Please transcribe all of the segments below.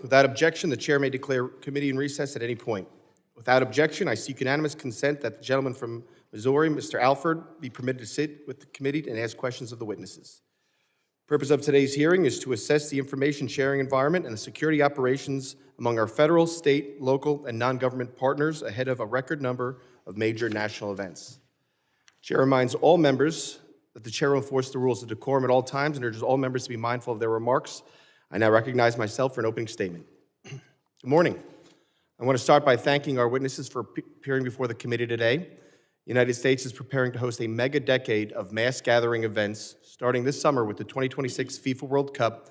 Without objection, the chair may declare committee in recess at any point. Without objection, I seek unanimous consent that the gentleman from Missouri, Mr. Alford, be permitted to sit with the committee and ask questions of the witnesses. The purpose of today's hearing is to assess the information sharing environment and the security operations among our federal, state, local, and non-government partners ahead of a record number of major national events. The chair reminds all members that the chair will enforce the rules of decorum at all times and urges all members to be mindful of their remarks. I now recognize myself for an opening statement. Good morning. I want to start by thanking our witnesses for appearing before the committee today. The United States is preparing to host a mega decade of mass gathering events, starting this summer with the 2026 FIFA World Cup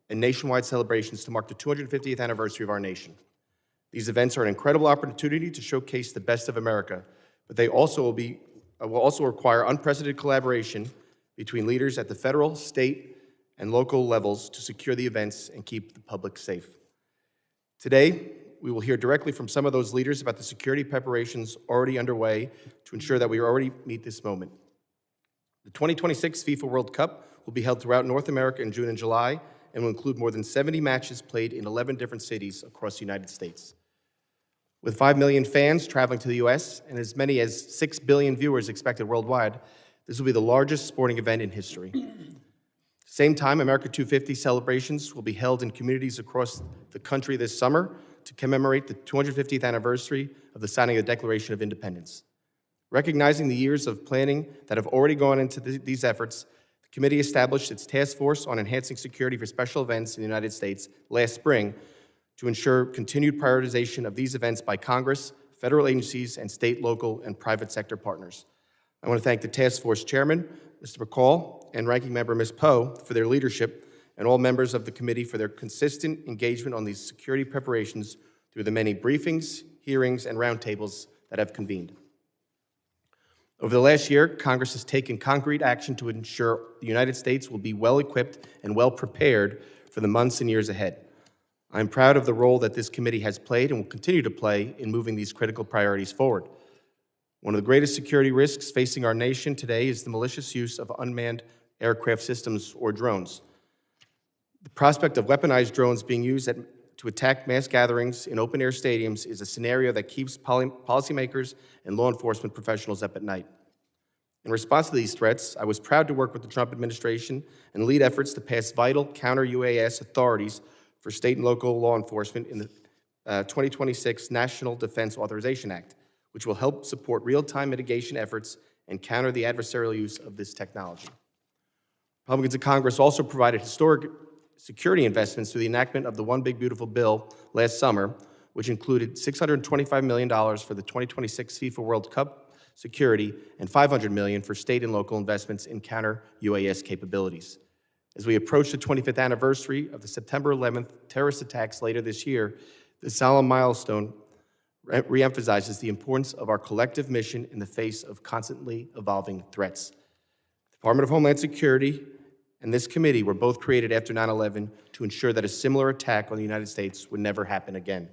and nationwide celebrations to mark the 250th anniversary of our nation. These events are an incredible opportunity to showcase the best of America, but they also will also require unprecedented collaboration between leaders at the federal, state, and local levels to secure the events and keep the public safe. Today, we will hear directly from some of those leaders about the security preparations already underway to ensure that we already meet this moment. The 2026 FIFA World Cup will be held throughout North America in June and July and will include more than 70 matches played in 11 different cities across the United States. With 5 million fans traveling to the U.S. and as many as 6 billion viewers expected worldwide, this will be the largest sporting event in history. Same time, America 250 celebrations will be held in communities across the country this summer to commemorate the 250th anniversary of the signing of the Declaration of Independence. Recognizing the years of planning that have already gone into these efforts, the committee established its task force on enhancing security for special events in the United States last spring to ensure continued prioritization of these events by Congress, federal agencies, and state, local, and private sector partners. I want to thank the task force chairman, Mr. McCall, and Ranking Member Ms. Poe for their leadership, and all members of the committee for their consistent engagement on these security preparations through the many briefings, hearings, and roundtables that have convened. Over the last year, Congress has taken concrete action to ensure the United States will be well-equipped and well-prepared for the months and years ahead. I'm proud of the role that this committee has played and will continue to play in moving these critical priorities forward. One of the greatest security risks facing our nation today is the malicious use of unmanned aircraft systems or drones. The prospect of weaponized drones being used to attack mass gatherings in open-air stadiums is a scenario that keeps policymakers and law enforcement professionals up at night. In response to these threats, I was proud to work with the Trump administration and lead efforts to pass vital counter-UAS authorities for state and local law enforcement in the 2026 National Defense Authorization Act, which will help support real-time mitigation efforts and counter the adversarial use of this technology. Republicans in Congress also provided historic security investments through the enactment of the One Big Beautiful Bill last summer, which included $625 million for the 2026 FIFA World Cup security and $500 million for state and local investments in counter-UAS capabilities. As we approach the 25th anniversary of the September 11th terrorist attacks later this year, this solemn milestone reemphasizes the importance of our collective mission in the face of constantly evolving threats. The Department of Homeland Security and this committee were both created after 9/11 to ensure that a similar attack on the United States would never happen again.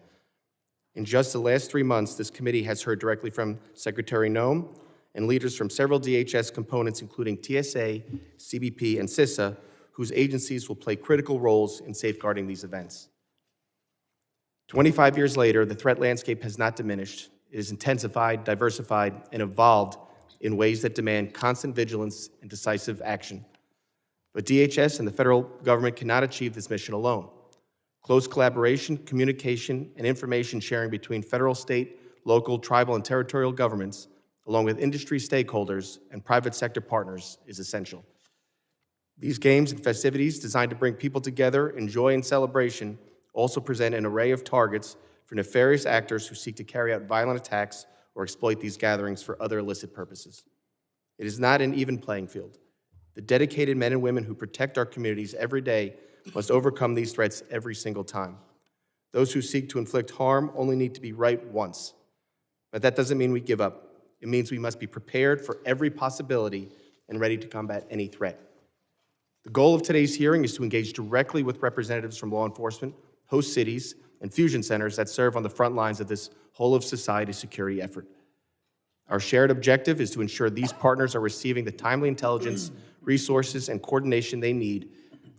In just the last 3 months, this committee has heard directly from Secretary Noem and leaders from several DHS components, including TSA, CBP, and CISA, whose agencies will play critical roles in safeguarding these events. 25 years later, the threat landscape has not diminished. It has intensified, diversified, and evolved in ways that demand constant vigilance and decisive action. But DHS and the federal government cannot achieve this mission alone. Close collaboration, communication, and information sharing between federal, state, local, tribal, and territorial governments, along with industry stakeholders and private sector partners, is essential. These games and festivities designed to bring people together in joy and celebration also present an array of targets for nefarious actors who seek to carry out violent attacks or exploit these gatherings for other illicit purposes. It is not an even playing field. The dedicated men and women who protect our communities every day must overcome these threats every single time. Those who seek to inflict harm only need to be right once. But that doesn't mean we give up. It means we must be prepared for every possibility and ready to combat any threat. The goal of today's hearing is to engage directly with representatives from law enforcement, host cities, and fusion centers that serve on the front lines of this whole-of-society security effort. Our shared objective is to ensure these partners are receiving the timely intelligence, resources, and coordination they need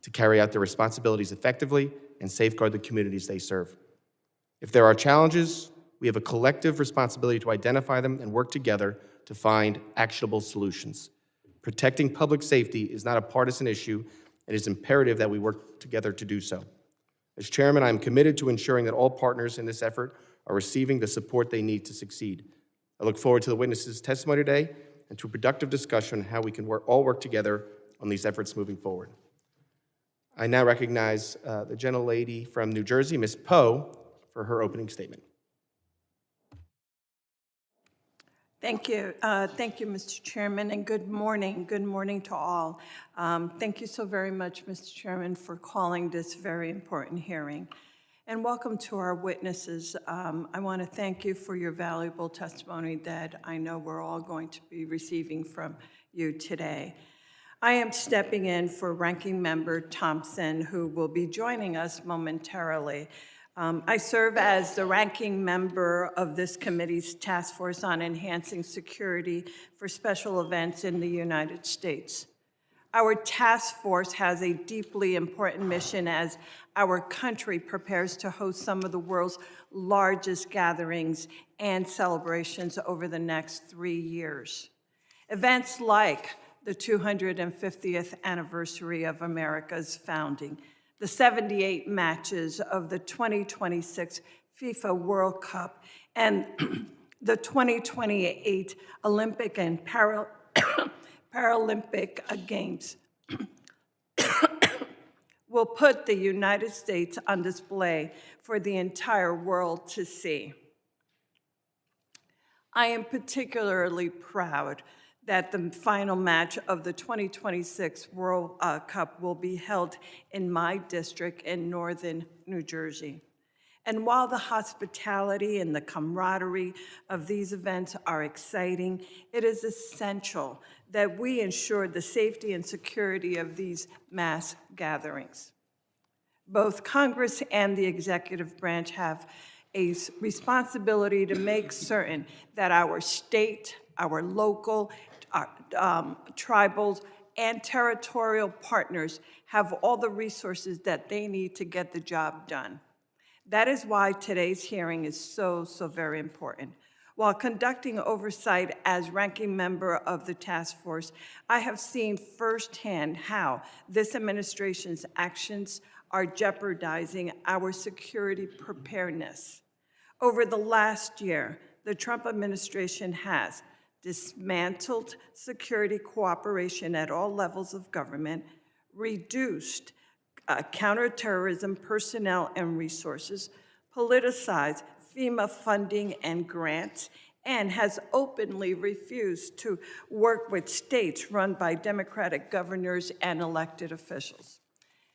to carry out their responsibilities effectively and safeguard the communities they serve. If there are challenges, we have a collective responsibility to identify them and work together to find actionable solutions. Protecting public safety is not a partisan issue, and it is imperative that we work together to do so. As chairman, I am committed to ensuring that all partners in this effort are receiving the support they need to succeed. I look forward to the witnesses' testimony today and to a productive discussion on how we can all work together on these efforts moving forward. I now recognize the gentlelady from New Jersey, Ms. Poe, for her opening statement. Thank you. Thank you, Mr. Chairman, and good morning. Good morning to all. Thank you so very much, Mr. Chairman, for calling this very important hearing. And welcome to our witnesses. I want to thank you for your valuable testimony that I know we're all going to be receiving from you today. I am stepping in for Ranking Member Thompson, who will be joining us momentarily. I serve as the ranking member of this committee's task force on enhancing security for special events in the United States. Our task force has a deeply important mission as our country prepares to host some of the world's largest gatherings and celebrations over the next 3 years. Events like the 250th anniversary of America's founding, the 78 matches of the 2026 FIFA World Cup, and the 2028 Olympic and Paralympic Games will put the United States on display for the entire world to see. I am particularly proud that the final match of the 2026 World Cup will be held in my district in northern New Jersey. And while the hospitality and the camaraderie of these events are exciting, it is essential that we ensure the safety and security of these mass gatherings. Both Congress and the executive branch have a responsibility to make certain that our state, our local, tribal, and territorial partners have all the resources that they need to get the job done. That is why today's hearing is so very important. While conducting oversight as ranking member of the task force, I have seen firsthand how this administration's actions are jeopardizing our security preparedness. Over the last year, the Trump administration has dismantled security cooperation at all levels of government, reduced counterterrorism personnel and resources, politicized FEMA funding and grants, and has openly refused to work with states run by Democratic governors and elected officials.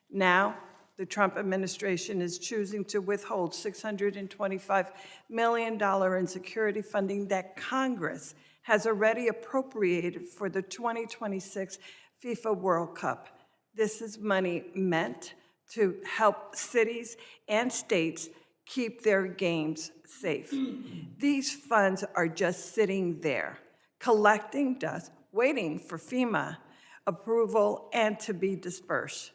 Now, the Trump administration is choosing to withhold $625 million in security funding that Congress has already appropriated for the 2026 FIFA World Cup. This is money meant to help cities and states keep their games safe. These funds are just sitting there, collecting dust, waiting for FEMA approval and to be dispersed.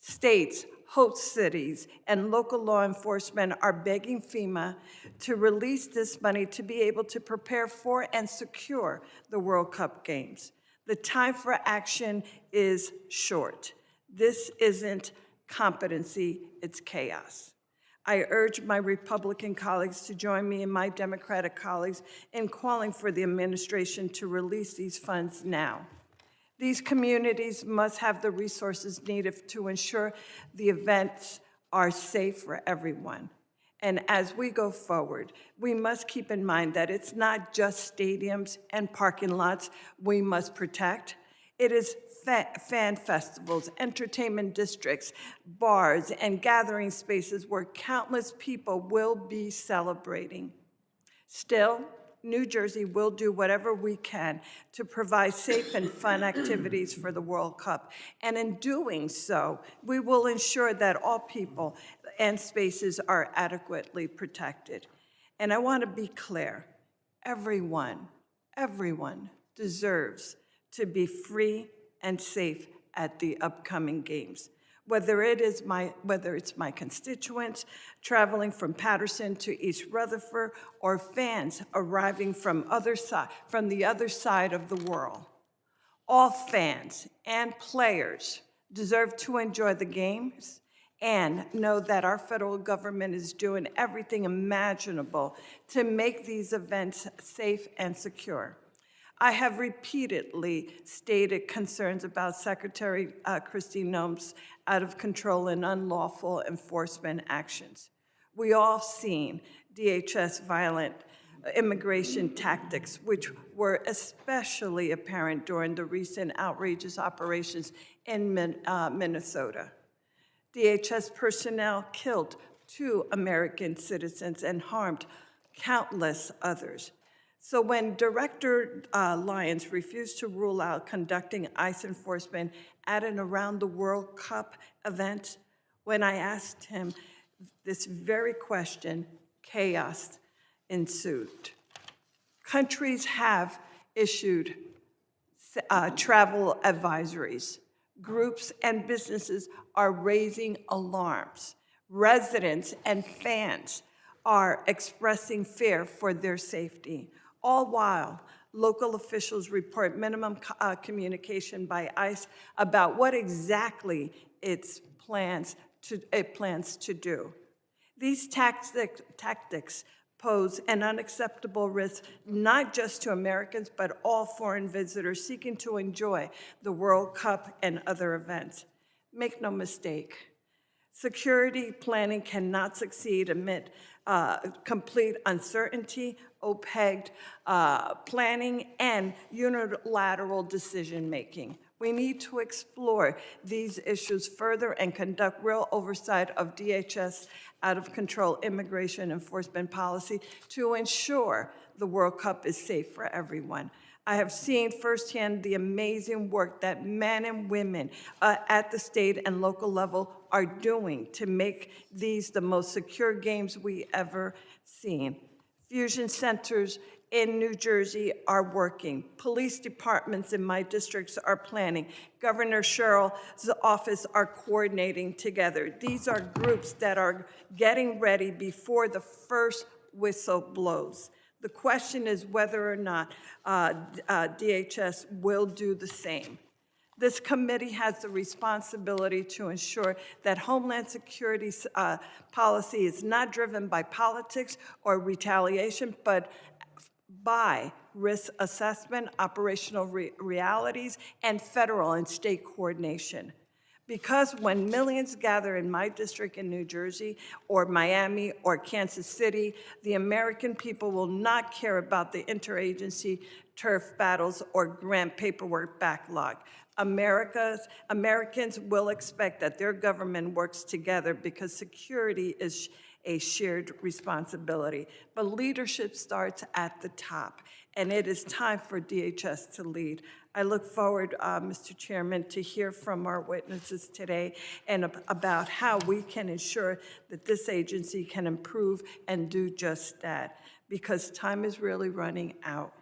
States, host cities, and local law enforcement are begging FEMA to release this money to be able to prepare for and secure the World Cup Games. The time for action is short. This isn't competency, it's chaos. I urge my Republican colleagues to join me and my Democratic colleagues in calling for the administration to release these funds now. These communities must have the resources needed to ensure the events are safe for everyone. And as we go forward, we must keep in mind that it's not just stadiums and parking lots we must protect. It is fan festivals, entertainment districts, bars, and gathering spaces where countless people will be celebrating. Still, New Jersey will do whatever we can to provide safe and fun activities for the World Cup. And in doing so, we will ensure that all people and spaces are adequately protected. And I want to be clear, everyone deserves to be free and safe at the upcoming games. whether it's my constituents traveling from Paterson to East Rutherford or fans arriving from the other side of the world. All fans and players deserve to enjoy the games and know that our federal government is doing everything imaginable to make these events safe and secure. I have repeatedly stated concerns about Secretary Kristi Noem's out-of-control and unlawful enforcement actions. We all seen DHS violent immigration tactics, which were especially apparent during the recent outrageous operations in Minnesota. DHS personnel killed 2 American citizens and harmed countless others. So when Director Lyons refused to rule out conducting ICE enforcement at and around the World Cup event, when I asked him this very question, chaos ensued. Countries have issued travel advisories. Groups and businesses are raising alarms. Residents and fans are expressing fear for their safety. All while, local officials report minimum communication by ICE about what exactly it plans to do. These tactics pose an unacceptable risk not just to Americans, but all foreign visitors seeking to enjoy the World Cup and other events. Make no mistake, security planning cannot succeed amid complete uncertainty, opaque planning, and unilateral decision-making. We need to explore these issues further and conduct real oversight of DHS out-of-control immigration enforcement policy to ensure the World Cup is safe for everyone. I have seen firsthand the amazing work that men and women at the state and local level are doing to make these the most secure games we ever seen. Fusion centers in New Jersey are working. Police departments in my districts are planning. Governor Sherrill's office are coordinating together. These are groups that are getting ready before the first whistle blows. The question is whether or not DHS will do the same. This committee has the responsibility to ensure that Homeland Security's policy is not driven by politics or retaliation, but by risk assessment, operational realities, and federal and state coordination. Because when millions gather in my district in New Jersey or Miami or Kansas City, the American people will not care about the interagency turf battles or grant paperwork backlog. Americans will expect that their government works together because security is a shared responsibility. But leadership starts at the top, and it is time for DHS to lead. I look forward, Mr. Chairman, to hear from our witnesses today and about how we can ensure that this agency can improve and do just that, because time is really running out.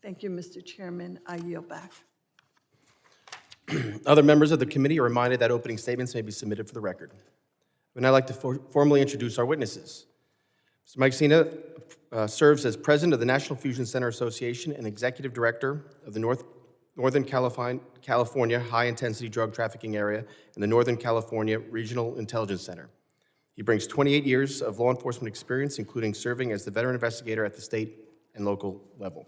Thank you, Mr. Chairman. I yield back. Other members of the committee are reminded that opening statements may be submitted for the record. I would now like to formally introduce our witnesses. Mr. Mike Sena serves as president of the National Fusion Center Association and executive director of the Northern California High-Intensity Drug Trafficking Area and the Northern California Regional Intelligence Center. He brings 28 years of law enforcement experience, including serving as the veteran investigator at the state and local level.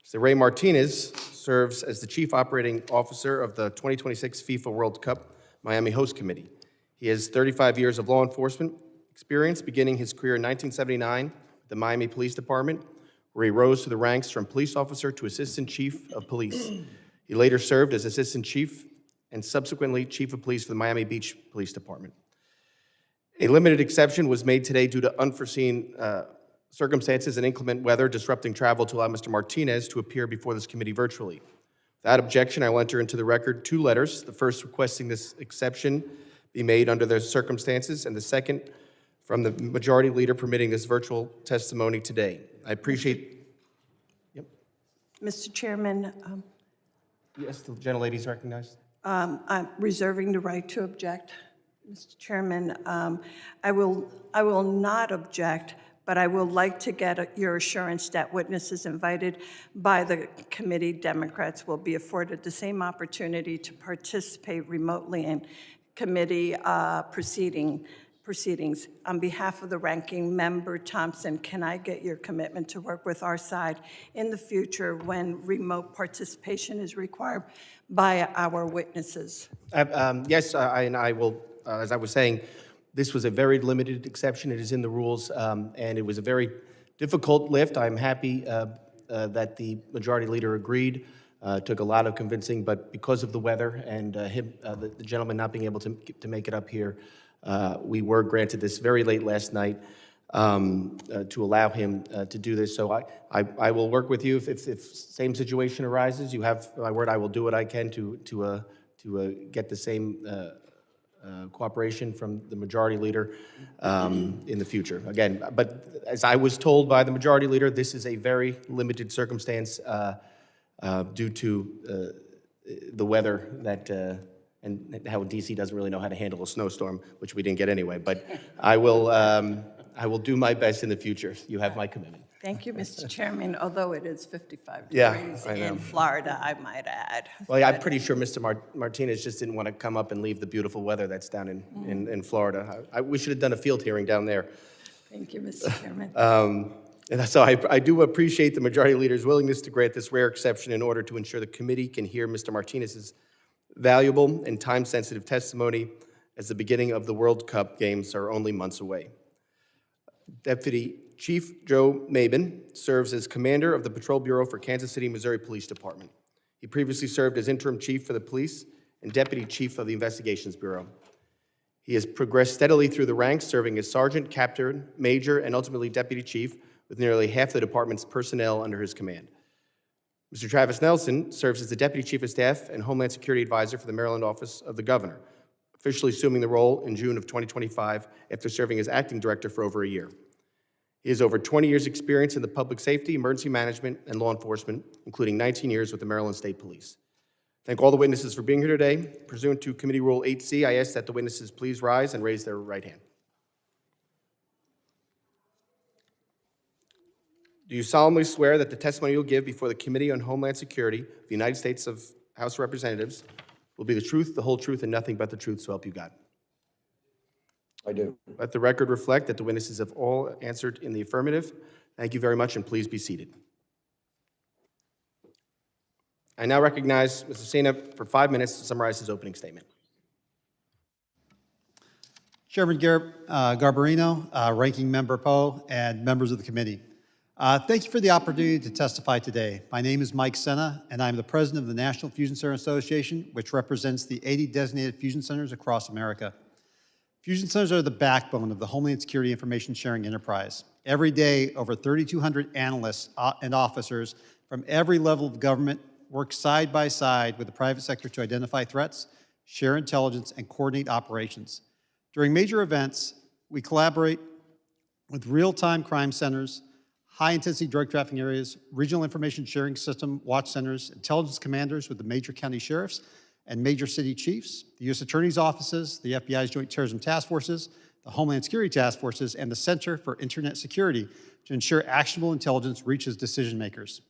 Mr. Ray Martinez serves as the chief operating officer of the 2026 FIFA World Cup Miami Host Committee. He has 35 years of law enforcement experience, beginning his career in 1979 with the Miami Police Department, where he rose to the ranks from police officer to assistant chief of police. He later served as assistant chief and subsequently chief of police for the Miami Beach Police Department. A limited exception was made today due to unforeseen circumstances and inclement weather disrupting travel to allow Mr. Martinez to appear before this committee virtually. Without objection, I will enter into the record 2 letters, the first requesting this exception be made under the circumstances, and the second from the majority leader permitting this virtual testimony today. I appreciate. Yep. Mr. Chairman. Yes, the gentlelady is recognized. I'm reserving the right to object, Mr. Chairman. I will not object, but I will like to get your assurance that witnesses invited by the committee Democrats will be afforded the same opportunity to participate remotely in committee proceedings. On behalf of the ranking member Thompson, can I get your commitment to work with our side in the future when remote participation is required by our witnesses? Yes, and I will, as I was saying, this was a very limited exception. It is in the rules, and it was a very difficult lift. I'm happy that the majority leader agreed. Took a lot of convincing, but because of the weather and the gentleman not being able to make it up here, we were granted this very late last night to allow him to do this. So I will work with you if same situation arises. You have my word. I will do what I can to get the same cooperation from the majority leader in the future. Again, but as I was told by the majority leader, this is a very limited circumstance due to the weather and how DC doesn't really know how to handle a snowstorm, which we didn't get anyway. But I will do my best in the future. You have my commitment. Thank you, Mr. Chairman, although it is 55 Yeah, degrees I know. in Florida, I might add. Well, yeah, I'm pretty sure Mr. Martinez just didn't want to come up and leave the beautiful weather that's down in Florida. We should have done a field hearing down there. Thank you, Mr. Chairman. And so I do appreciate the majority leader's willingness to grant this rare exception in order to ensure the committee can hear Mr. Martinez's valuable and time-sensitive testimony as the beginning of the World Cup games are only months away. Deputy Chief Joe Mabin serves as commander of the Patrol Bureau for Kansas City, Missouri Police Department. He previously served as interim chief for the police and deputy chief of the Investigations Bureau. He has progressed steadily through the ranks, serving as sergeant, captain, major, and ultimately deputy chief, with nearly half the department's personnel under his command. Mr. Travis Nelson serves as the Deputy Chief of Staff and Homeland Security Advisor for the Maryland Office of the Governor, officially assuming the role in June of 2025 after serving as acting director for over a year. He has over 20 years' experience in the public safety, emergency management, and law enforcement, including 19 years with the Maryland State Police. Thank all the witnesses for being here today. Pursuant to Committee Rule 8C, I ask that the witnesses please rise and raise their right hand. Do you solemnly swear that the testimony you'll give before the Committee on Homeland Security of the United States House of Representatives will be the truth, the whole truth, and nothing but the truth, so help you God? I do. Let the record reflect that the witnesses have all answered in the affirmative. Thank you very much, and please be seated. I now recognize Mr. Sena for 5 minutes to summarize his opening statement. Chairman Garbarino, Ranking Member Poe, and members of the committee. Thank you for the opportunity to testify today. My name is Mike Sena, and I'm the president of the National Fusion Center Association, which represents the 80 designated fusion centers across America. Fusion centers are the backbone of the Homeland Security Information Sharing Enterprise. Every day, over 3,200 analysts and officers from every level of government work side by side with the private sector to identify threats, share intelligence, and coordinate operations. During major events, we collaborate with real-time crime centers, high-intensity drug trafficking areas, regional information sharing system watch centers, intelligence commanders with the major county sheriffs and major city chiefs, the U.S. Attorney's offices, the FBI's Joint Terrorism Task Forces, the Homeland Security Task Forces, and the Center for Internet Security to ensure actionable intelligence reaches decision makers.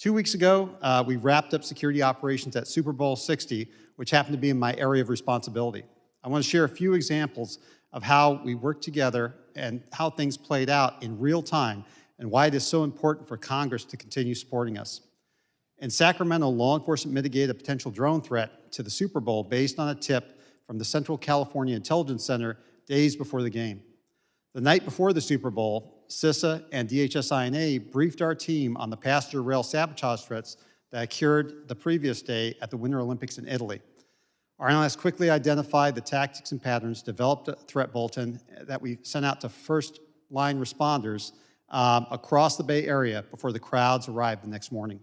2 weeks ago, we wrapped up security operations at Super Bowl 60, which happened to be in my area of responsibility. I want to share a few examples of how we worked together and how things played out in real time and why it is so important for Congress to continue supporting us. In Sacramento, law enforcement mitigated a potential drone threat to the Super Bowl based on a tip from the Central California Intelligence Center days before the game. The night before the Super Bowl, CISA and DHS-INA briefed our team on the passenger rail sabotage threats that occurred the previous day at the Winter Olympics in Italy. Our analysts quickly identified the tactics and patterns, developed a threat bulletin that we sent out to first-line responders across the Bay Area before the crowds arrived the next morning.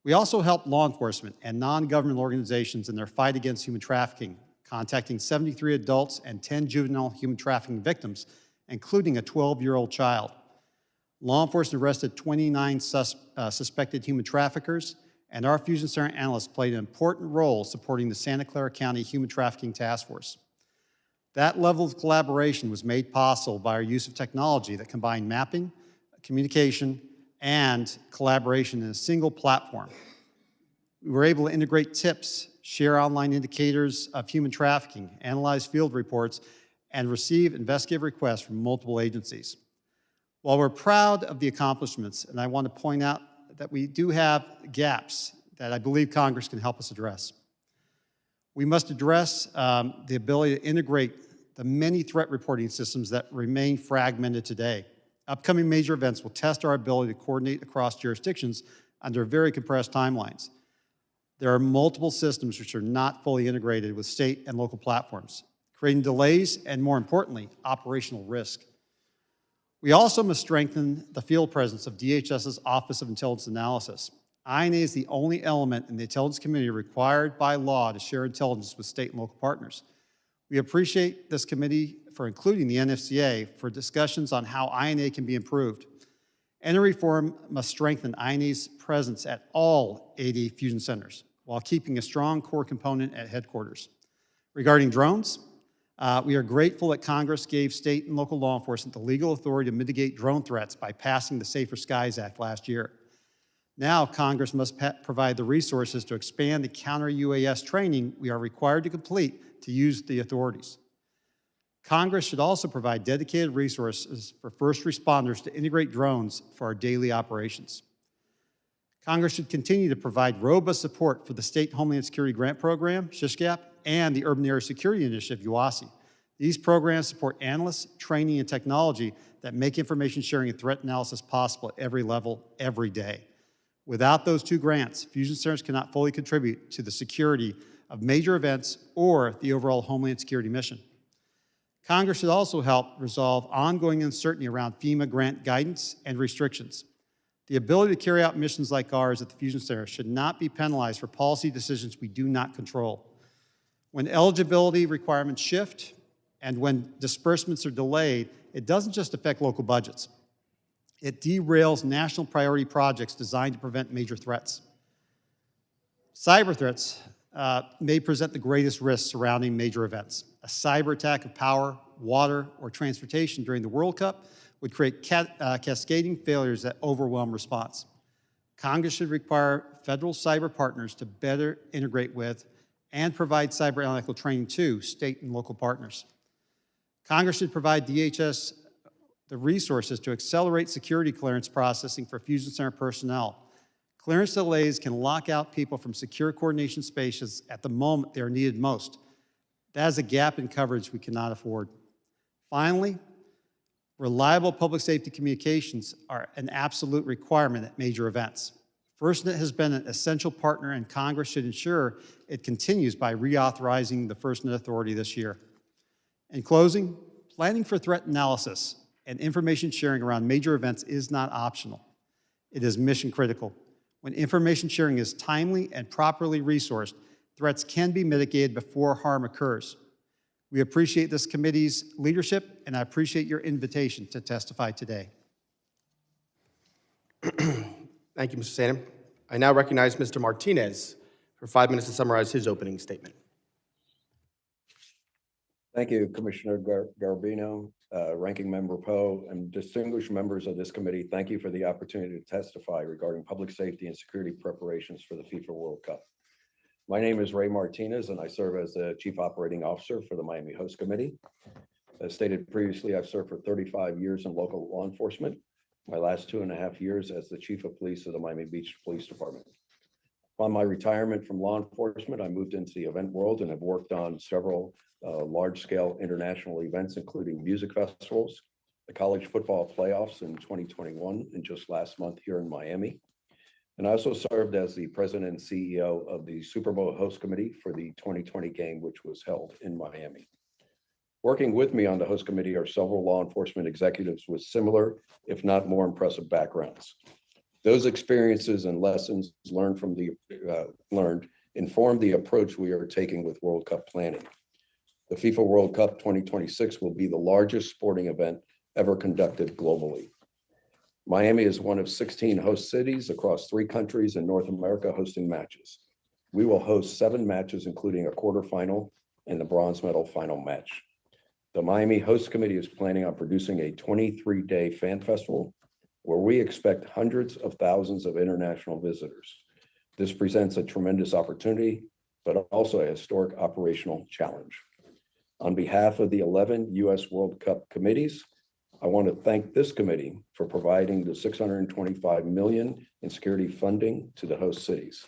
We also helped law enforcement and non-governmental organizations in their fight against human trafficking, contacting 73 adults and 10 juvenile human trafficking victims, including a 12-year-old child. Law enforcement arrested 29 suspected human traffickers and our Fusion Center analysts played an important role supporting the Santa Clara County Human Trafficking Task Force. That level of collaboration was made possible by our use of technology that combined mapping, communication, and collaboration in a single platform. We were able to integrate tips, share online indicators of human trafficking, analyze field reports, and receive investigative requests from multiple agencies. While we're proud of the accomplishments, and I want to point out that we do have gaps that I believe Congress can help us address. We must address the ability to integrate the many threat reporting systems that remain fragmented today. Upcoming major events will test our ability to coordinate across jurisdictions under very compressed timelines. There are multiple systems which are not fully integrated with state and local platforms, creating delays and, more importantly, operational risk. We also must strengthen the field presence of DHS's Office of Intelligence Analysis. INA is the only element in the intelligence community required by law to share intelligence with state and local partners. We appreciate this committee for including the NFCA for discussions on how INA can be improved. Any reform must strengthen INA's presence at all 80 fusion centers while keeping a strong core component at headquarters. Regarding drones, we are grateful that Congress gave state and local law enforcement the legal authority to mitigate drone threats by passing the Safer Skies Act last year. Now, Congress must provide the resources to expand the counter-UAS training we are required to complete to use the authorities. Congress should also provide dedicated resources for first responders to integrate drones for our daily operations. Congress should continue to provide robust support for the State Homeland Security Grant Program, SHISHGAP, and the Urban Area Security Initiative, UASI. These programs support analysts, training, and technology that make information sharing and threat analysis possible at every level, every day. Without those two grants, fusion centers cannot fully contribute to the security of major events or the overall Homeland Security mission. Congress should also help resolve ongoing uncertainty around FEMA grant guidance and restrictions. The ability to carry out missions like ours at the Fusion Center should not be penalized for policy decisions we do not control. When eligibility requirements shift and when disbursements are delayed, it doesn't just affect local budgets. It derails national priority projects designed to prevent major threats. Cyber threats may present the greatest risks surrounding major events. A cyber attack of power, water, or transportation during the World Cup would create cascading failures that overwhelm response. Congress should require federal cyber partners to better integrate with and provide cyber analytical training to state and local partners. Congress should provide DHS the resources to accelerate security clearance processing for Fusion Center personnel. Clearance delays can lock out people from secure coordination spaces at the moment they are needed most. That is a gap in coverage we cannot afford. Finally, reliable public safety communications are an absolute requirement at major events. FirstNet has been an essential partner, and Congress should ensure it continues by reauthorizing the FirstNet Authority this year. In closing, planning for threat analysis and information sharing around major events is not optional. It is mission critical. When information sharing is timely and properly resourced, threats can be mitigated before harm occurs. We appreciate this committee's leadership, and I appreciate your invitation to testify today. Thank you, Mr. Sena. I now recognize Mr. Martinez for 5 minutes to summarize his opening statement. Thank you, Commissioner Garbino, Ranking Member Poe, and distinguished members of this committee. Thank you for the opportunity to testify regarding public safety and security preparations for the FIFA World Cup. My name is Ray Martinez, and I serve as the Chief Operating Officer for the Miami Host Committee. As stated previously, I've served for 35 years in local law enforcement, my last 2.5 years as the Chief of Police of the Miami Beach Police Department. Upon my retirement from law enforcement, I moved into the event world and have worked on several large-scale international events, including music festivals, the college football playoffs in 2021, and just last month here in Miami. And I also served as the president and CEO of the Super Bowl host committee for the 2020 game, which was held in Miami. Working with me on the host committee are several law enforcement executives with similar, if not more impressive backgrounds. Those experiences and lessons learned inform the approach we are taking with World Cup planning. The FIFA World Cup 2026 will be the largest sporting event ever conducted globally. Miami is one of 16 host cities across 3 countries in North America hosting matches. We will host 7 matches, including a quarterfinal and the bronze medal final match. The Miami Host Committee is planning on producing a 23-day fan festival where we expect hundreds of thousands of international visitors. This presents a tremendous opportunity, but also a historic operational challenge. On behalf of the 11 U.S. World Cup committees, I want to thank this committee for providing the $625 million in security funding to the host cities.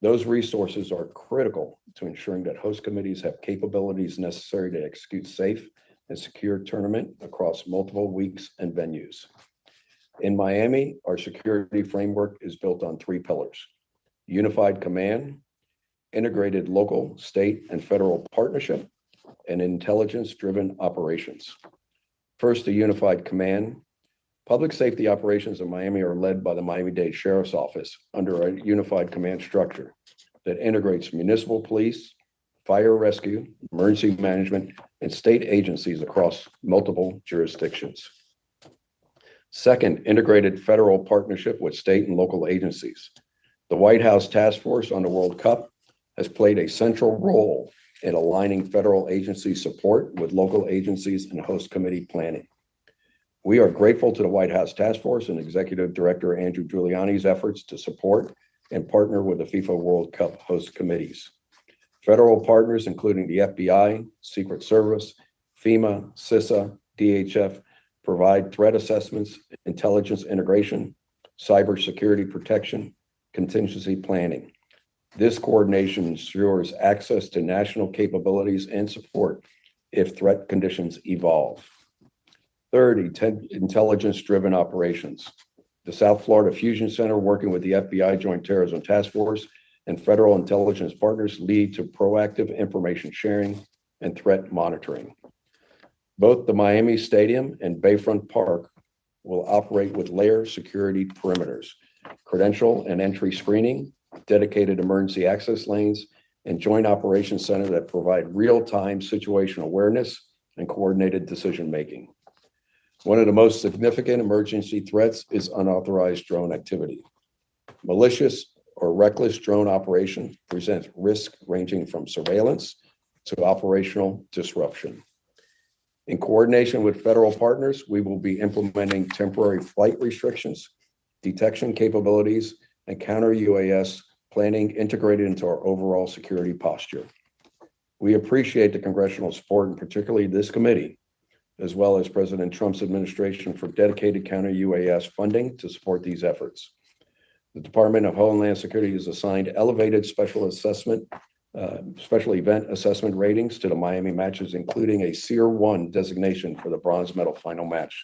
Those resources are critical to ensuring that host committees have capabilities necessary to execute safe and secure tournament across multiple weeks and venues. In Miami, our security framework is built on 3 pillars: unified command, integrated local, state, and federal partnership, and intelligence-driven operations. First, the unified command. Public safety operations in Miami are led by the Miami-Dade Sheriff's Office under a unified command structure that integrates municipal police, fire rescue, emergency management, and state agencies across multiple jurisdictions. Second, integrated federal partnership with state and local agencies. The White House Task Force on the World Cup has played a central role in aligning federal agency support with local agencies and host committee planning. We are grateful to the White House Task Force and Executive Director Andrew Giuliani's efforts to support and partner with the FIFA World Cup host committees. Federal partners, including the FBI, Secret Service, FEMA, CISA, DHF, provide threat assessments, intelligence integration, cybersecurity protection, contingency planning. This coordination ensures access to national capabilities and support if threat conditions evolve. Third, intelligence-driven operations. The South Florida Fusion Center, working with the FBI Joint Terrorism Task Force and federal intelligence partners, lead to proactive information sharing and threat monitoring. Both the Miami Stadium and Bayfront Park will operate with layer security perimeters, credential and entry screening, dedicated emergency access lanes, and joint operations center that provide real-time situational awareness and coordinated decision-making. One of the most significant emergency threats is unauthorized drone activity. Malicious or reckless drone operation presents risk ranging from surveillance to operational disruption. In coordination with federal partners, we will be implementing temporary flight restrictions, detection capabilities, and counter-UAS planning integrated into our overall security posture. We appreciate the congressional support, and particularly this committee, as well as President Trump's administration, for dedicated counter-UAS funding to support these efforts. The Department of Homeland Security has assigned elevated special event assessment ratings to the Miami matches, including a Tier 1 designation for the bronze medal final match.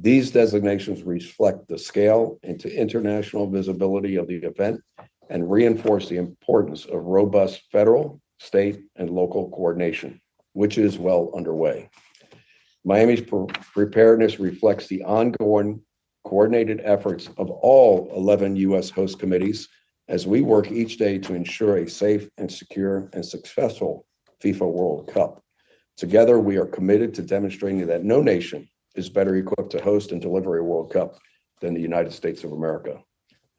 These designations reflect the scale and international visibility of the event and reinforce the importance of robust federal, state, and local coordination, which is well underway. Miami's preparedness reflects the ongoing coordinated efforts of all 11 U.S. host committees as we work each day to ensure a safe and secure and successful FIFA World Cup. Together, we are committed to demonstrating that no nation is better equipped to host and deliver a World Cup than the United States of America.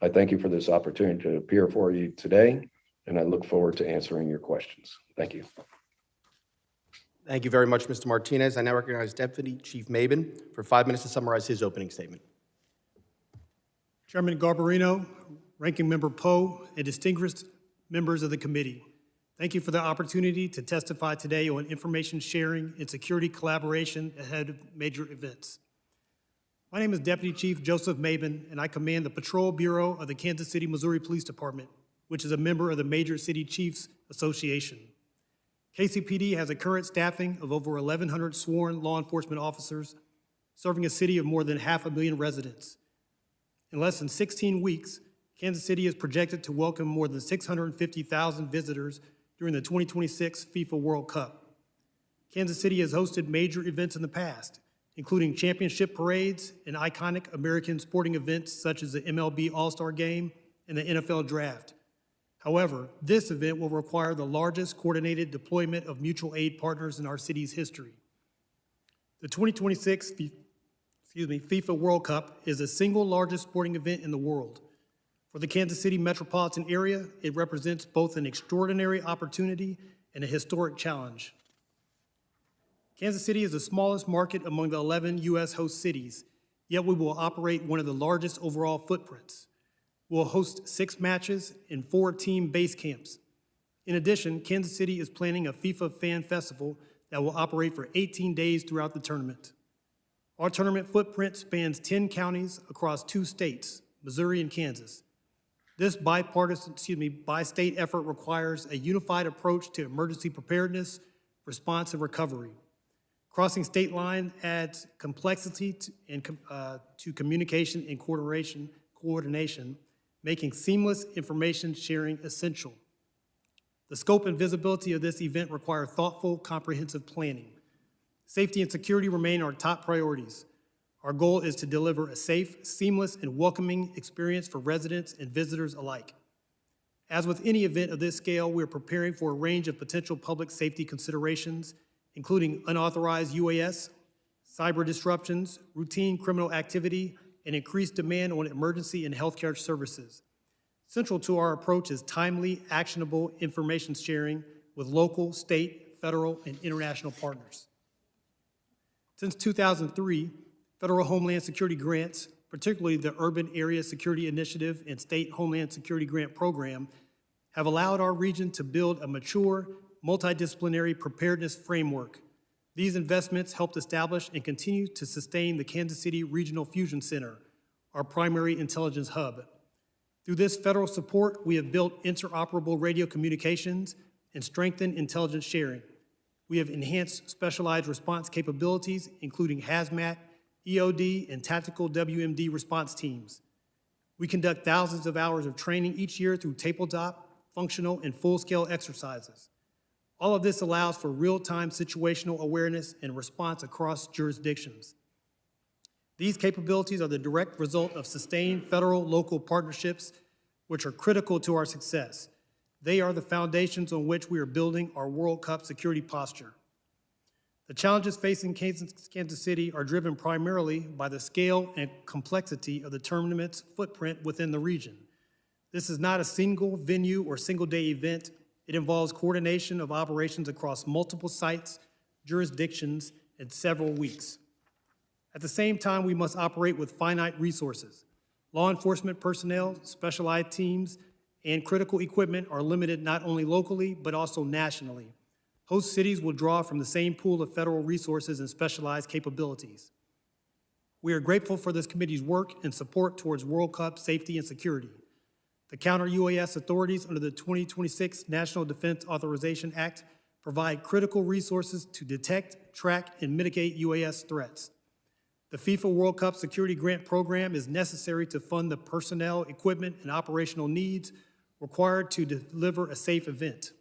I thank you for this opportunity to appear for you today, and I look forward to answering your questions. Thank you. Thank you very much, Mr. Martinez. I now recognize Deputy Chief Mabin for 5 minutes to summarize his opening statement. Chairman Garbarino, Ranking Member Poe, and distinguished members of the committee, thank you for the opportunity to testify today on information sharing and security collaboration ahead of major events. My name is Deputy Chief Joseph Mabin, and I command the Patrol Bureau of the Kansas City, Missouri Police Department, which is a member of the Major City Chiefs Association. KCPD has a current staffing of over 1,100 sworn law enforcement officers, serving a city of more than 500,000 residents. In less than 16 weeks, Kansas City is projected to welcome more than 650,000 visitors during the 2026 FIFA World Cup. Kansas City has hosted major events in the past, including championship parades and iconic American sporting events such as the MLB All-Star Game and the NFL Draft. However, this event will require the largest coordinated deployment of mutual aid partners in our city's history. The 2026 FIFA World Cup is the single largest sporting event in the world. For the Kansas City metropolitan area, it represents both an extraordinary opportunity and a historic challenge. Kansas City is the smallest market among the 11 U.S. host cities, yet we will operate one of the largest overall footprints. We'll host 6 matches and 4 team base camps. In addition, Kansas City is planning a FIFA fan festival that will operate for 18 days throughout the tournament. Our tournament footprint spans 10 counties across 2 states, Missouri and Kansas. This bi-state effort requires a unified approach to emergency preparedness, response, and recovery. Crossing state lines adds complexity to communication and coordination, making seamless information sharing essential. The scope and visibility of this event require thoughtful, comprehensive planning. Safety and security remain our top priorities. Our goal is to deliver a safe, seamless, and welcoming experience for residents and visitors alike. As with any event of this scale, we are preparing for a range of potential public safety considerations, including unauthorized UAS, cyber disruptions, routine criminal activity, and increased demand on emergency and healthcare services. Central to our approach is timely, actionable information sharing with local, state, federal, and international partners. Since 2003, federal Homeland Security grants, particularly the Urban Area Security Initiative and State Homeland Security Grant Program, have allowed our region to build a mature, multidisciplinary preparedness framework. These investments helped establish and continue to sustain the Kansas City Regional Fusion Center, our primary intelligence hub. Through this federal support, we have built interoperable radio communications and strengthened intelligence sharing. We have enhanced specialized response capabilities, including hazmat, EOD, and tactical WMD response teams. We conduct thousands of hours of training each year through tabletop, functional, and full-scale exercises. All of this allows for real-time situational awareness and response across jurisdictions. These capabilities are the direct result of sustained federal-local partnerships, which are critical to our success. They are the foundations on which we are building our World Cup security posture. The challenges facing Kansas City are driven primarily by the scale and complexity of the tournament's footprint within the region. This is not a single venue or single-day event. It involves coordination of operations across multiple sites, jurisdictions, and several weeks. At the same time, we must operate with finite resources. Law enforcement personnel, specialized teams, and critical equipment are limited not only locally, but also nationally. Host cities will draw from the same pool of federal resources and specialized capabilities. We are grateful for this committee's work and support towards World Cup safety and security. The counter-UAS authorities under the 2026 National Defense Authorization Act provide critical resources to detect, track, and mitigate UAS threats. The FIFA World Cup Security Grant Program is necessary to fund the personnel, equipment, and operational needs required to deliver a safe event.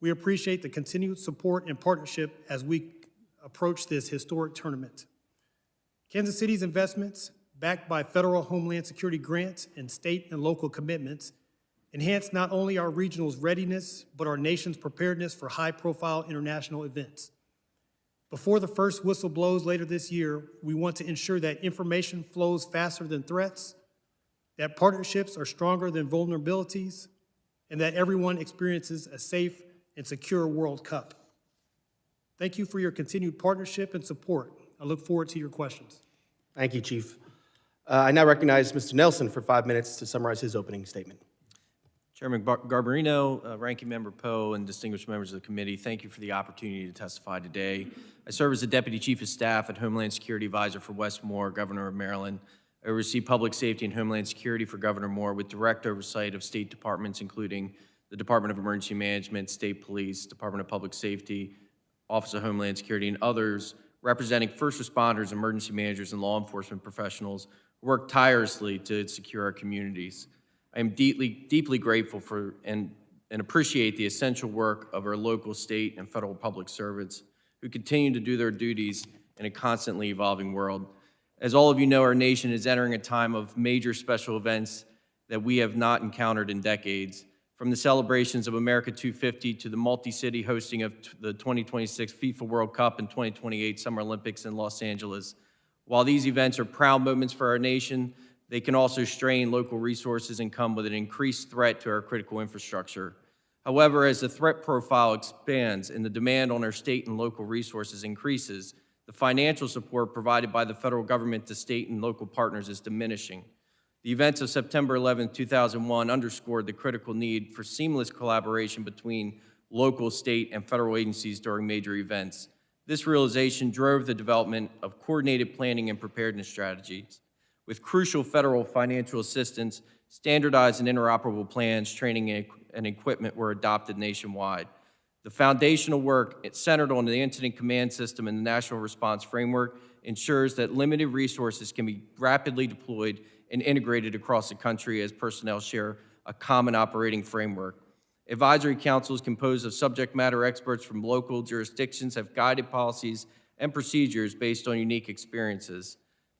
We appreciate the continued support and partnership as we approach this historic tournament. Kansas City's investments, backed by federal Homeland Security grants and state and local commitments, enhance not only our regional's readiness, but our nation's preparedness for high-profile international events. Before the first whistle blows later this year, we want to ensure that information flows faster than threats, that partnerships are stronger than vulnerabilities, and that everyone experiences a safe and secure World Cup. Thank you for your continued partnership and support. I look forward to your questions. Thank you, Chief. I now recognize Mr. Nelson for 5 minutes to summarize his opening statement. Chairman Garbarino, Ranking Member Poe, and distinguished members of the committee, thank you for the opportunity to testify today. I serve as the Deputy Chief of Staff at Homeland Security Advisor for Wes Moore, Governor of Maryland. I oversee public safety and Homeland Security for Governor Moore with direct oversight of state departments, including the Department of Emergency Management, State Police, Department of Public Safety, Office of Homeland Security, and others representing first responders, emergency managers, and law enforcement professionals who work tirelessly to secure our communities. I am deeply grateful for and appreciate the essential work of our local, state, and federal public servants who continue to do their duties in a constantly evolving world. As all of you know, our nation is entering a time of major special events that we have not encountered in decades. From the celebrations of America 250 to the multi-city hosting of the 2026 FIFA World Cup and 2028 Summer Olympics in Los Angeles, While these events are proud moments for our nation, they can also strain local resources and come with an increased threat to our critical infrastructure. However, as the threat profile expands and the demand on our state and local resources increases, the financial support provided by the federal government to state and local partners is diminishing. The events of September 11, 2001 underscored the critical need for seamless collaboration between local, state, and federal agencies during major events. This realization drove the development of coordinated planning and preparedness strategies, with crucial federal financial assistance, standardized and interoperable plans, training, and equipment were adopted nationwide. The foundational work centered on the Incident Command System and the National Response Framework ensures that limited resources can be rapidly deployed and integrated across the country as personnel share a common operating framework. Advisory councils composed of subject matter experts from local jurisdictions have guided policies and procedures based on unique experiences.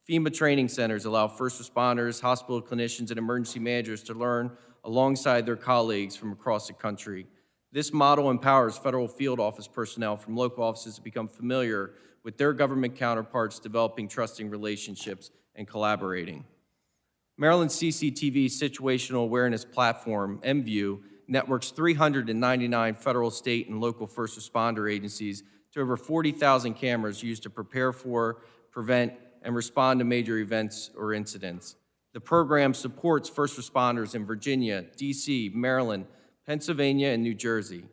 FEMA training centers allow first responders, hospital clinicians, and emergency managers to learn alongside their colleagues from across the country. This model empowers federal field office personnel from local offices to become familiar with their government counterparts, developing trusting relationships and collaborating. Maryland's CCTV Situational Awareness Platform, MView, networks 399 federal, state, and local first responder agencies to over 40,000 cameras used to prepare for, prevent, and respond to major events or incidents. The program supports first responders in Virginia, DC, Maryland, Pennsylvania, and New Jersey.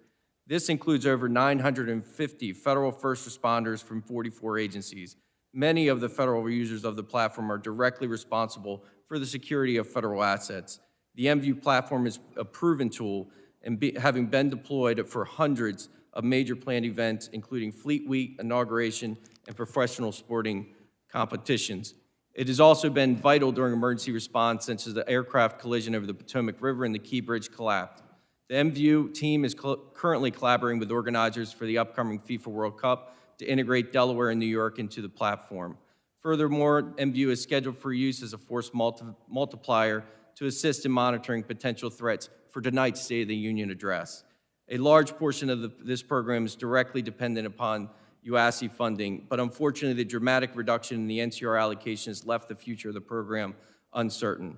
This includes over 950 federal first responders from 44 agencies. Many of the federal users of the platform are directly responsible for the security of federal assets. The MView platform is a proven tool and having been deployed for hundreds of major planned events, including Fleet Week, inauguration, and professional sporting competitions. It has also been vital during emergency response, such as the aircraft collision over the Potomac River and the Key Bridge collapse. The MView team is currently collaborating with organizers for the upcoming FIFA World Cup to integrate Delaware and New York into the platform. Furthermore, MView is scheduled for use as a force multiplier to assist in monitoring potential threats for tonight's State of the Union address. A large portion of this program is directly dependent upon UASC funding, but unfortunately the dramatic reduction in the NCR allocation has left the future of the program uncertain.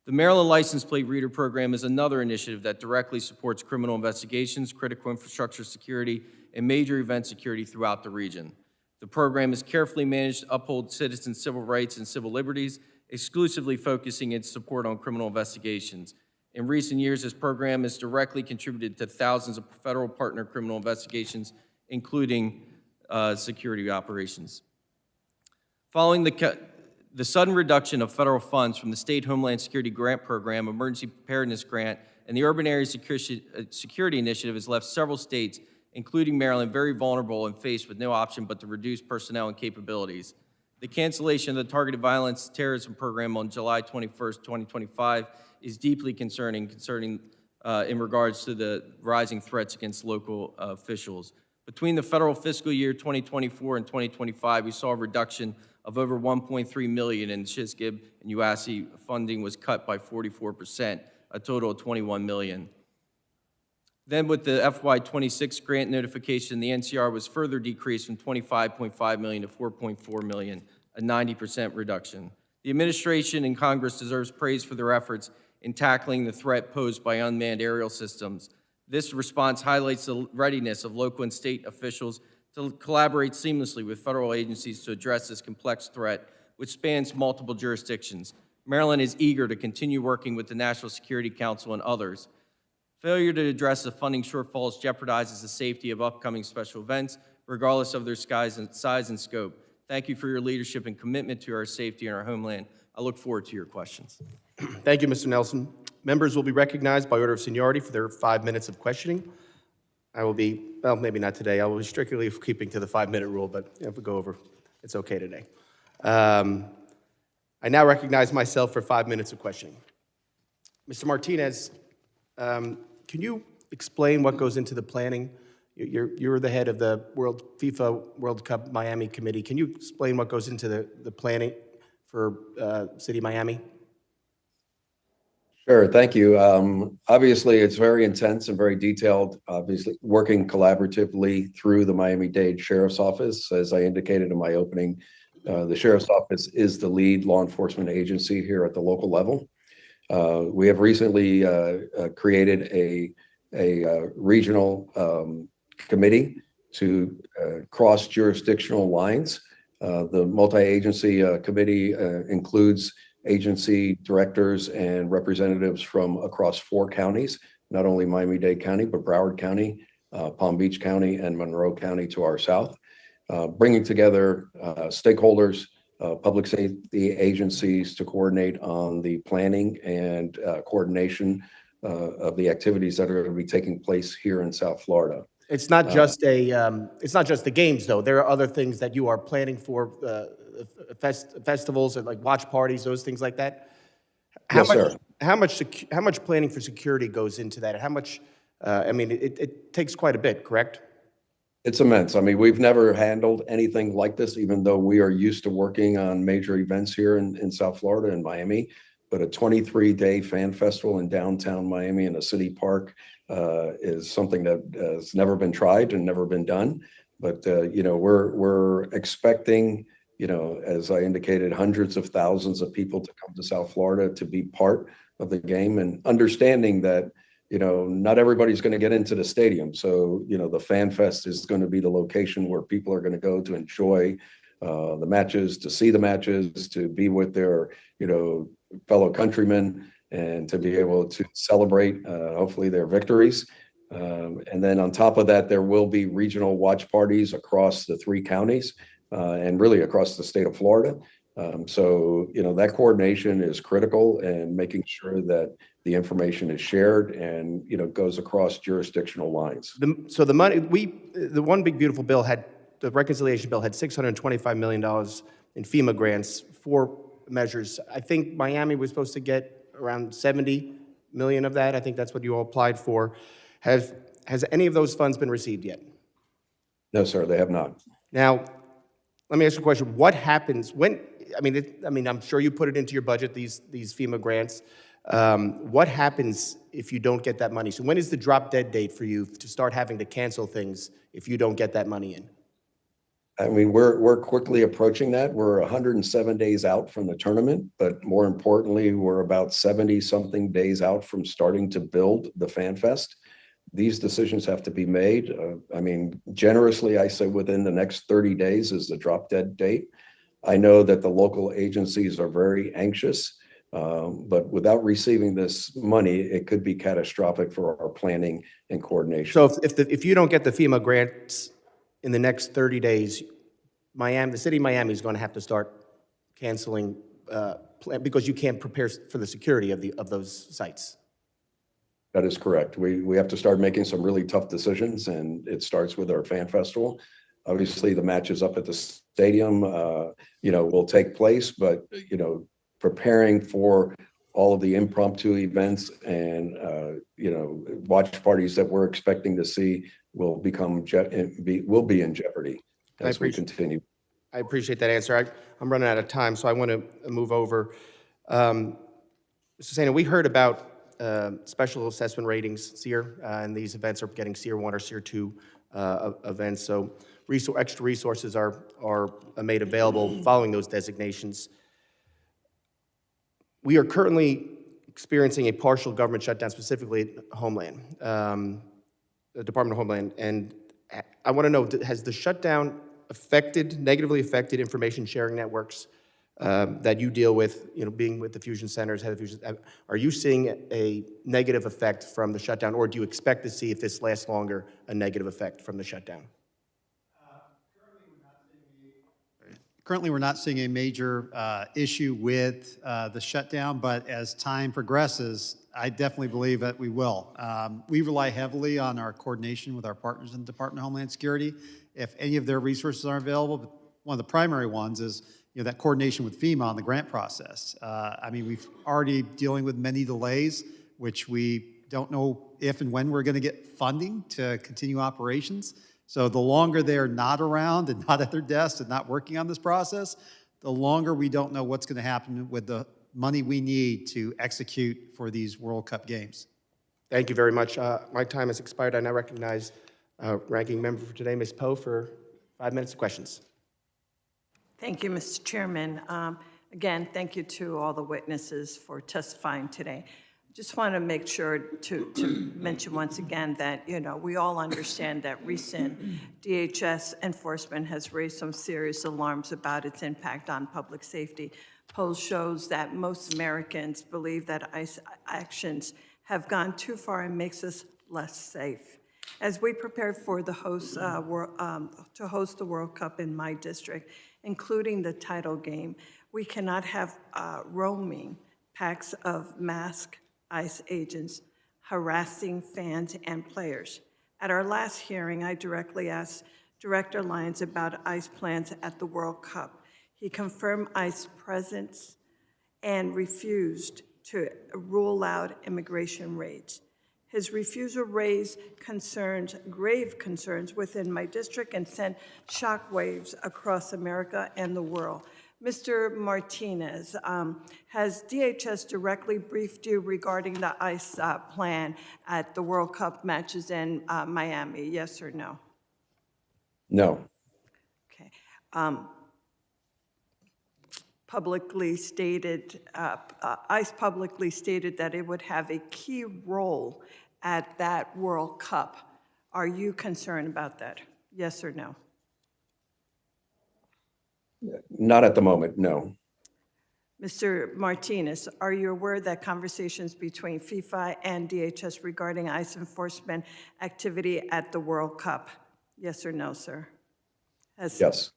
The Maryland License Plate Reader Program is another initiative that directly supports criminal investigations, critical infrastructure security, and major event security throughout the region. The program is carefully managed to uphold citizens' civil rights and civil liberties, exclusively focusing its support on criminal investigations. In recent years, this program has directly contributed to thousands of federal partner criminal investigations, including security operations. Following the sudden reduction of federal funds from the State Homeland Security Grant Program, Emergency Preparedness Grant, and the Urban Area Security Initiative has left several states, including Maryland, very vulnerable and faced with no option but to reduce personnel and capabilities. The cancellation of the Targeted Violence Terrorism Program on July 21st, 2025 is deeply concerning in regards to the rising threats against local officials. Between the federal fiscal year 2024 and 2025, we saw a reduction of over $1.3 million in SHISGIB and UASC funding was cut by 44%, a total of $21 million. Then with the FY26 grant notification, the NCR was further decreased from $25.5 million to $4.4 million, a 90% reduction. The administration and Congress deserves praise for their efforts in tackling the threat posed by unmanned aerial systems. This response highlights the readiness of local and state officials to collaborate seamlessly with federal agencies to address this complex threat, which spans multiple jurisdictions. Maryland is eager to continue working with the National Security Council and others. Failure to address the funding shortfalls jeopardizes the safety of upcoming special events, regardless of their size and scope. Thank you for your leadership and commitment to our safety and our homeland. I look forward to your questions. Thank you, Mr. Nelson. Members will be recognized by order of seniority for their 5 minutes of questioning. I will be, well, maybe not today. I will be strictly keeping to the 5-minute rule, but if we go over, it's okay today. I now recognize myself for 5 minutes of questioning. Mr. Martinez, can you explain what goes into the planning? You're the head of the FIFA World Cup Miami Committee. Can you explain what goes into the planning for City of Miami? Sure, thank you. Obviously, it's very intense and very detailed, obviously working collaboratively through the Miami-Dade Sheriff's Office. As I indicated in my opening The Sheriff's Office is the lead law enforcement agency here at the local level. We have recently created a regional committee to cross jurisdictional lines. The multi-agency committee includes agency directors and representatives from across 4 counties, not only Miami-Dade County, but Broward County, Palm Beach County, and Monroe County to our south, bringing together stakeholders, public safety agencies to coordinate on the planning and coordination of the activities that are going to be taking place here in South Florida. It's not just it's not just the games, though. There are other things that you are planning for, festivals and like watch parties, those things like that. Yes, sir. How much planning for security goes into that? How much? I mean, it takes quite a bit, correct? It's immense. I mean, we've never handled anything like this, even though we are used to working on major events here in South Florida and Miami. But a 23-day fan festival in downtown Miami in a city park is something that has never been tried and never been done. But you know, we're expecting, you know, as I indicated, hundreds of thousands of people to come to South Florida to be part of the game, and understanding that, you know, not everybody's going to get into the stadium. So, you know, the Fan Fest is going to be the location where people are going to go to enjoy the matches, to see the matches, to be with their, you know, fellow countrymen, and to be able to celebrate, hopefully, their victories. And then on top of that, there will be regional watch parties across the 3 counties and really across the state of Florida. So, you know, that coordination is critical, and making sure that the information is shared and, you know, goes across jurisdictional lines. So the money, the one big beautiful bill had, the reconciliation bill had $625 million in FEMA grants for measures. I think Miami was supposed to get around 70 million of that. I think that's what you all applied for. Has any of those funds been received yet? No, sir, they have not. Now, let me ask you a question. What happens when, I mean, I'm sure you put it into your budget, these FEMA grants. What happens if you don't get that money? So when is the drop dead date for you to start having to cancel things if you don't get that money in? I mean, we're quickly approaching that. We're 107 days out from the tournament, but more importantly, we're about 70-something days out from starting to build the Fan Fest. These decisions have to be made. I mean, generously, I say within the next 30 days is the drop dead date. I know that the local agencies are very anxious, but without receiving this money, it could be catastrophic for our planning and coordination. So if you don't get the FEMA grants in the next 30 days, the city of Miami is going to have to start canceling because you can't prepare for the security of those sites. That is correct. We have to start making some really tough decisions, and it starts with our Fan Festival. Obviously, the matches up at the stadium, you know, will take place, but, you know, preparing for all of the impromptu events and, you know, watch parties that we're expecting to see will be in jeopardy as we continue. I appreciate that answer. I'm running out of time, so I want to move over. Mr. Sena, we heard about special assessment ratings, SEER, and these events are getting SEER 1 or SEER 2 events. So extra resources are made available following those designations. We are currently experiencing a partial government shutdown, specifically at Homeland, the Department of Homeland. And I want to know, has the shutdown negatively affected information sharing networks that you deal with, you know, being with the fusion centers, head of fusion? Are you seeing a negative effect from the shutdown, or do you expect to see, if this lasts longer, a negative effect from the shutdown? Currently, we're not seeing a major issue with the shutdown, but as time progresses, I definitely believe that we will. We rely heavily on our coordination with our partners in the Department of Homeland Security. If any of their resources aren't available, but one of the primary ones is, you know, that coordination with FEMA on the grant process. I mean, we've already dealing with many delays, which we don't know if and when we're going to get funding to continue operations. So the longer they're not around and not at their desks and not working on this process, the longer we don't know what's going to happen with the money we need to execute for these World Cup games. Thank you very much. My time has expired. I now recognize Ranking Member for today, Ms. Poe, for 5 minutes of questions. Thank you, Mr. Chairman. Again, thank you to all the witnesses for testifying today. Just want to make sure to mention once again that, we all understand that recent DHS enforcement has raised some serious alarms about its impact on public safety. Polls shows that most Americans believe that ICE actions have gone too far and makes us less safe. As we prepare for the to host the World Cup in my district, including the title game, we cannot have roaming packs of masked ICE agents harassing fans and players. At our last hearing, I directly asked Director Lyons about ICE plans at the World Cup. He confirmed ICE presence and refused to rule out immigration raids. His refusal raised grave concerns within my district and sent shockwaves across America and the world. Mr. Martinez, has DHS directly briefed you regarding the ICE plan at the World Cup matches in Miami, yes or no? No. Okay. Publicly stated, ICE publicly stated that it would have a key role at that World Cup. Are you concerned about that? Yes or no? Not at the moment, no. Mr. Martinez, are you aware that conversations between FIFA and DHS regarding ICE enforcement activity at the World Cup? Yes or no, sir? Yes.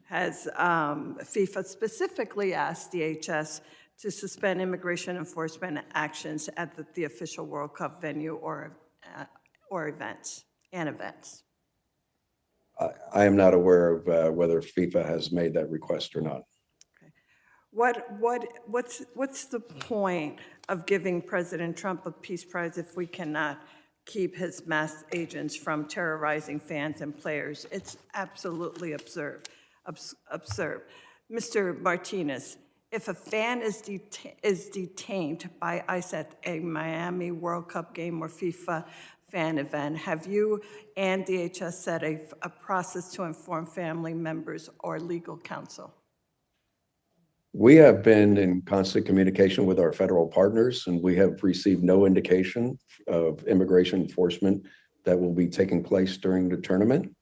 Has FIFA specifically asked DHS to suspend immigration enforcement actions at the official World Cup venue or events? I am not aware of whether FIFA has made that request or not. Okay. What's the point of giving President Trump a Peace Prize if we cannot keep his masked agents from terrorizing fans and players? It's absolutely absurd. Mr. Martinez, if a fan is detained by ICE at a Miami World Cup game or FIFA fan event, have you and DHS set a process to inform family members or legal counsel? We have been in constant communication with our federal partners, and we have received no indication of immigration enforcement that will be taking place during the tournament.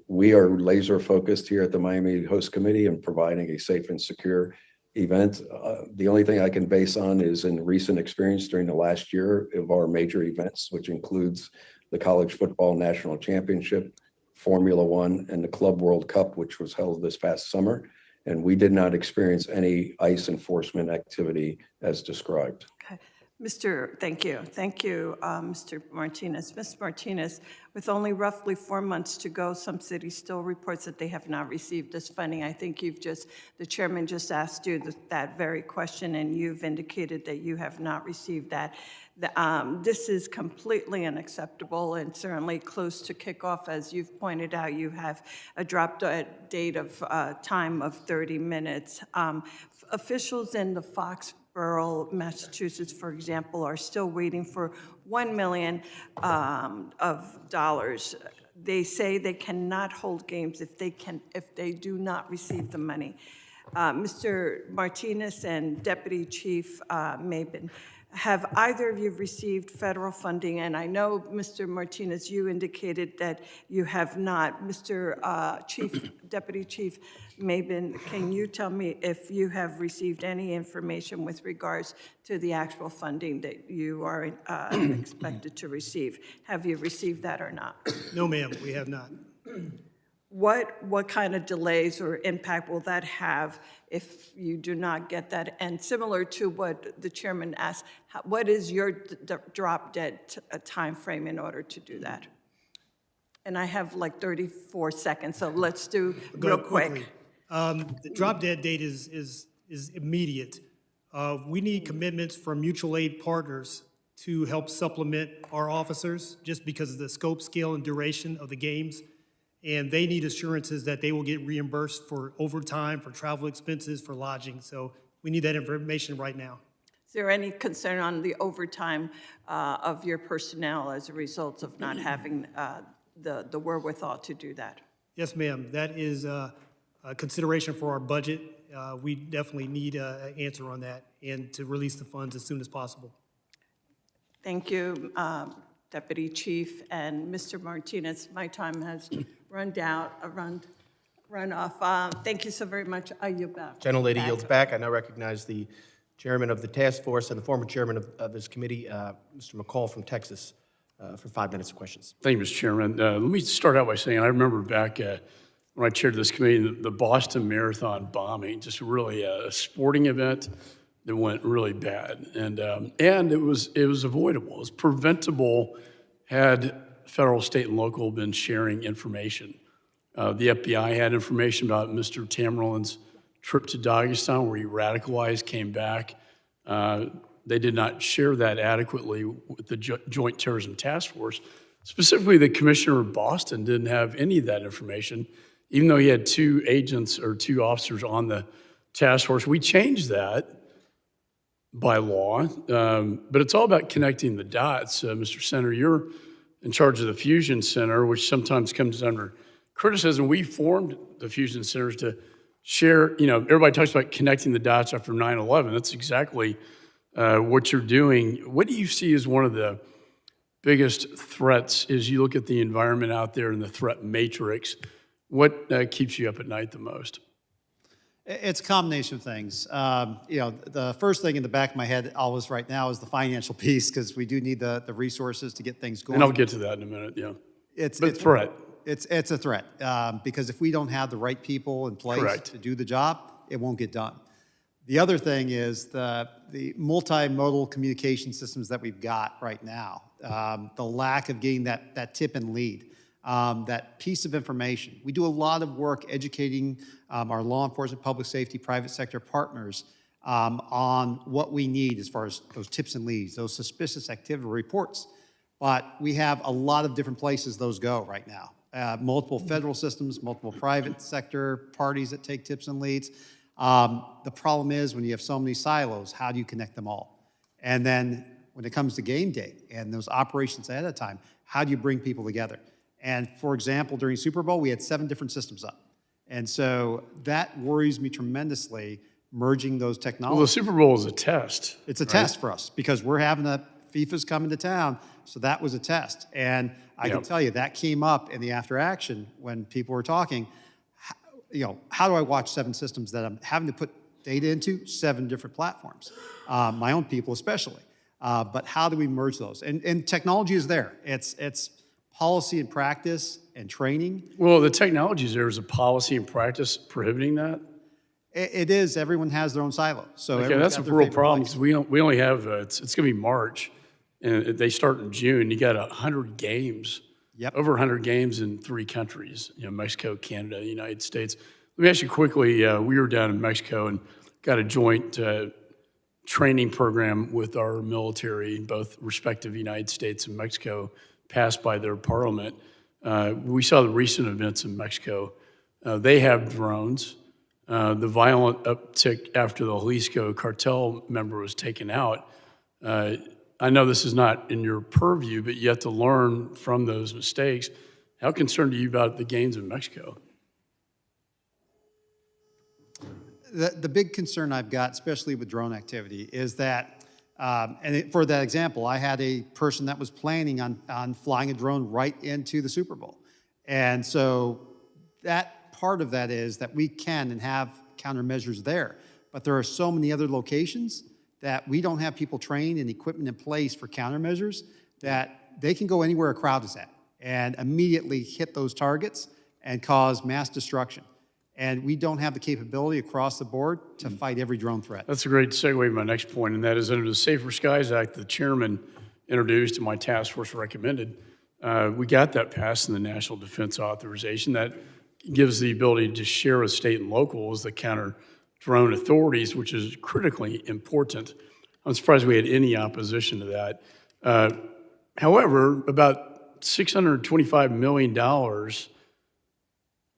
We are laser focused here at the Miami Host Committee in providing a safe and secure event. The only thing I can base on is in recent experience during the last year of our major events, which includes the College Football National Championship, Formula One, and the Club World Cup, which was held this past summer. And we did not experience any ICE enforcement activity as described. Okay. Thank you. Thank you, Mr. Martinez. Ms. Martinez, with only roughly 4 months to go, some cities still reports that they have not received this funding. I think the chairman just asked you that very question, and you've indicated that you have not received that. This is completely unacceptable and certainly close to kickoff. As you've pointed out, you have a drop date of time of 30 minutes. Officials in the Foxborough, Massachusetts, for example, are still waiting for $1 million of dollars. They say they cannot hold games if they do not receive the money. Mr. Martinez and Deputy Chief Mabin, have either of you received federal funding? And I know, Mr. Martinez, you indicated that you have not. Mr. Deputy Chief Mabin, can you tell me if you have received any information with regards to the actual funding that you are expected to receive? Have you received that or not? No, ma'am, we have not. What kind of delays or impact will that have if you do not get that? And similar to what the chairman asked, what is your drop dead time frame in order to do that? And I have like 34 seconds, so let's do real quick. The drop dead date is immediate. We need commitments from mutual aid partners to help supplement our officers just because of the scope, scale, and duration of the games. And they need assurances that they will get reimbursed for overtime, for travel expenses, for lodging. So we need that information right now. Is there any concern on the overtime of your personnel as a result of not having the wherewithal to do that? Yes, ma'am. That is consideration for our budget. We definitely need an answer on that and to release the funds as soon as possible. Thank you, Deputy Chief and Mr. Martinez. My time has run off. Thank you so very much. I yield back. Gentlelady yields back. I now recognize the chairman of the task force and the former chairman of this committee, Mr. McCall from Texas, for 5 minutes of questions. Thank you, Mr. Chairman. Let me start out by saying I remember back when I chaired this committee, the Boston Marathon bombing, just really a sporting event that went really bad, and it was avoidable. It was preventable had federal, state, and local been sharing information. The FBI had information about Mr. Tamerlan's trip to Dagestan, where he radicalized, came back. They did not share that adequately with the Joint Terrorism Task Force. Specifically, the commissioner of Boston didn't have any of that information, even though he had 2 agents or 2 officers on the task force. We changed that by law, but it's all about connecting the dots. Mr. Senator, you're in charge of the Fusion Center, which sometimes comes under criticism. We formed the Fusion Centers to share, everybody talks about connecting the dots after 9/11. That's exactly what you're doing. What do you see as one of the biggest threats as you look at the environment out there and the threat matrix? What keeps you up at night the most? It's a combination of things. The first thing in the back of my head always right now is the financial piece, because we do need the resources to get things going. And I'll get to that in a minute, yeah. It's threat. It's a threat, because if we don't have the right people in place Correct. to do the job, it won't get done. The other thing is the multimodal communication systems that we've got right now, the lack of getting that tip and lead, that piece of information. We do a lot of work educating our law enforcement, public safety, private sector partners on what we need as far as those tips and leads, those suspicious activity reports. But we have a lot of different places those go right now. Multiple federal systems, multiple private sector parties that take tips and leads. The problem is when you have so many silos, how do you connect them all? And then when it comes to game day and those operations ahead of time, how do you bring people together? And for example, during Super Bowl, we had 7 different systems up. And so that worries me tremendously, merging those technologies. Well, the Super Bowl is a test. It's a test for us because we're having FIFA's coming to town, so that was a test. And I can tell you that came up in the after action when people were talking, how do I watch 7 systems that I'm having to put data into 7 different platforms? My own people especially. But how do we merge those? And technology is there. It's policy and practice and training. Well, the technology is there. Is a policy and practice prohibiting that? It is. Everyone has their own silo. So Okay, that's a real problem because we only have, it's going to be March, and they start in June. You got 100 games, over 100 games in 3 countries, Mexico, Canada, United States. Let me ask you quickly, we were down in Mexico and got a joint training program with our military, both respective United States and Mexico, passed by their parliament. We saw the recent events in Mexico. They have drones. The violent uptick after the Jalisco cartel member was taken out. I know this is not in your purview, but you have to learn from those mistakes. How concerned are you about the gains in Mexico? The big concern I've got, especially with drone activity, is that, for that example, I had a person that was planning on flying a drone right into the Super Bowl. And so that part of that is that we can and have countermeasures there. But there are so many other locations that we don't have people trained and equipment in place for countermeasures that they can go anywhere a crowd is at and immediately hit those targets and cause mass destruction. And we don't have the capability across the board to fight every drone threat. That's a great segue to my next point, and that is under the Safer Skies Act the chairman introduced and my task force recommended. We got that passed in the National Defense Authorization. That gives the ability to share with state and locals the counter-drone authorities, which is critically important. I'm surprised we had any opposition to that. However, about $625 million,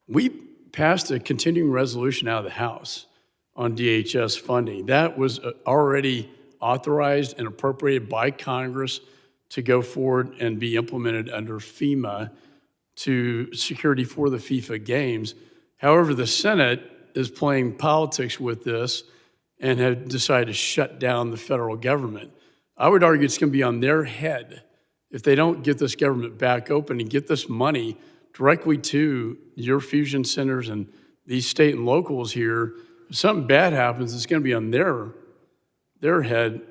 we passed a continuing resolution out of the House on DHS funding. That was already authorized and appropriated by Congress to go forward and be implemented under FEMA to security for the FIFA games. However, the Senate is playing politics with this and have decided to shut down the federal government. I would argue it's going to be on their head if they don't get this government back open and get this money directly to your fusion centers and these state and locals here. If something bad happens, it's going to be on their head,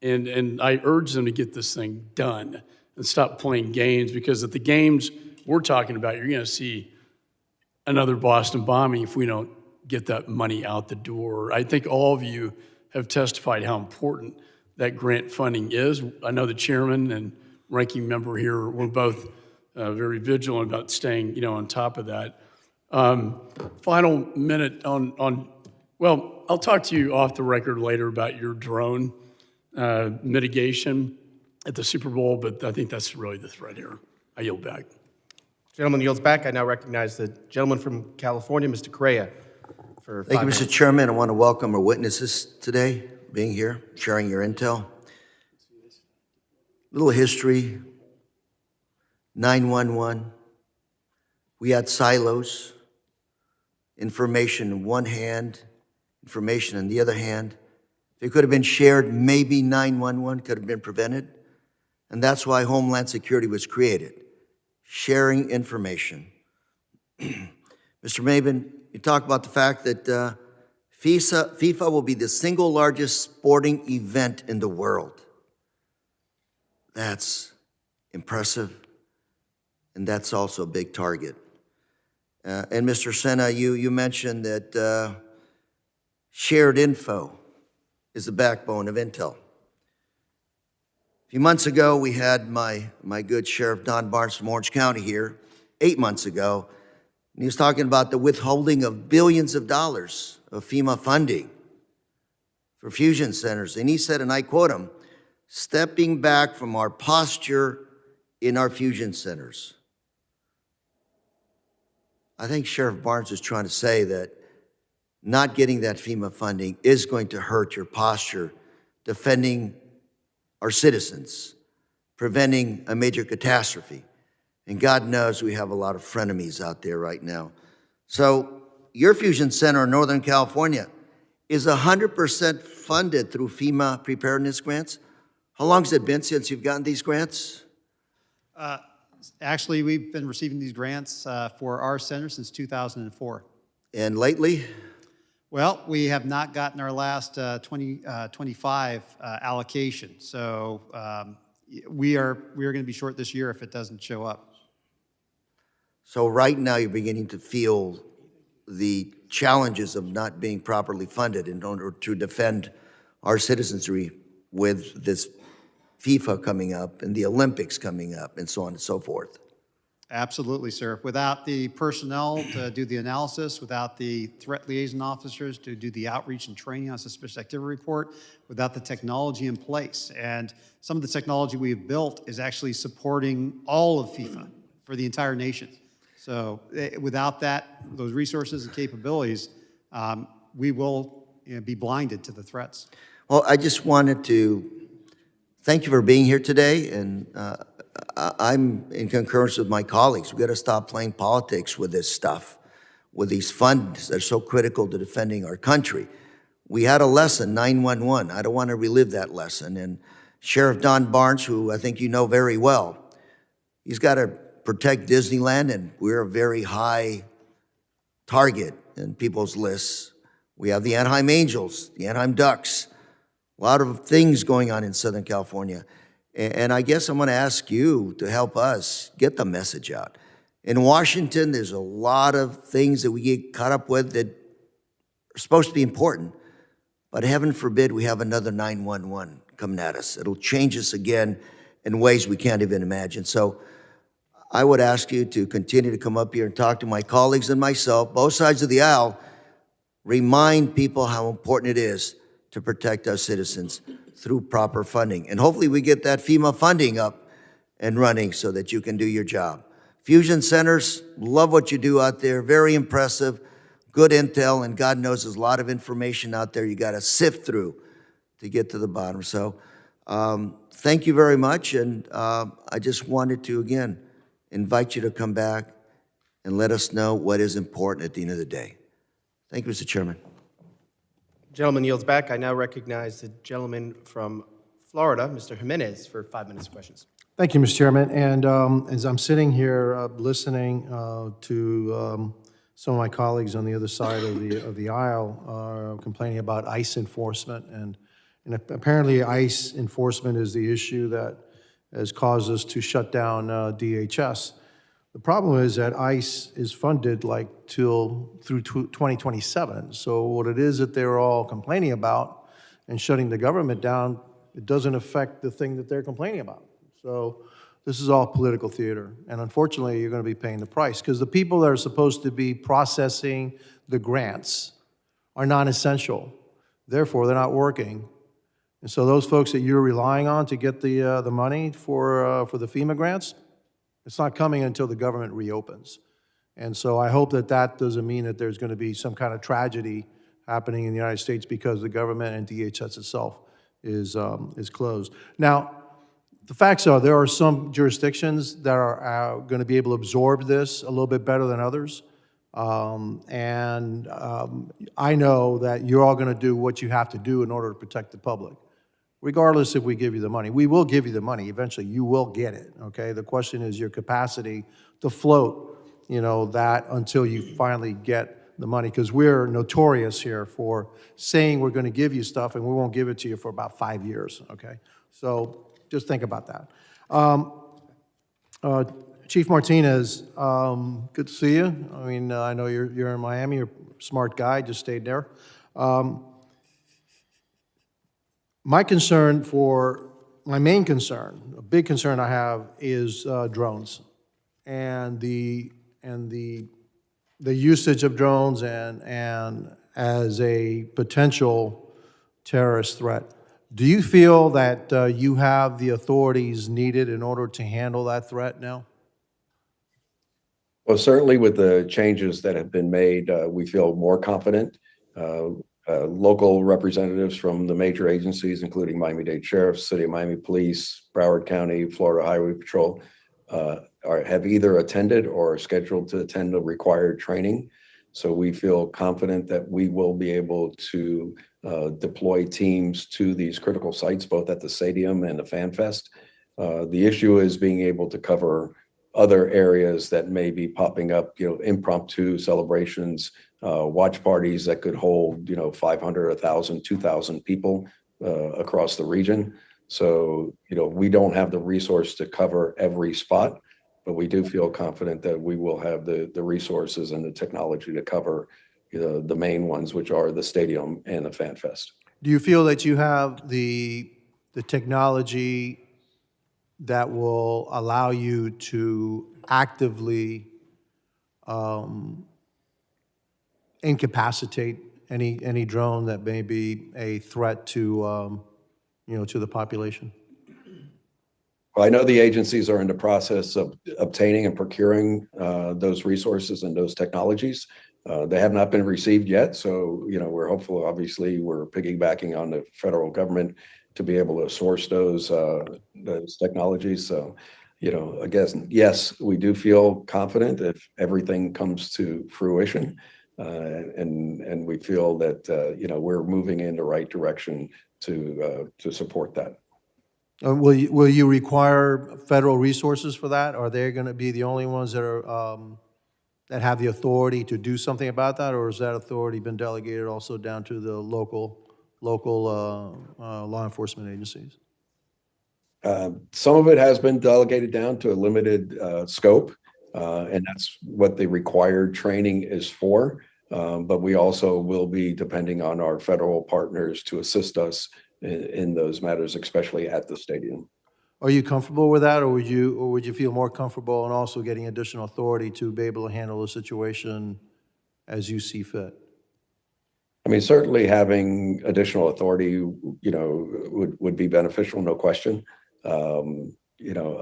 and I urge them to get this thing done and stop playing games, because at the games we're talking about, you're going to see another Boston bombing if we don't get that money out the door. I think all of you have testified how important that grant funding is. I know the chairman and ranking member here were both very vigilant about staying, on top of that. Final minute well, I'll talk to you off the record later about your drone mitigation at the Super Bowl, but I think that's really the threat here. I yield back. Gentleman yields back. I now recognize the gentleman from California, Mr. Correa, for 5 Thank you, minutes. Mr. Chairman. I want to welcome our witnesses today, being here, sharing your intel. Little history, 911. We had silos, information in one hand, information in the other hand. If it could have been shared, maybe 911 could have been prevented. And that's why Homeland Security was created, sharing information. Mr. Mabin, you talk about the fact that FIFA will be the single largest sporting event in the world. That's impressive, and that's also a big target. And Mr. Sena, you mentioned that shared info is the backbone of intel. A few months ago, we had my good Sheriff Don Barnes from Orange County here, 8 months ago, and he was talking about the withholding of billions of dollars of FEMA funding for fusion centers. And he said, and I quote him, "Stepping back from our posture in our fusion centers." I think Sheriff Barnes is trying to say that not getting that FEMA funding is going to hurt your posture defending our citizens, preventing a major catastrophe. And God knows we have a lot of frenemies out there right now. So your fusion center in Northern California is 100% funded through FEMA preparedness grants. How long has it been since you've gotten these grants? Actually, we've been receiving these grants for our center since 2004. And lately? Well, we have not gotten our last 2025 allocation. So we are going to be short this year if it doesn't show up. So right now you're beginning to feel the challenges of not being properly funded in order to defend our citizenry with this FIFA coming up and the Olympics coming up and so on and so forth. Absolutely, sir. Without the personnel to do the analysis, without the threat liaison officers to do the outreach and training on suspicious activity report, without the technology in place. And some of the technology we have built is actually supporting all of FIFA for the entire nation. So without those resources and capabilities, we will be blinded to the threats. Well, I just wanted to thank you for being here today, and I'm in concurrence with my colleagues. We've got to stop playing politics with this stuff, with these funds that are so critical to defending our country. We had a lesson, 911. I don't want to relive that lesson. And Sheriff Don Barnes, who I think you know very well, he's got to protect Disneyland, and we're a very high target in people's lists. We have the Anaheim Angels, the Anaheim Ducks, a lot of things going on in Southern California. And I guess I'm going to ask you to help us get the message out. In Washington, there's a lot of things that we get caught up with that are supposed to be important, but heaven forbid we have another 911 coming at us. It'll change us again in ways we can't even imagine. So I would ask you to continue to come up here and talk to my colleagues and myself, both sides of the aisle, remind people how important it is to protect our citizens through proper funding. And hopefully we get that FEMA funding up and running so that you can do your job. Fusion centers, love what you do out there. Very impressive, good intel, and God knows there's a lot of information out there you got to sift through to get to the bottom. So thank you very much, and I just wanted to, again, invite you to come back and let us know what is important at the end of the day. Thank you, Mr. Chairman. Gentleman yields back. I now recognize the gentleman from Florida, Mr. Jimenez, for 5 minutes of questions. Thank you, Mr. Chairman. And as I'm sitting here listening to some of my colleagues on the other side of the aisle complaining about ICE enforcement, and apparently ICE enforcement is the issue that has caused us to shut down DHS. The problem is that ICE is funded like through 2027. So what it is that they're all complaining about and shutting the government down, it doesn't affect the thing that they're complaining about. So this is all political theater. And unfortunately, you're going to be paying the price because the people that are supposed to be processing the grants are non-essential. Therefore, they're not working. And so those folks that you're relying on to get the money for the FEMA grants, it's not coming until the government reopens. And so I hope that that doesn't mean that there's going to be some kind of tragedy happening in the United States because the government and DHS itself is closed. Now, the facts are there are some jurisdictions that are going to be able to absorb this a little bit better than others. I know that you're all going to do what you have to do in order to protect the public, regardless if we give you the money. We will give you the money. Eventually, you will get it, okay? The question is your capacity to float, that until you finally get the money, because we're notorious here for saying we're going to give you stuff and we won't give it to you for about 5 years, okay? So just think about that. Chief Martinez, good to see you. I mean, I know you're in Miami. You're a smart guy. Just stayed there. My main concern, a big concern I have is drones and the usage of drones and as a potential terrorist threat. Do you feel that you have the authorities needed in order to handle that threat now? Well, certainly with the changes that have been made, we feel more confident. Local representatives from the major agencies, including Miami-Dade Sheriff, City of Miami Police, Broward County, Florida Highway Patrol, have either attended or are scheduled to attend the required training. So we feel confident that we will be able to deploy teams to these critical sites, both at the stadium and the Fan Fest. The issue is being able to cover other areas that may be popping up, impromptu celebrations, watch parties that could hold, 500, 1,000, 2,000 people across the region. So, we don't have the resource to cover every spot, but we do feel confident that we will have the resources and the technology to cover the main ones, which are the stadium and the Fan Fest. Do you feel that you have the technology that will allow you to actively incapacitate any drone that may be a threat to to the population? Well, I know the agencies are in the process of obtaining and procuring those resources and those technologies. They have not been received yet, so we're hopeful. Obviously, we're piggybacking on the federal government to be able to source those technologies. So, I guess yes, we do feel confident if everything comes to fruition, and we feel that we're moving in the right direction to support that. Will you require federal resources for that? Are they going to be the only ones that are that have the authority to do something about that, or has that authority been delegated also down to the local law enforcement agencies? Some of it has been delegated down to a limited scope, and that's what the required training is for. But we also will be depending on our federal partners to assist us in those matters, especially at the stadium. Are you comfortable with that, or would you feel more comfortable in also getting additional authority to be able to handle the situation as you see fit? I mean, certainly having additional authority, would be beneficial, no question.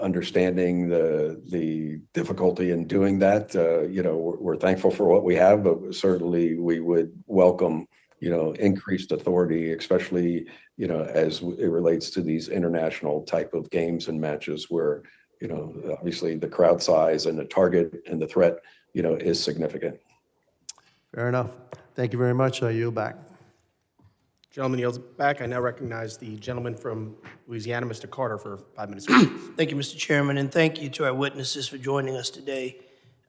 Understanding the difficulty in doing that, we're thankful for what we have, but certainly we would welcome, increased authority, especially, as it relates to these international type of games and matches where, obviously the crowd size and the target and the threat is significant. Fair enough. Thank you very much. I yield back. Gentleman yields back. I now recognize the gentleman from Louisiana, Mr. Carter, for 5 minutes. Thank you, Mr. Chairman, and thank you to our witnesses for joining us today.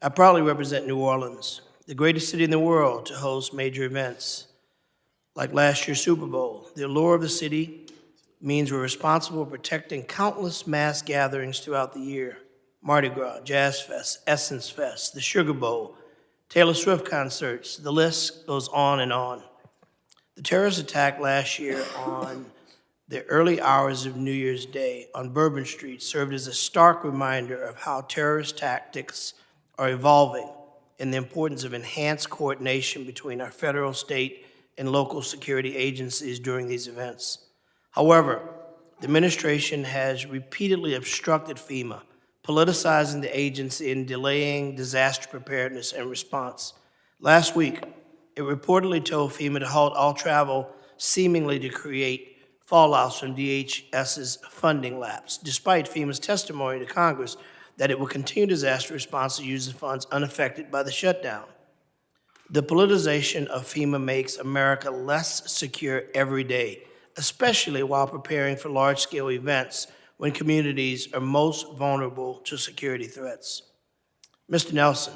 I proudly represent New Orleans, the greatest city in the world to host major events like last year's Super Bowl. The allure of the city means we're responsible for protecting countless mass gatherings throughout the year. Mardi Gras, Jazz Fest, Essence Fest, the Sugar Bowl, Taylor Swift concerts, the list goes on and on. The terrorist attack last year on the early hours of New Year's Day on Bourbon Street served as a stark reminder of how terrorist tactics are evolving and the importance of enhanced coordination between our federal, state, and local security agencies during these events. However, the administration has repeatedly obstructed FEMA, politicizing the agency and delaying disaster preparedness and response. Last week, it reportedly told FEMA to halt all travel, seemingly to create fallouts from DHS's funding lapse, despite FEMA's testimony to Congress that it will continue disaster response to use the funds unaffected by the shutdown. The politicization of FEMA makes America less secure every day, especially while preparing for large-scale events when communities are most vulnerable to security threats. Mr. Nelson,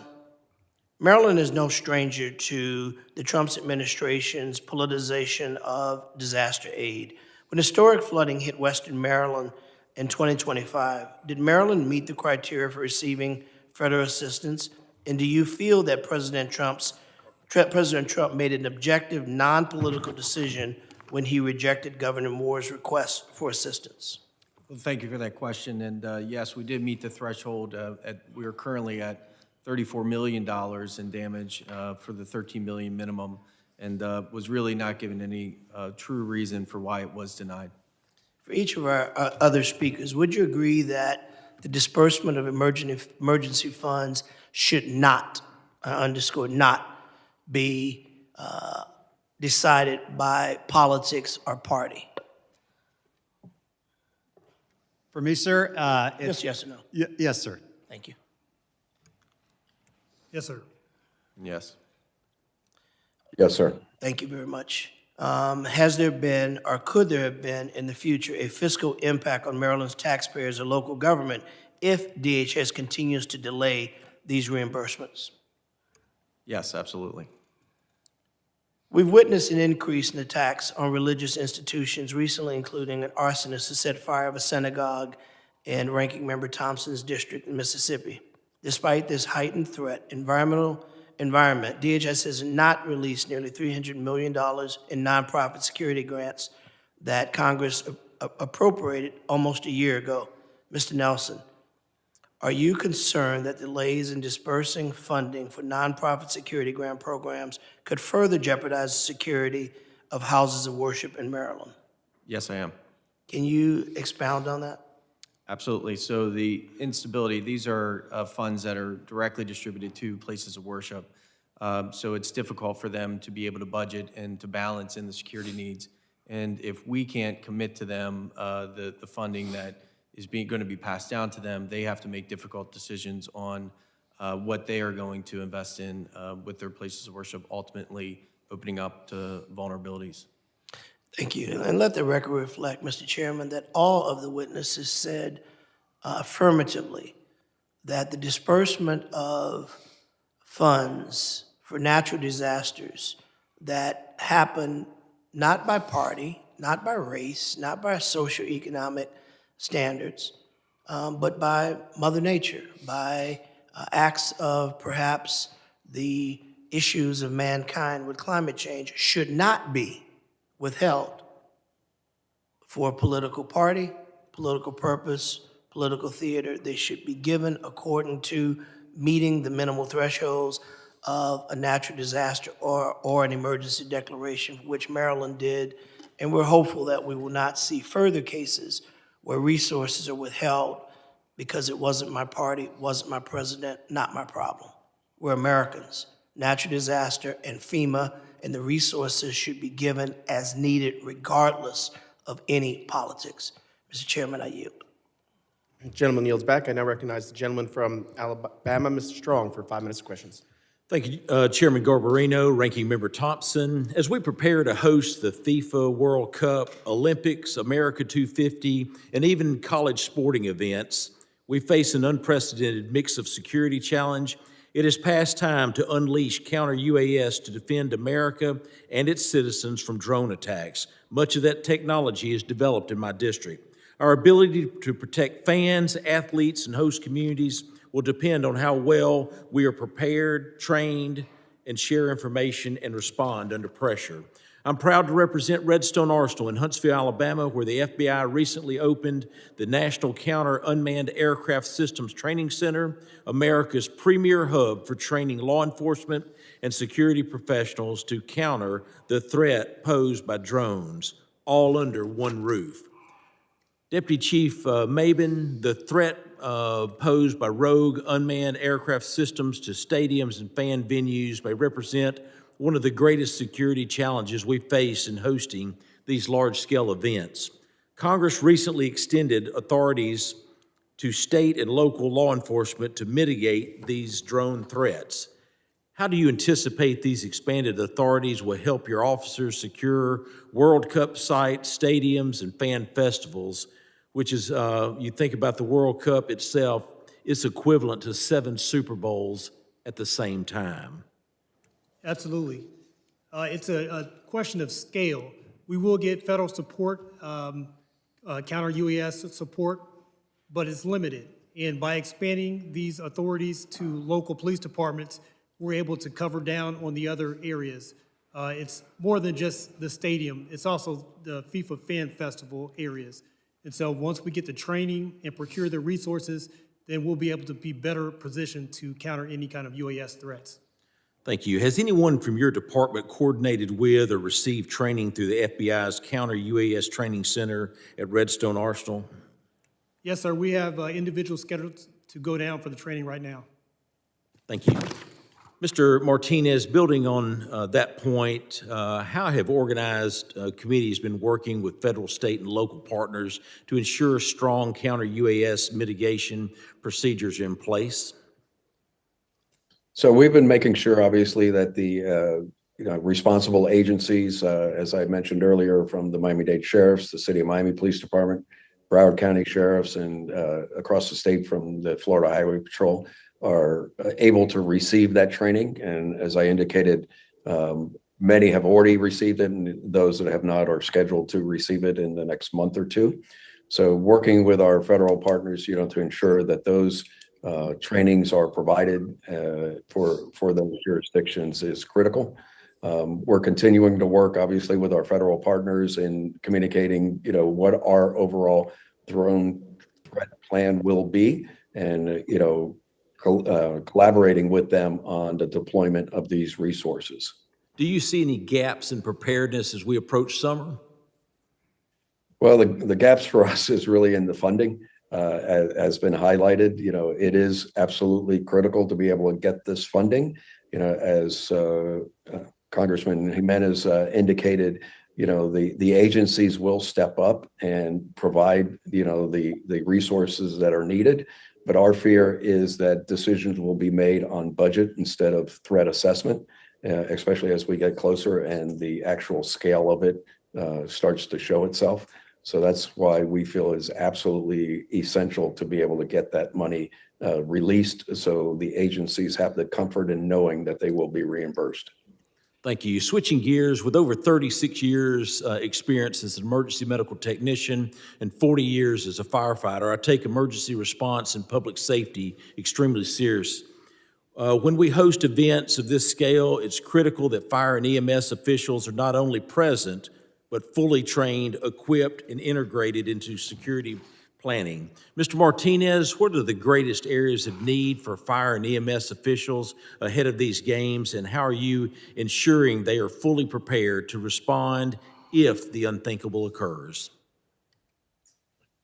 Maryland is no stranger to the Trump administration's politicization of disaster aid. When historic flooding hit Western Maryland in 2025, did Maryland meet the criteria for receiving federal assistance? And do you feel that President Trump made an objective, non-political decision when he rejected Governor Moore's request for assistance? Well, thank you for that question. And yes, we did meet the threshold. We are currently at $34 million in damage for the $13 million minimum, and was really not given any true reason for why it was denied. For each of our other speakers, would you agree that the disbursement of emergency funds should not, underscore not, be decided by politics or party? For me, sir, Just yes or no? yes, sir. Thank you. Yes, sir. Yes. Yes, sir. Thank you very much. Has there been, or could there have been in the future, a fiscal impact on Maryland's taxpayers or local government if DHS continues to delay these reimbursements? Yes, absolutely. We've witnessed an increase in attacks on religious institutions recently, including an arsonist who set fire of a synagogue in Ranking Member Thompson's district in Mississippi. Despite this heightened threat environment, DHS has not released nearly $300 million in nonprofit security grants that Congress appropriated almost a year ago. Mr. Nelson, are you concerned that delays in dispersing funding for nonprofit security grant programs could further jeopardize the security of houses of worship in Maryland? Yes, I am. Can you expound on that? Absolutely. So the instability, these are funds that are directly distributed to places of worship. So it's difficult for them to be able to budget and to balance in the security needs. And if we can't commit to them the funding that is going to be passed down to them, they have to make difficult decisions on what they are going to invest in with their places of worship, ultimately opening up to vulnerabilities. Thank you. And let the record reflect, Mr. Chairman, that all of the witnesses said affirmatively that the disbursement of funds for natural disasters that happen not by party, not by race, not by socioeconomic standards, but by Mother Nature, by acts of perhaps the issues of mankind with climate change should not be withheld for a political party, political purpose, political theater. They should be given according to meeting the minimal thresholds of a natural disaster or an emergency declaration, which Maryland did. And we're hopeful that we will not see further cases where resources are withheld because it wasn't my party, wasn't my president, not my problem. We're Americans. Natural disaster and FEMA and the resources should be given as needed regardless of any politics. Mr. Chairman, I yield. Gentleman yields back. I now recognize the gentleman from Alabama, Mr. Strong, for 5 minutes of questions. Thank you, Chairman Garbarino, Ranking Member Thompson. As we prepare to host the FIFA World Cup, Olympics, America 250, and even college sporting events, we face an unprecedented mix of security challenge. It is past time to unleash counter-UAS to defend America and its citizens from drone attacks. Much of that technology is developed in my district. Our ability to protect fans, athletes, and host communities will depend on how well we are prepared, trained, and share information and respond under pressure. I'm proud to represent Redstone Arsenal in Huntsville, Alabama, where the FBI recently opened the National Counter Unmanned Aircraft Systems Training Center, America's premier hub for training law enforcement and security professionals to counter the threat posed by drones, all under one roof. Deputy Chief Mabin, the threat posed by rogue unmanned aircraft systems to stadiums and fan venues may represent one of the greatest security challenges we face in hosting these large-scale events. Congress recently extended authorities to state and local law enforcement to mitigate these drone threats. How do you anticipate these expanded authorities will help your officers secure World Cup sites, stadiums, and fan festivals, which is, you think about the World Cup itself, it's equivalent to 7 Super Bowls at the same time? Absolutely. It's a question of scale. We will get federal support, counter-UAS support, but it's limited. And by expanding these authorities to local police departments, we're able to cover down on the other areas. It's more than just the stadium. It's also the FIFA Fan Festival areas. And so once we get the training and procure the resources, then we'll be able to be better positioned to counter any kind of UAS threats. Thank you. Has anyone from your department coordinated with or received training through the FBI's Counter-UAS Training Center at Redstone Arsenal? Yes, sir. We have individuals scheduled to go down for the training right now. Thank you. Mr. Martinez, building on that point, how have organized committees been working with federal, state, and local partners to ensure strong counter-UAS mitigation procedures are in place? So we've been making sure, obviously, that the responsible agencies, as I mentioned earlier, from the Miami-Dade Sheriffs, the City of Miami Police Department, Broward County Sheriffs, and across the state from the Florida Highway Patrol, are able to receive that training. And as I indicated, many have already received it, and those that have not are scheduled to receive it in the next month or two. So working with our federal partners, to ensure that those trainings are provided for those jurisdictions is critical. We're continuing to work, obviously, with our federal partners in communicating, what our overall drone threat plan will be, and collaborating with them on the deployment of these resources. Do you see any gaps in preparedness as we approach summer? Well, the gaps for us is really in the funding. Has been highlighted, it is absolutely critical to be able to get this funding. As Congressman Jimenez indicated, the agencies will step up and provide, the resources that are needed. But our fear is that decisions will be made on budget instead of threat assessment, especially as we get closer and the actual scale of it starts to show itself. So that's why we feel is absolutely essential to be able to get that money released so the agencies have the comfort in knowing that they will be reimbursed. Thank you. Switching gears, with over 36 years experience as an emergency medical technician and 40 years as a firefighter, I take emergency response and public safety extremely serious. When we host events of this scale, it's critical that fire and EMS officials are not only present, but fully trained, equipped, and integrated into security planning. Mr. Martinez, what are the greatest areas of need for fire and EMS officials ahead of these games, and how are you ensuring they are fully prepared to respond if the unthinkable occurs?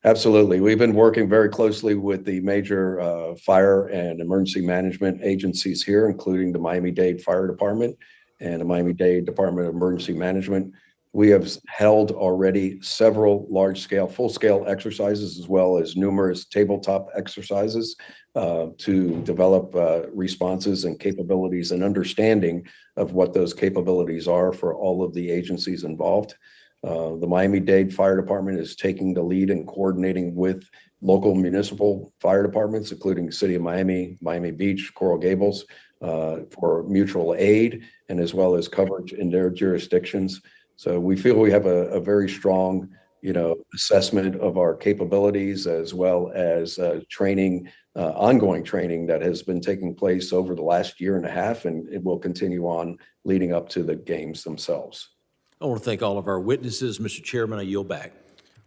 Absolutely. We've been working very closely with the major fire and emergency management agencies here, including the Miami-Dade Fire Department and the Miami-Dade Department of Emergency Management. We have held already several large-scale, full-scale exercises, as well as numerous tabletop exercises to develop responses and capabilities and understanding of what those capabilities are for all of the agencies involved. The Miami-Dade Fire Department is taking the lead in coordinating with local municipal fire departments, including the City of Miami, Miami Beach, Coral Gables, for mutual aid and as well as coverage in their jurisdictions. So we feel we have a very strong, assessment of our capabilities, as well as training, ongoing training that has been taking place over the last year and a half, and it will continue on leading up to the games themselves. I want to thank all of our witnesses. Mr. Chairman, I yield back.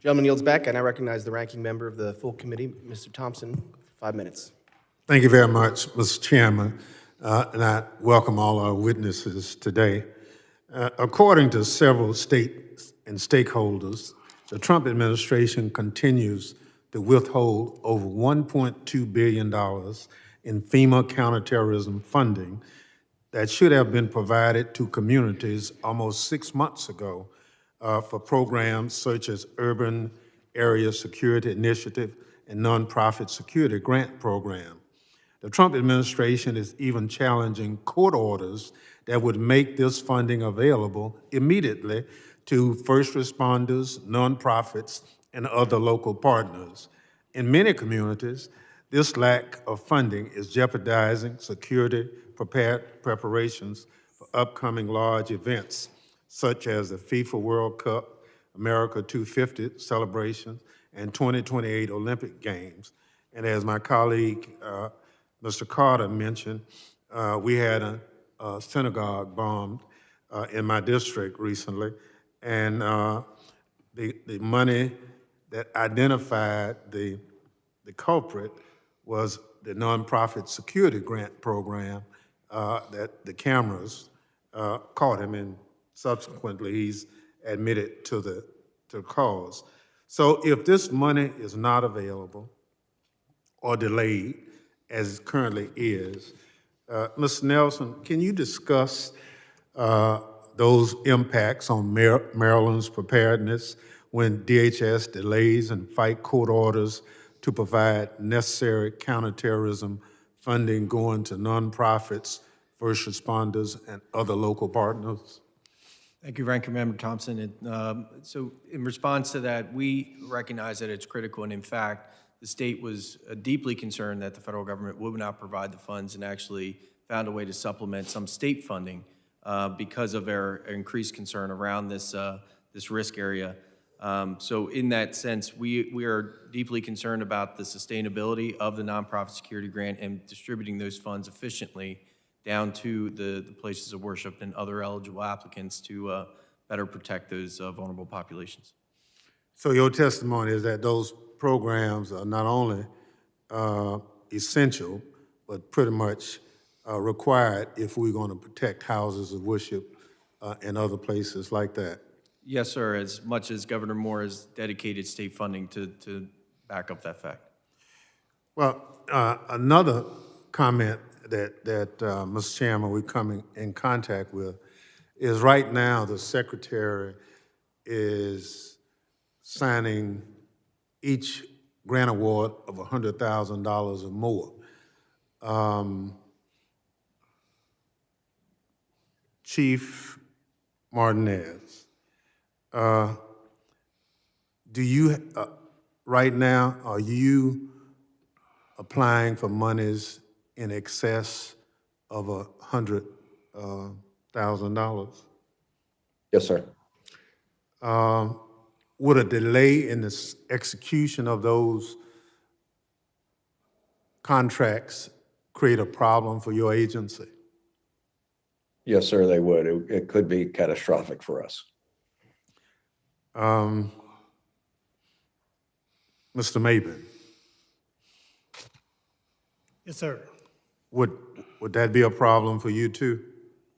Gentleman yields back, and I recognize the ranking member of the full committee, Mr. Thompson, for 5 minutes. Thank you very much, Mr. Chairman, and I welcome all our witnesses today. According to several state and stakeholders, the Trump administration continues to withhold over $1.2 billion in FEMA counterterrorism funding that should have been provided to communities almost 6 months ago for programs such as Urban Area Security Initiative and Nonprofit Security Grant Program. The Trump administration is even challenging court orders that would make this funding available immediately to first responders, nonprofits, and other local partners. In many communities, this lack of funding is jeopardizing security preparations for upcoming large events, such as the FIFA World Cup, America 250 celebrations, and 2028 Olympic Games. And as my colleague, Mr. Carter mentioned, we had a synagogue bombed in my district recently, and the money that identified the culprit was the nonprofit security grant program that the cameras caught him, and subsequently he's admitted to the cause. So if this money is not available or delayed, as it currently is, Mr. Nelson, can you discuss those impacts on Maryland's preparedness when DHS delays and fight court orders to provide necessary counterterrorism funding going to nonprofits, first responders, and other local partners? Thank you, Ranking Member Thompson. So in response to that, we recognize that it's critical, and in fact, the state was deeply concerned that the federal government would not provide the funds and actually found a way to supplement some state funding because of our increased concern around this risk area. So in that sense, we are deeply concerned about the sustainability of the nonprofit security grant and distributing those funds efficiently down to the places of worship and other eligible applicants to better protect those vulnerable populations. So your testimony is that those programs are not only essential, but pretty much required if we're going to protect houses of worship and other places like that. Yes, sir, as much as Governor Moore has dedicated state funding to back up that fact. Well, another comment that Mr. Chairman, we're coming in contact with is right now the Secretary is signing each grant award of $100,000 or more. Chief Martinez, do you, right now, are you applying for monies in excess of $100,000? Yes, sir. Would a delay in the execution of those contracts create a problem for your agency? Yes, sir, they would. It could be catastrophic for us. Mr. Mabin, Yes, sir. would that be a problem for you too?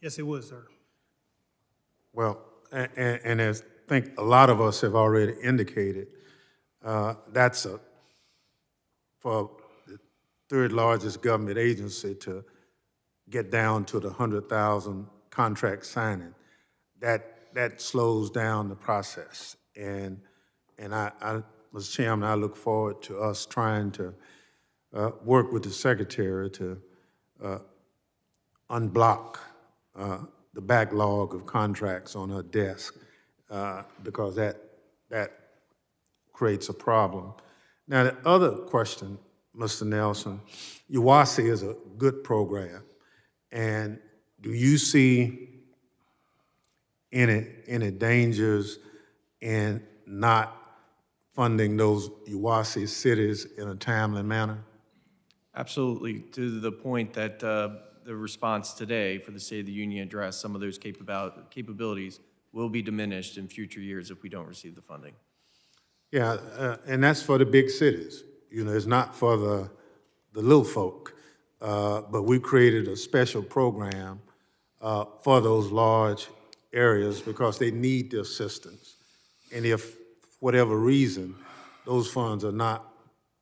Yes, it would, sir. Well, and as I think a lot of us have already indicated, that's for the third largest government agency to get down to the 100,000 contract signing. That that slows down the process. And Mr. Chairman, I look forward to us trying to work with the Secretary to unblock the backlog of contracts on her desk, because that creates a problem. Now, the other question, Mr. Nelson, UWASI is a good program, and do you see any dangers in not funding those UWASI cities in a timely manner? Absolutely. To the point that the response today for the State of the Union address, some of those capabilities will be diminished in future years if we don't receive the funding. Yeah, and that's for the big cities. You know, it's not for the little folk. But we created a special program for those large areas because they need the assistance. And if, for whatever reason, those funds are not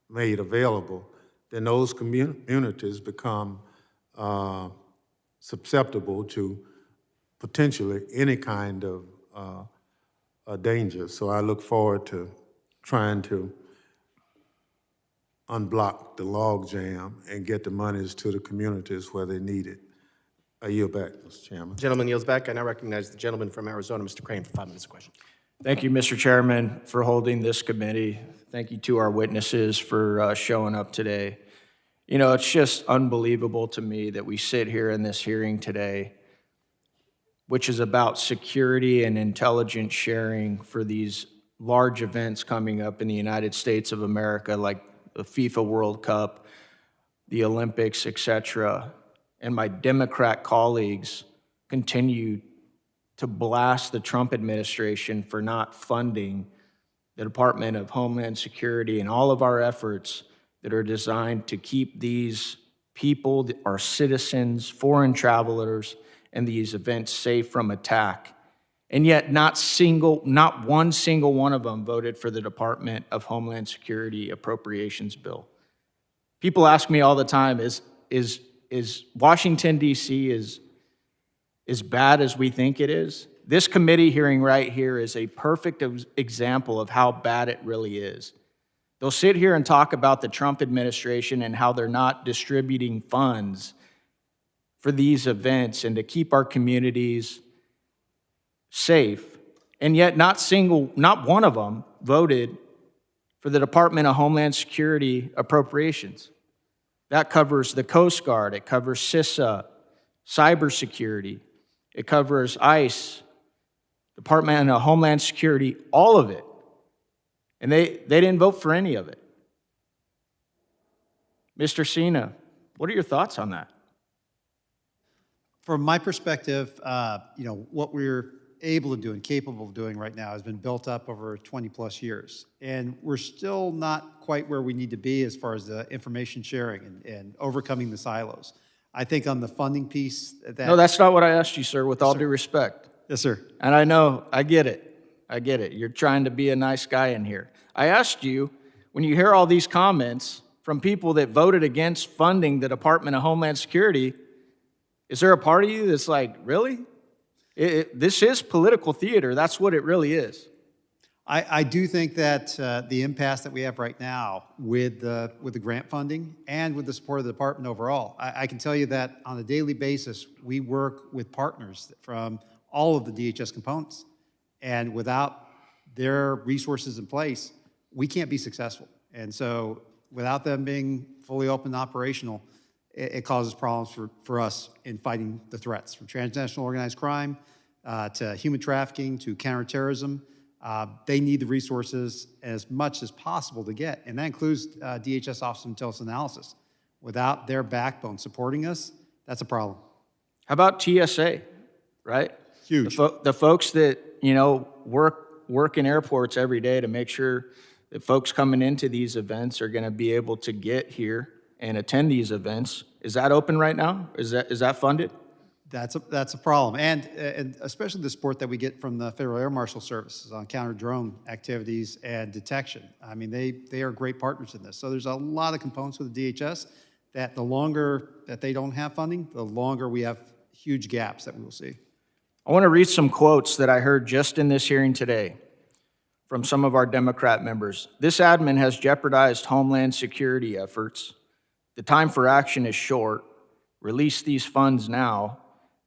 made available, then those communities become susceptible to potentially any kind of danger. So I look forward to trying to unblock the logjam and get the monies to the communities where they need it. I yield back, Mr. Chairman. Gentleman yields back. I now recognize the gentleman from Arizona, Mr. Crane, for 5 minutes of question. Thank you, Mr. Chairman, for holding this committee. Thank you to our witnesses for showing up today. You know, it's just unbelievable to me that we sit here in this hearing today, which is about security and intelligence sharing for these large events coming up in the United States of America, like the FIFA World Cup, the Olympics, etc. And my Democrat colleagues continue to blast the Trump administration for not funding the Department of Homeland Security and all of our efforts that are designed to keep these people, our citizens, foreign travelers, and these events safe from attack. And yet not one single one of them voted for the Department of Homeland Security appropriations bill. People ask me all the time, is Washington, D.C. as bad as we think it is? This committee hearing right here is a perfect example of how bad it really is. They'll sit here and talk about the Trump administration and how they're not distributing funds for these events and to keep our communities safe, and yet not one of them voted for the Department of Homeland Security appropriations. That covers the Coast Guard, it covers CISA, cybersecurity, it covers ICE, Department of Homeland Security, all of it. And they didn't vote for any of it. Mr. Sena, what are your thoughts on that? From my perspective, what we're able to do and capable of doing right now has been built up over 20 plus years. And we're still not quite where we need to be as far as the information sharing and overcoming the silos. I think on the funding piece No, that's not what I asked you, sir, with all due respect. Yes, sir. And I get it. You're trying to be a nice guy in here. I asked you, when you hear all these comments from people that voted against funding the Department of Homeland Security, is there a part of you that's like, really? This is political theater. That's what it really is. I do think that the impasse that we have right now with the grant funding and with the support of the department overall, I can tell you that on a daily basis, we work with partners from all of the DHS components. And without their resources in place, we can't be successful. And so without them being fully open and operational, it causes problems for us in fighting the threats, from transnational organized crime to human trafficking to counterterrorism. They need the resources as much as possible to get, and that includes DHS Office of Intelligence Analysis. Without their backbone supporting us, that's a problem. How about TSA, right? Huge. The folks that, work in airports every day to make sure that folks coming into these events are going to be able to get here and attend these events. Is that open right now? Is that funded? That's a problem, and especially the support that we get from the Federal Air Marshal Services on counter-drone activities and detection. I mean, they are great partners in this. So there's a lot of components with the DHS that the longer that they don't have funding, the longer we have huge gaps that we will see. I want to read some quotes that I heard just in this hearing today from some of our Democrat members. This admin has jeopardized Homeland security efforts. The time for action is short. Release these funds now.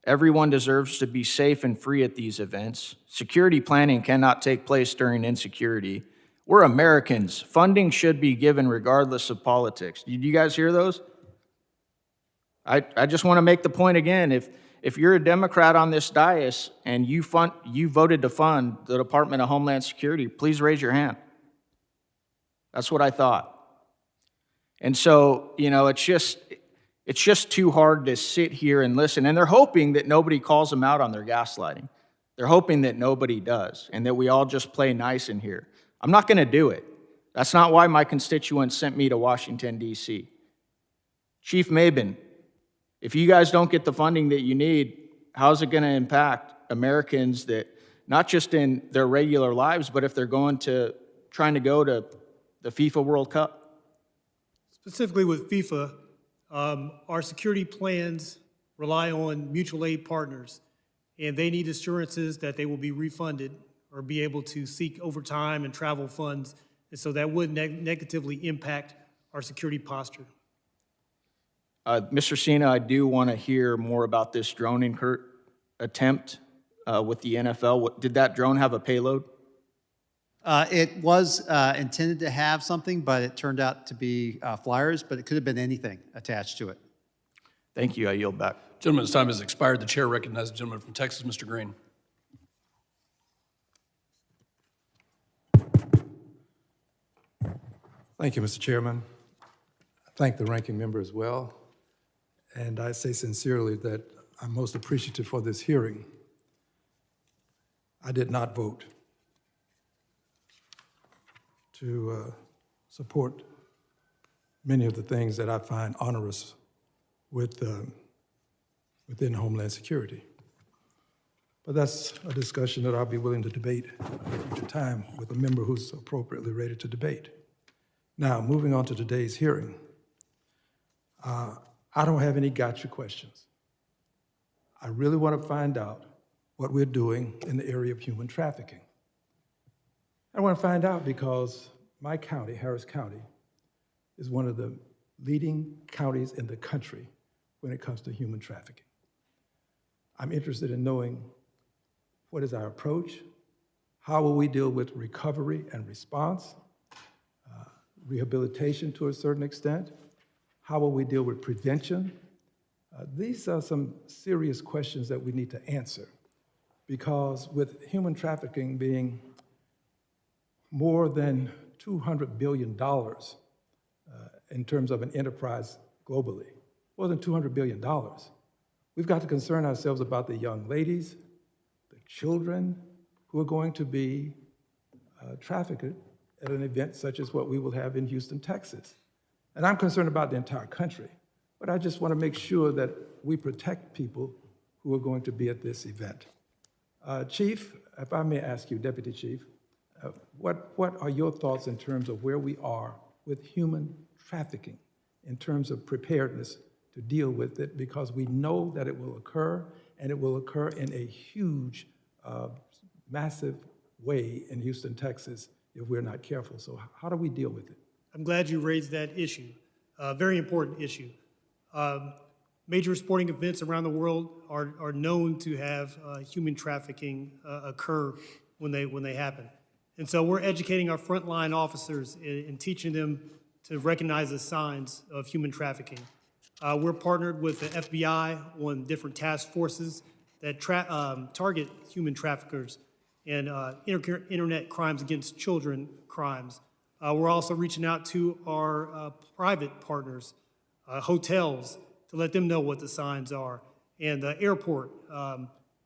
Everyone deserves to be safe and free at these events. Security planning cannot take place during insecurity. We're Americans. Funding should be given regardless of politics. Did you guys hear those? I just want to make the point again. If you're a Democrat on this dais and you voted to fund the Department of Homeland Security, please raise your hand. That's what I thought. And so, you know, it's just too hard to sit here and listen. And they're hoping that nobody calls them out on their gaslighting. They're hoping that nobody does and that we all just play nice in here. I'm not going to do it. That's not why my constituents sent me to Washington, D.C. Chief Mabin, if you guys don't get the funding that you need, how's it going to impact Americans that, not just in their regular lives, but if they're trying to go to the FIFA World Cup? Specifically with FIFA, our security plans rely on mutual aid partners, and they need assurances that they will be refunded or be able to seek overtime and travel funds, and so that would negatively impact our security posture. Mr. Sena, I do want to hear more about this drone attempt with the NFL. Did that drone have a payload? It was intended to have something, but it turned out to be flyers, but it could have been anything attached to it. Thank you. I yield back. Gentleman's time has expired. The chair recognizes the gentleman from Texas, Mr. Green. Thank you, Mr. Chairman. I thank the ranking member as well. And I say sincerely that I'm most appreciative for this hearing. I did not vote to support many of the things that I find onerous within Homeland Security. But that's a discussion that I'll be willing to debate at a future time with a member who's appropriately ready to debate. Now, moving on to today's hearing, I don't have any gotcha questions. I really want to find out what we're doing in the area of human trafficking. I want to find out because my county, Harris County, is one of the leading counties in the country when it comes to human trafficking. I'm interested in knowing what is our approach, how will we deal with recovery and response, rehabilitation to a certain extent, how will we deal with prevention? These are some serious questions that we need to answer because with human trafficking being more than $200 billion in terms of an enterprise globally, more than $200 billion. We've got to concern ourselves about the young ladies, the children who are going to be trafficked at an event such as what we will have in Houston, Texas. And I'm concerned about the entire country, but I just want to make sure that we protect people who are going to be at this event. Chief, if I may ask you, Deputy Chief, what are your thoughts in terms of where we are with human trafficking in terms of preparedness to deal with it, because we know that it will occur, and it will occur in a huge, massive way in Houston, Texas, if we're not careful. So how do we deal with it? I'm glad you raised that issue, very important issue. Major sporting events around the world are known to have human trafficking occur when they happen. And so we're educating our frontline officers and teaching them to recognize the signs of human trafficking. We're partnered with the FBI on different task forces that target human traffickers and internet crimes against children crimes. We're also reaching out to our private partners, hotels, to let them know what the signs are, and the airport.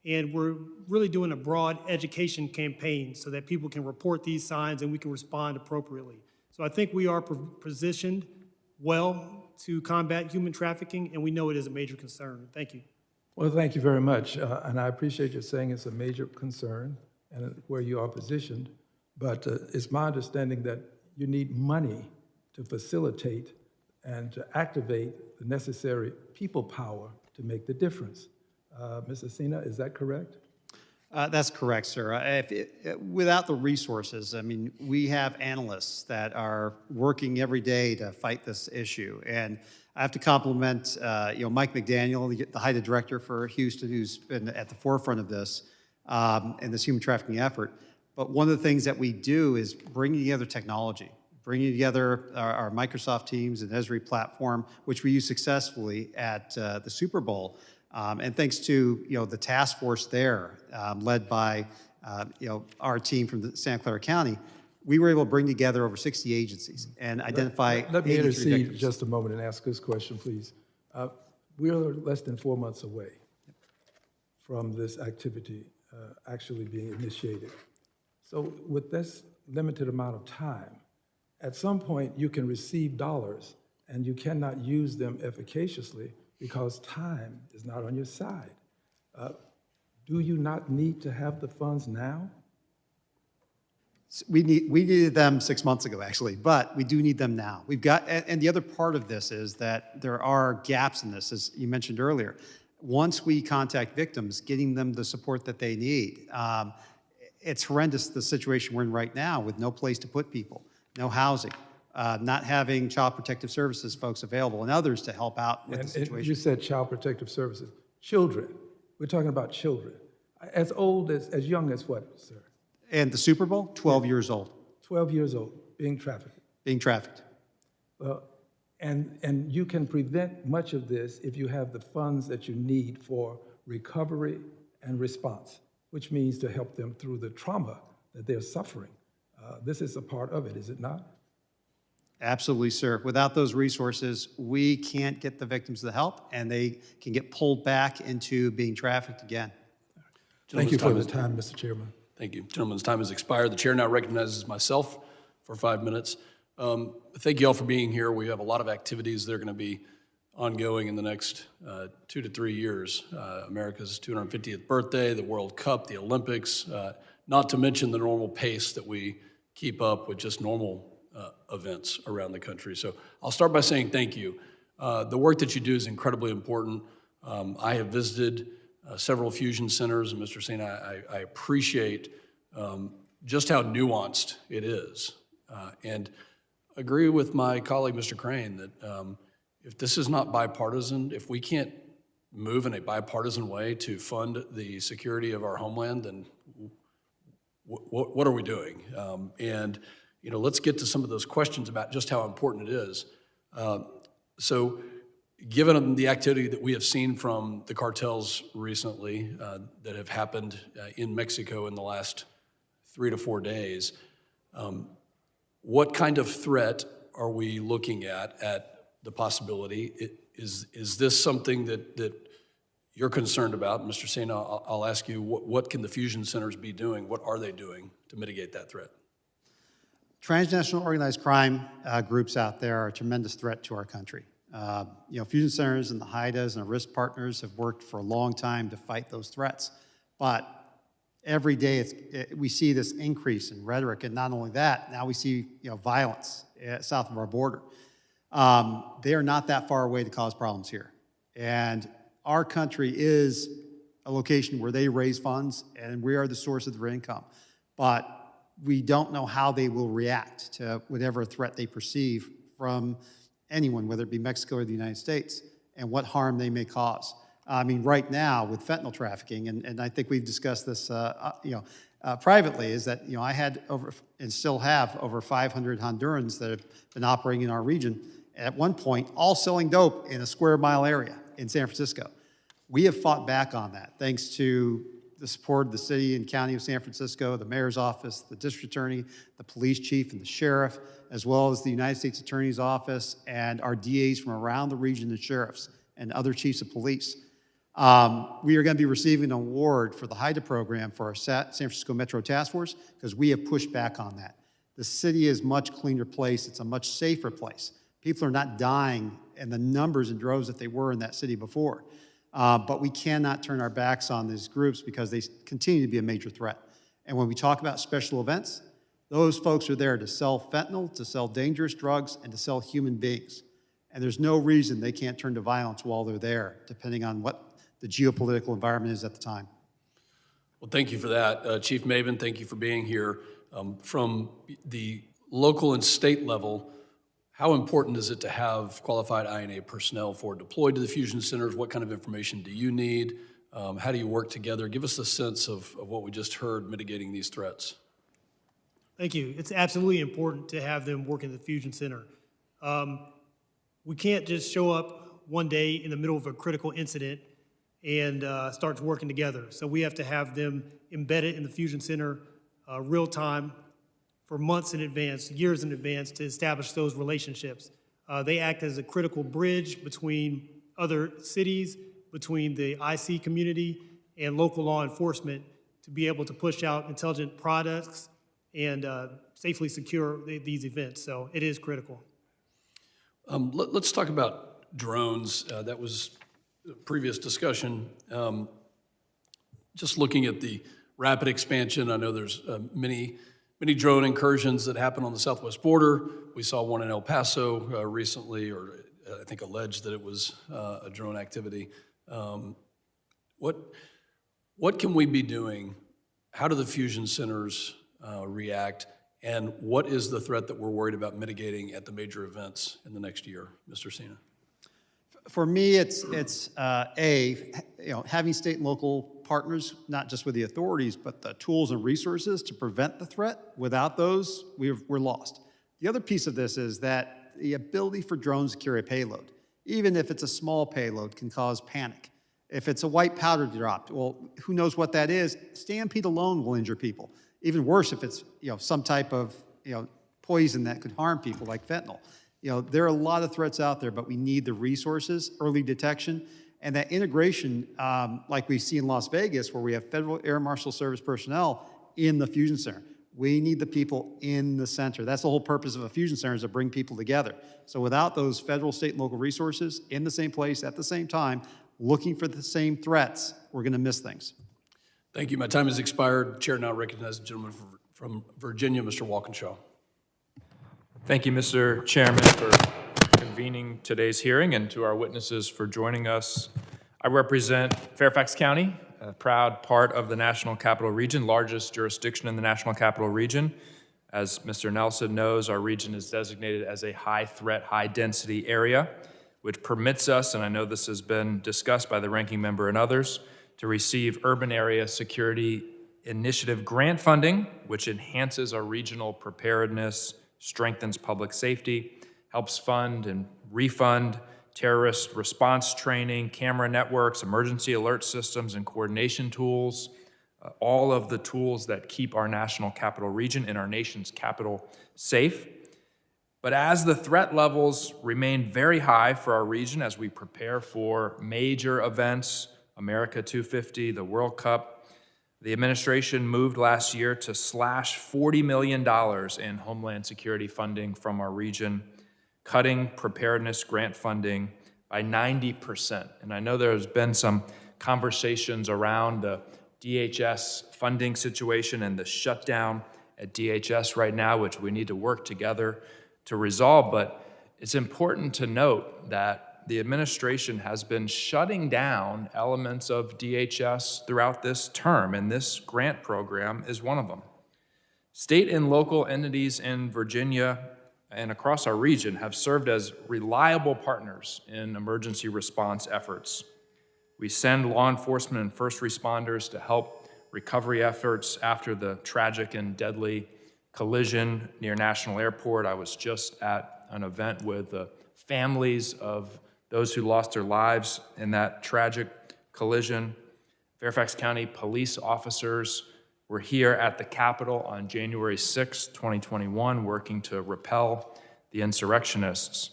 And we're really doing a broad education campaign so that people can report these signs and we can respond appropriately. So I think we are positioned well to combat human trafficking, and we know it is a major concern. Thank you. Well, thank you very much. And I appreciate you saying it's a major concern and where you are positioned. But it's my understanding that you need money to facilitate and to activate the necessary people power to make the difference. Mr. Sena, is that correct? That's correct, sir. Without the resources, I mean, we have analysts that are working every day to fight this issue. And I have to compliment, Mike McDaniel, the HIDTA director for Houston, who's been at the forefront of this and this human trafficking effort. But one of the things that we do is bringing together technology, bringing together our Microsoft Teams and Esri platform, which we use successfully at the Super Bowl. And thanks to the task force there, led by our team from the Santa Clara County, we were able to bring together over 60 agencies and identify. Let me 83 intercede victims. just a moment and ask this question, please. We're less than 4 months away from this activity actually being initiated. So with this limited amount of time, at some point you can receive dollars and you cannot use them efficaciously because time is not on your side. Do you not need to have the funds now? We needed them 6 months ago, actually, but we do need them now. We've got, and the other part of this is that there are gaps in this, as you mentioned earlier. Once we contact victims, getting them the support that they need. It's horrendous, the situation we're in right now with no place to put people, no housing, not having child protective services folks available and others to help out with the situation. You said child protective services. Children, we're talking about children. As young as what, sir? And the Super Bowl, 12 years old. 12 years old, being trafficked. Being trafficked. Well, and you can prevent much of this if you have the funds that you need for recovery and response, which means to help them through the trauma that they're suffering. This is a part of it, is it not? Absolutely, sir. Without those resources, we can't get the victims the help, and they can get pulled back into being trafficked again. Thank you for the time, Mr. Chairman. Thank you. Gentleman's time has expired. The chair now recognizes myself for 5 minutes. Thank you all for being here. We have a lot of activities that are going to be ongoing in the next 2 to 3 years. America's 250th birthday, the World Cup, the Olympics, not to mention the normal pace that we keep up with just normal events around the country. So I'll start by saying thank you. The work that you do is incredibly important. I have visited several fusion centers, and Mr. Sena, I appreciate just how nuanced it is. And agree with my colleague, Mr. Crane, that if this is not bipartisan, if we can't move in a bipartisan way to fund the security of our homeland, then what are we doing? And let's get to some of those questions about just how important it is. So given the activity that we have seen from the cartels recently that have happened in Mexico in the last 3 to 4 days, what kind of threat are we looking at the possibility? Is this something that you're concerned about? Mr. Sena, I'll ask you, what can the fusion centers be doing? What are they doing to mitigate that threat? Transnational organized crime groups out there are a tremendous threat to our country. Fusion centers and the HIDTAs and our risk partners have worked for a long time to fight those threats. But every day we see this increase in rhetoric, and not only that, now we see violence south of our border. They are not that far away to cause problems here. And our country is a location where they raise funds, and we are the source of their income. But we don't know how they will react to whatever threat they perceive from anyone, whether it be Mexico or the United States, and what harm they may cause. I mean, right now with fentanyl trafficking, and I think we've discussed this, privately, is that I had over and still have over 500 Hondurans that have been operating in our region. At one point, all selling dope in a square mile area in San Francisco. We have fought back on that, thanks to the support of the city and county of San Francisco, the mayor's office, the district attorney, the police chief, and the sheriff, as well as the United States Attorney's Office and our DAs from around the region and sheriffs and other chiefs of police. We are going to be receiving an award for the HIDTA program for our San Francisco Metro Task Force because we have pushed back on that. The city is a much cleaner place. It's a much safer place. People are not dying in the numbers and droves that they were in that city before. But we cannot turn our backs on these groups because they continue to be a major threat. And when we talk about special events, those folks are there to sell fentanyl, to sell dangerous drugs, and to sell human beings. And there's no reason they can't turn to violence while they're there, depending on what the geopolitical environment is at the time. Well, thank you for that. Chief Mabin, thank you for being here. From the local and state level, how important is it to have qualified INA personnel for deployed to the fusion centers? What kind of information do you need? How do you work together? Give us a sense of what we just heard mitigating these threats. Thank you. It's absolutely important to have them work in the Fusion Center. We can't just show up one day in the middle of a critical incident and start working together. So we have to have them embedded in the Fusion Center real time for months in advance, years in advance, to establish those relationships. They act as a critical bridge between other cities, between the IC community and local law enforcement to be able to push out intelligent products and safely secure these events. So it is critical. Let's talk about drones. That was a previous discussion. Just looking at the rapid expansion, I know there's many drone incursions that happen on the southwest border. We saw one in El Paso recently, or I think alleged that it was a drone activity. What can we be doing? How do the fusion centers react? And what is the threat that we're worried about mitigating at the major events in the next year, Mr. Sena? For me, it's having state and local partners, not just with the authorities, but the tools and resources to prevent the threat. Without those, we're lost. The other piece of this is that the ability for drones to carry a payload, even if it's a small payload, can cause panic. If it's a white powder dropped, well, who knows what that is? Stampede alone will injure people. Even worse if it's some type of poison that could harm people, like fentanyl. There are a lot of threats out there, but we need the resources, early detection, and that integration, like we see in Las Vegas, where we have Federal Air Marshal Service personnel in the Fusion Center. We need the people in the center. That's the whole purpose of a Fusion Center, is to bring people together. So without those federal, state, and local resources in the same place at the same time, looking for the same threats, we're going to miss things. Thank you. My time has expired. Chair now recognizes the gentleman from Virginia, Mr. Walkinshaw. Thank you, Mr. Chairman, for convening today's hearing, and to our witnesses for joining us. I represent Fairfax County, a proud part of the National Capital Region, largest jurisdiction in the National Capital Region. As Mr. Nelson knows, our region is designated as a high-threat, high-density area, which permits us, and I know this has been discussed by the ranking member and others, to receive Urban Area Security Initiative grant funding, which enhances our regional preparedness, strengthens public safety, helps fund and refund terrorist response training, camera networks, emergency alert systems, and coordination tools, all of the tools that keep our national capital region and our nation's capital safe. But as the threat levels remain very high for our region as we prepare for major events, America 250, the World Cup, the administration moved last year to slash $40 million in Homeland Security funding from our region, cutting preparedness grant funding by 90%. And I know there's been some conversations around the DHS funding situation and the shutdown at DHS right now, which we need to work together to resolve. But it's important to note that the administration has been shutting down elements of DHS throughout this term, and this grant program is one of them. State and local entities in Virginia and across our region have served as reliable partners in emergency response efforts. We send law enforcement and first responders to help recovery efforts after the tragic and deadly collision near National Airport. I was just at an event with the families of those who lost their lives in that tragic collision. Fairfax County police officers were here at the Capitol on January 6, 2021, working to repel the insurrectionists.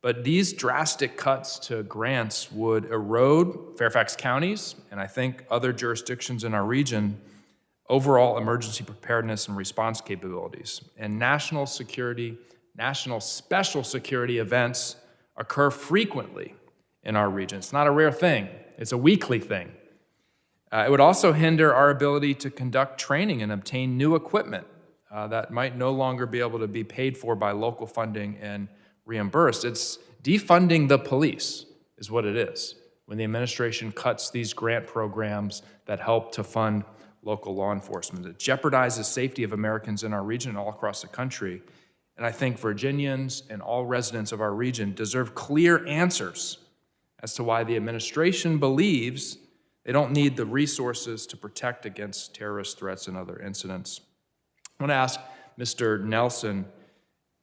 But these drastic cuts to grants would erode Fairfax County's, and I think other jurisdictions in our region, overall emergency preparedness and response capabilities. And national special security events occur frequently in our region. It's not a rare thing. It's a weekly thing. It would also hinder our ability to conduct training and obtain new equipment that might no longer be able to be paid for by local funding and reimbursed. It's defunding the police is what it is when the administration cuts these grant programs that help to fund local law enforcement. It jeopardizes safety of Americans in our region and all across the country. And I think Virginians and all residents of our region deserve clear answers as to why the administration believes they don't need the resources to protect against terrorist threats and other incidents. I want to ask Mr. Nelson,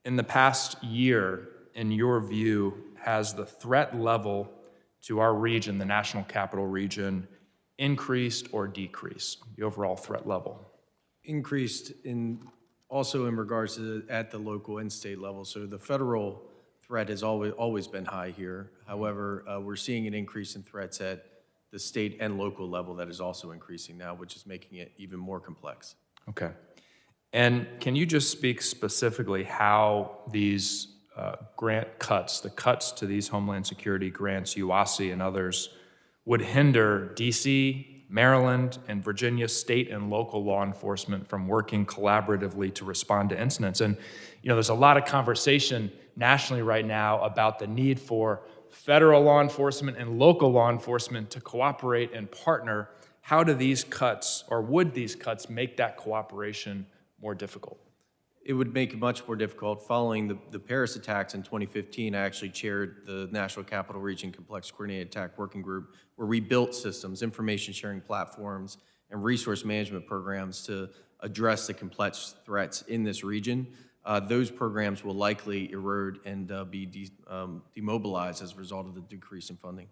in the past year, in your view, has the threat level to our region, the National Capital Region, increased or decreased, the overall threat level? Increased also in regards to at the local and state level. So the federal threat has always been high here. However, we're seeing an increase in threats at the state and local level that is also increasing now, which is making it even more complex. Okay. And can you just speak specifically how these grant cuts, the cuts to these Homeland Security grants, UASI and others, would hinder DC, Maryland, and Virginia state and local law enforcement from working collaboratively to respond to incidents? And, there's a lot of conversation nationally right now about the need for federal law enforcement and local law enforcement to cooperate and partner. How do these cuts, or would these cuts, make that cooperation more difficult? It would make it much more difficult. Following the Paris attacks in 2015, I actually chaired the National Capital Region Complex Coordinated Attack Working Group, where we built systems, information sharing platforms, and resource management programs to address the complex threats in this region. Those programs will likely erode and be demobilized as a result of the decrease in funding.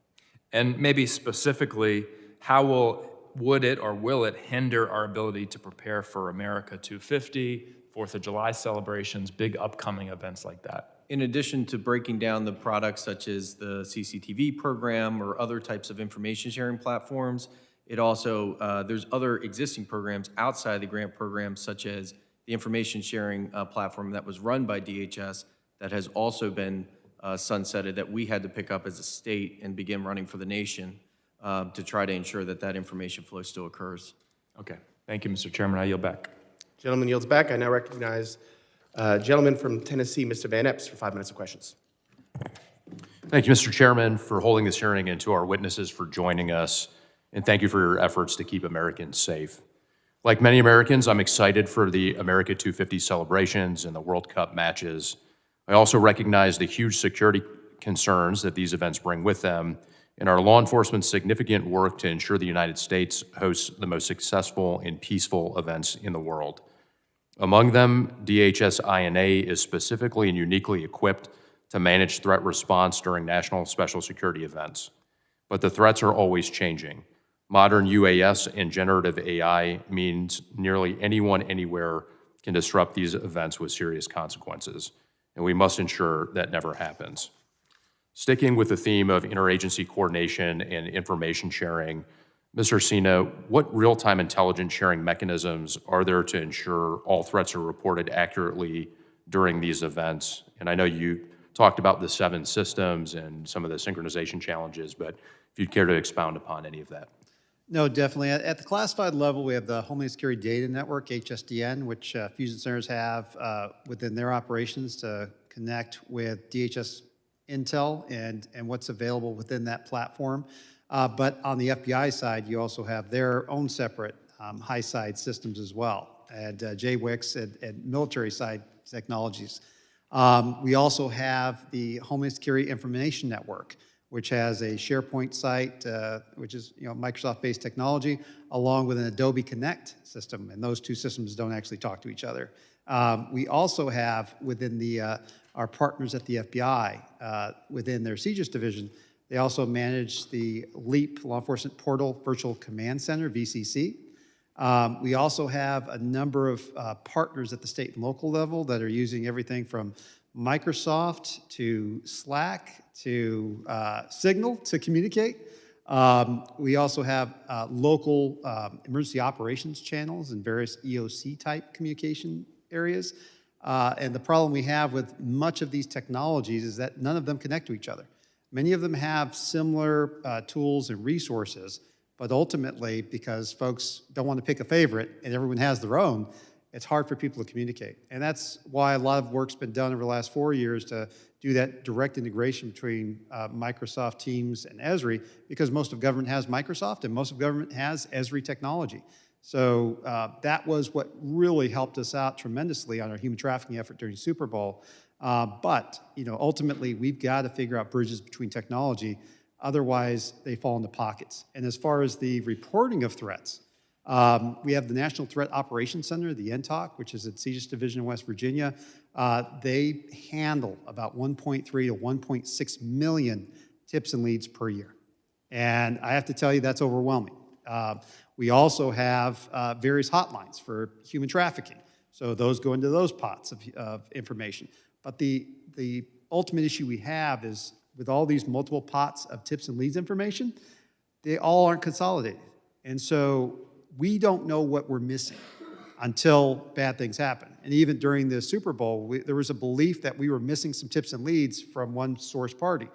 And maybe specifically, how would it or will it hinder our ability to prepare for America 250, 4th of July celebrations, big upcoming events like that? In addition to breaking down the products such as the CCTV program or other types of information sharing platforms, it also, there's other existing programs outside the grant program, such as the information sharing platform that was run by DHS that has also been sunsetted, that we had to pick up as a state and begin running for the nation to try to ensure that that information flow still occurs. Okay. Thank you, Mr. Chairman. I yield back. Gentleman yields back. I now recognize gentleman from Tennessee, Mr. Van Epps, for 5 minutes of questions. Thank you, Mr. Chairman, for holding this hearing, and to our witnesses for joining us. And thank you for your efforts to keep Americans safe. Like many Americans, I'm excited for the America 250 celebrations and the World Cup matches. I also recognize the huge security concerns that these events bring with them, and our law enforcement's significant work to ensure the United States hosts the most successful and peaceful events in the world. Among them, DHS INA is specifically and uniquely equipped to manage threat response during national special security events. But the threats are always changing. Modern UAS and generative AI means nearly anyone, anywhere can disrupt these events with serious consequences, and we must ensure that never happens. Sticking with the theme of interagency coordination and information sharing, Mr. Sena, what real-time intelligence sharing mechanisms are there to ensure all threats are reported accurately during these events? And I know you talked about the 7 systems and some of the synchronization challenges, but if you'd care to expound upon any of that. No, definitely. At the classified level, we have the Homeland Security Data Network, HSDN, which fusion centers have within their operations to connect with DHS intel and what's available within that platform. But on the FBI side, you also have their own separate high-side systems as well, and JWICS and military side technologies. We also have the Homeland Security Information Network, which has a SharePoint site, which is Microsoft-based technology, along with an Adobe Connect system, and those two systems don't actually talk to each other. We also have within our partners at the FBI, within their CJIS division, they also manage the LEAP, Law Enforcement Portal Virtual Command Center, VCC. We also have a number of partners at the state and local level that are using everything from Microsoft to Slack to Signal to communicate. We also have local emergency operations channels and various EOC type communication areas. And the problem we have with much of these technologies is that none of them connect to each other. Many of them have similar tools and resources, but ultimately, because folks don't want to pick a favorite and everyone has their own, it's hard for people to communicate. And that's why a lot of work's been done over the last 4 years to do that direct integration between Microsoft Teams and Esri, because most of government has Microsoft and most of government has Esri technology. So that was what really helped us out tremendously on our human trafficking effort during Super Bowl. But ultimately, we've got to figure out bridges between technology. Otherwise, they fall into pockets. And as far as the reporting of threats, we have the National Threat Operations Center, the NTOC, which is at CJIS Division in West Virginia. They handle about 1.3 to 1.6 million tips and leads per year. And I have to tell you, that's overwhelming. We also have various hotlines for human trafficking. So those go into those pots of information. But the ultimate issue we have is with all these multiple pots of tips and leads information, they all aren't consolidated. And so we don't know what we're missing until bad things happen. And even during the Super Bowl, there was a belief that we were missing some tips and leads from one source party.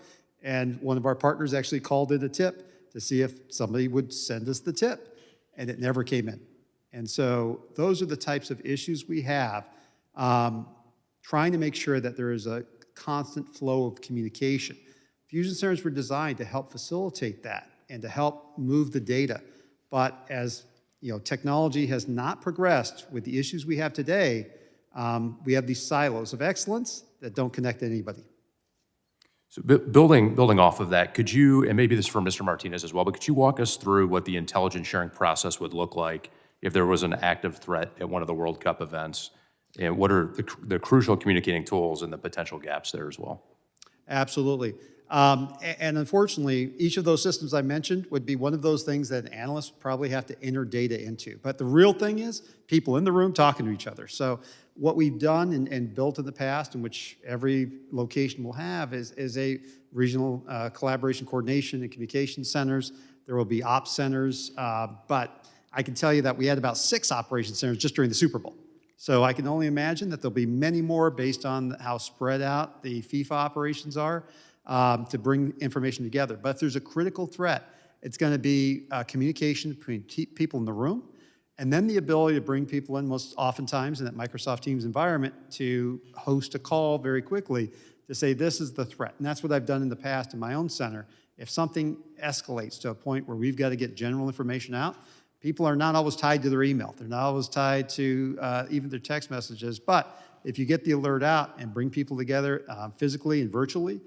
And one of our partners actually called in a tip to see if somebody would send us the tip, and it never came in. And so those are the types of issues we have, trying to make sure that there is a constant flow of communication. Fusion centers were designed to help facilitate that and to help move the data. But as technology has not progressed with the issues we have today, we have these silos of excellence that don't connect to anybody. So building off of that, could you, and maybe this is for Mr. Martinez as well, but could you walk us through what the intelligence sharing process would look like if there was an active threat at one of the World Cup events? And what are the crucial communicating tools and the potential gaps there as well? Absolutely. And unfortunately, each of those systems I mentioned would be one of those things that an analyst would probably have to enter data into. But the real thing is people in the room talking to each other. So what we've done and built in the past, and which every location will have, is a regional collaboration, coordination, and communication centers. There will be ops centers. But I can tell you that we had about 6 operation centers just during the Super Bowl. So I can only imagine that there'll be many more based on how spread out the FIFA operations are to bring information together. But if there's a critical threat, it's going to be communication between people in the room, and then the ability to bring people in most oftentimes in that Microsoft Teams environment to host a call very quickly to say, this is the threat. And that's what I've done in the past in my own center. If something escalates to a point where we've got to get general information out, people are not always tied to their email. They're not always tied to even their text messages. But if you get the alert out and bring people together physically and virtually,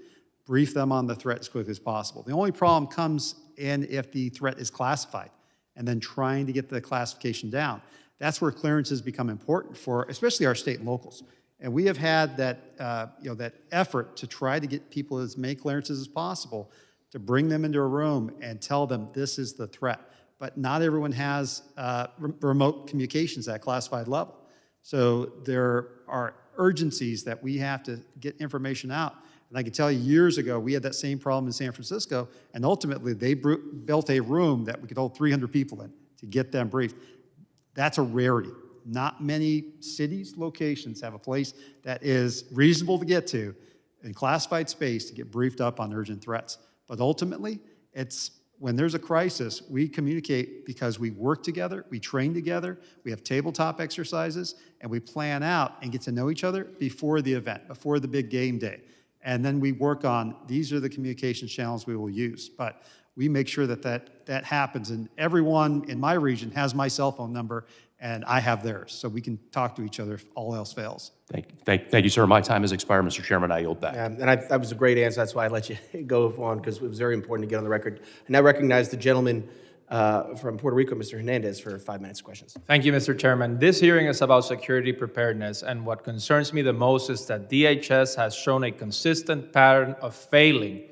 brief them on the threat as quickly as possible. The only problem comes in if the threat is classified and then trying to get the classification down. That's where clearances become important for especially our state and locals. And we have had that, that effort to try to get people as many clearances as possible to bring them into a room and tell them this is the threat. But not everyone has remote communications at a classified level. So there are urgencies that we have to get information out. And I can tell you years ago, we had that same problem in San Francisco, and ultimately they built a room that we could hold 300 people in to get them briefed. That's a rarity. Not many cities, locations have a place that is reasonable to get to in classified space to get briefed up on urgent threats. But ultimately, it's when there's a crisis, we communicate because we work together, we train together, we have tabletop exercises, and we plan out and get to know each other before the event, before the big game day. And then we work on, these are the communication channels we will use. But we make sure that happens. And everyone in my region has my cell phone number, and I have theirs. So we can talk to each other if all else fails. Thank you, sir. My time has expired, Mr. Chairman. I yield back. And that was a great answer. That's why I let you go on, because it was very important to get on the record. And I recognize the gentleman from Puerto Rico, Mr. Hernandez, for 5 minutes questions. Thank you, Mr. Chairman. This hearing is about security preparedness, and what concerns me the most is that DHS has shown a consistent pattern of failing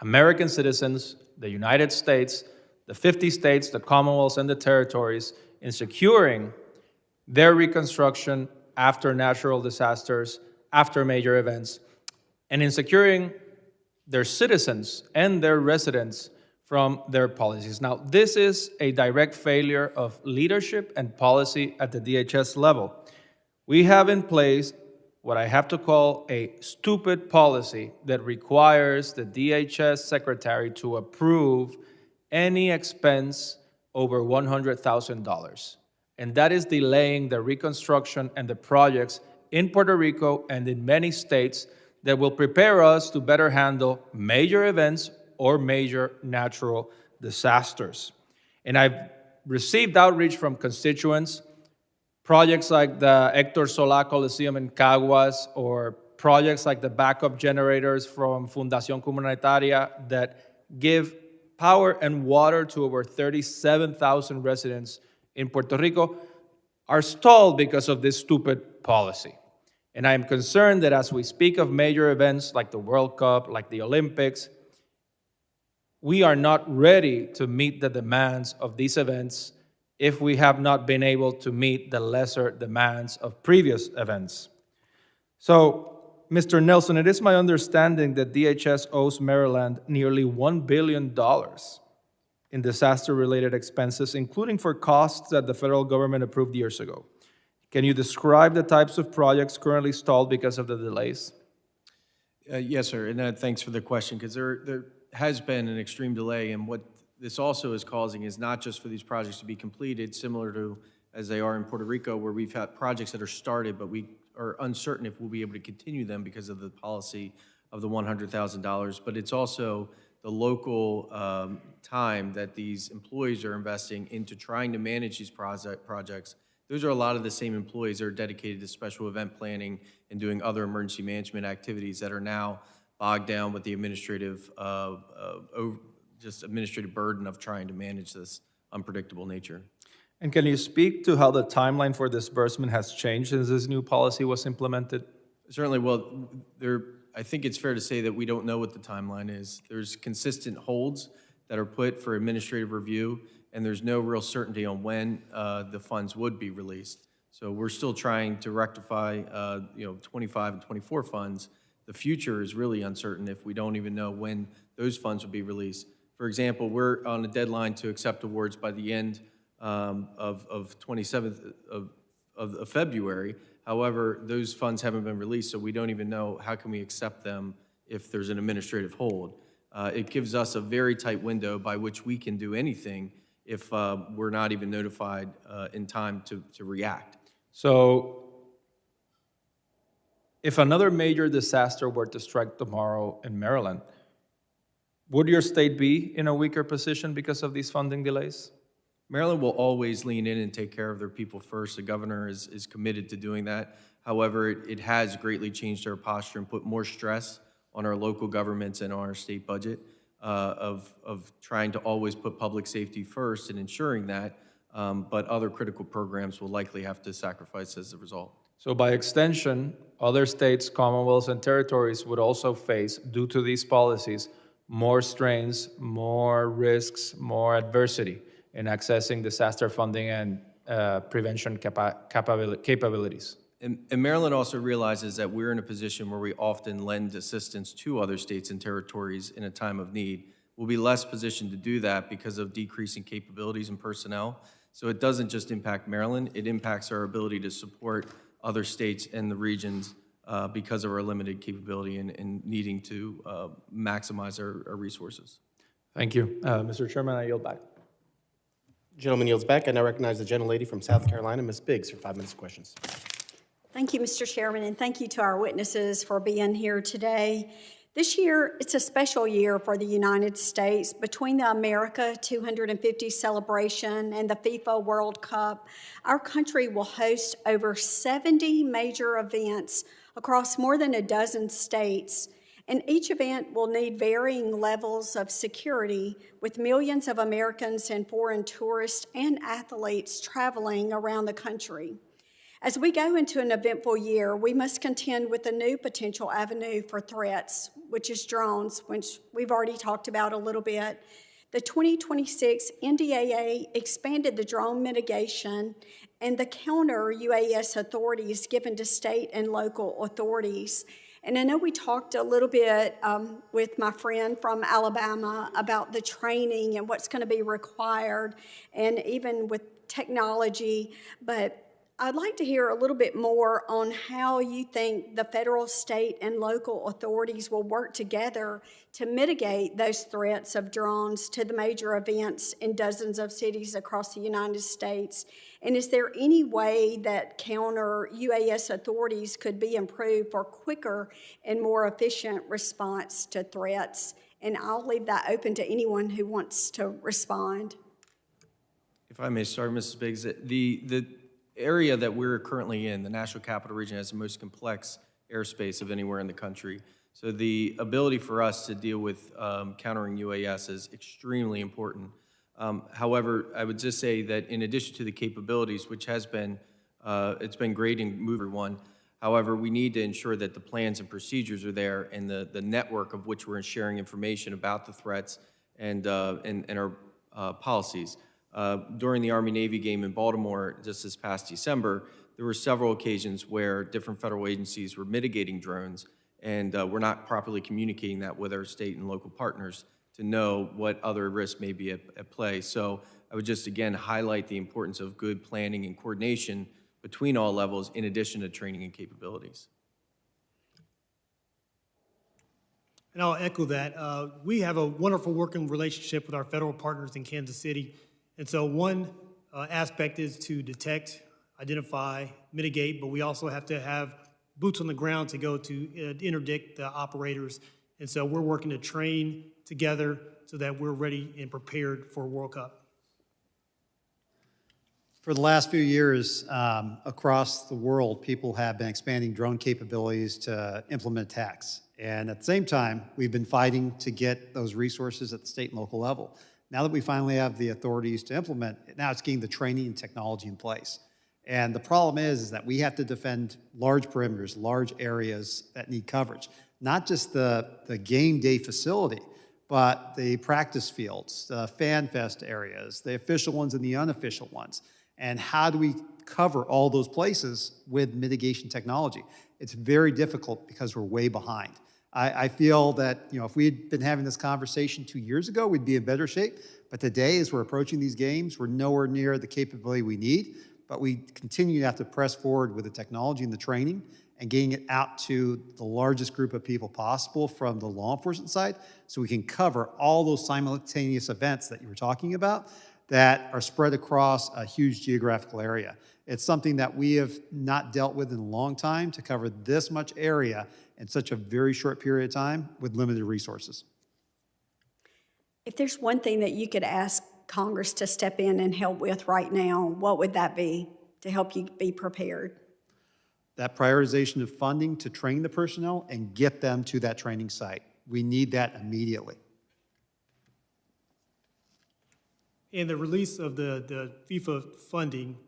American citizens, the United States, the 50 states, the Commonwealths, and the territories in securing their reconstruction after natural disasters, after major events, and in securing their citizens and their residents from their policies. Now, this is a direct failure of leadership and policy at the DHS level. We have in place what I have to call a stupid policy that requires the DHS secretary to approve any expense over $100,000. And that is delaying the reconstruction and the projects in Puerto Rico and in many states that will prepare us to better handle major events or major natural disasters. And I've received outreach from constituents, projects like the Hector Solá Coliseum in Caguas, or projects like the backup generators from Fundación Comunitaria that give power and water to over 37,000 residents in Puerto Rico, are stalled because of this stupid policy. And I am concerned that as we speak of major events like the World Cup, like the Olympics, we are not ready to meet the demands of these events if we have not been able to meet the lesser demands of previous events. So, Mr. Nelson, it is my understanding that DHS owes Maryland nearly $1 billion in disaster-related expenses, including for costs that the federal government approved years ago. Can you describe the types of projects currently stalled because of the delays? Yes, sir, and thanks for the question, because there has been an extreme delay, and what this also is causing is not just for these projects to be completed, similar to as they are in Puerto Rico, where we've had projects that are started, but we are uncertain if we'll be able to continue them because of the policy of the $100,000, but it's also the local time that these employees are investing into trying to manage these projects. Those are a lot of the same employees that are dedicated to special event planning and doing other emergency management activities that are now bogged down with the administrative burden of trying to manage this unpredictable nature. And can you speak to how the timeline for disbursement has changed since this new policy was implemented? Certainly. Well, I think it's fair to say that we don't know what the timeline is. There's consistent holds that are put for administrative review, and there's no real certainty on when the funds would be released. So we're still trying to rectify 25 and 24 funds. The future is really uncertain if we don't even know when those funds will be released. For example, we're on a deadline to accept awards by the end of 27th of February. However, those funds haven't been released, so we don't even know how can we accept them if there's an administrative hold. It gives us a very tight window by which we can do anything if we're not even notified in time to react. So, if another major disaster were to strike tomorrow in Maryland, would your state be in a weaker position because of these funding delays? Maryland will always lean in and take care of their people first. The governor is committed to doing that. However, it has greatly changed our posture and put more stress on our local governments and on our state budget of trying to always put public safety first and ensuring that, but other critical programs will likely have to sacrifice as a result. So by extension, other states, commonwealths, and territories would also face, due to these policies, more strains, more risks, more adversity in accessing disaster funding and prevention capabilities. And Maryland also realizes that we're in a position where we often lend assistance to other states and territories in a time of need. We'll be less positioned to do that because of decreasing capabilities and personnel. So it doesn't just impact Maryland, it impacts our ability to support other states and the regions because of our limited capability and needing to maximize our resources. Thank you. Mr. Chairman, I yield back. Gentleman yields back. I now recognize the gentlelady from South Carolina, Ms. Biggs, for 5 minutes of questions. Thank you, Mr. Chairman, and thank you to our witnesses for being here today. This year, it's a special year for the United States. Between the America 250 celebration and the FIFA World Cup, our country will host over 70 major events across more than a dozen states. And each event will need varying levels of security, with millions of Americans and foreign tourists and athletes traveling around the country. As we go into an eventful year, we must contend with a new potential avenue for threats, which is drones, which we've already talked about a little bit. The 2026 NDAA expanded the drone mitigation and the counter UAS authorities given to state and local authorities. And I know we talked a little bit with my friend from Alabama about the training and what's going to be required, and even with technology, but I'd like to hear a little bit more on how you think the federal, state, and local authorities will work together to mitigate those threats of drones to the major events in dozens of cities across the United States. And is there any way that counter UAS authorities could be improved for quicker and more efficient response to threats? And I'll leave that open to anyone who wants to respond. If I may start, Mrs. Biggs, the area that we're currently in, the National Capital Region, has the most complex airspace of anywhere in the country. So the ability for us to deal with countering UAS is extremely important. However, I would just say that in addition to the capabilities, which has been, it's been great and move everyone, however, we need to ensure that the plans and procedures are there and the network of which we're sharing information about the threats and our policies. During the Army-Navy game in Baltimore just this past December, there were several occasions where different federal agencies were mitigating drones, and we're not properly communicating that with our state and local partners to know what other risks may be at play. So I would just, again, highlight the importance of good planning and coordination between all levels in addition to training and capabilities. And I'll echo that. We have a wonderful working relationship with our federal partners in Kansas City. And so one aspect is to detect, identify, mitigate, but we also have to have boots on the ground to go to interdict the operators. And so we're working to train together so that we're ready and prepared for World Cup. For the last few years, across the world, people have been expanding drone capabilities to implement attacks. And at the same time, we've been fighting to get those resources at the state and local level. Now that we finally have the authorities to implement, now it's getting the training and technology in place. And the problem is that we have to defend large perimeters, large areas that need coverage. Not just the game day facility, but the practice fields, the fan fest areas, the official ones and the unofficial ones. And how do we cover all those places with mitigation technology? It's very difficult because we're way behind. I feel that, you know, if we had been having this conversation 2 years ago, we'd be in better shape. But today, as we're approaching these games, we're nowhere near the capability we need. But we continue to have to press forward with the technology and the training and getting it out to the largest group of people possible from the law enforcement side so we can cover all those simultaneous events that you were talking about that are spread across a huge geographical area. It's something that we have not dealt with in a long time to cover this much area in such a very short period of time with limited resources. If there's one thing that you could ask Congress to step in and help with right now, what would that be to help you be prepared? That prioritization of funding to train the personnel and get them to that training site. We need that immediately. And the release of the FIFA funding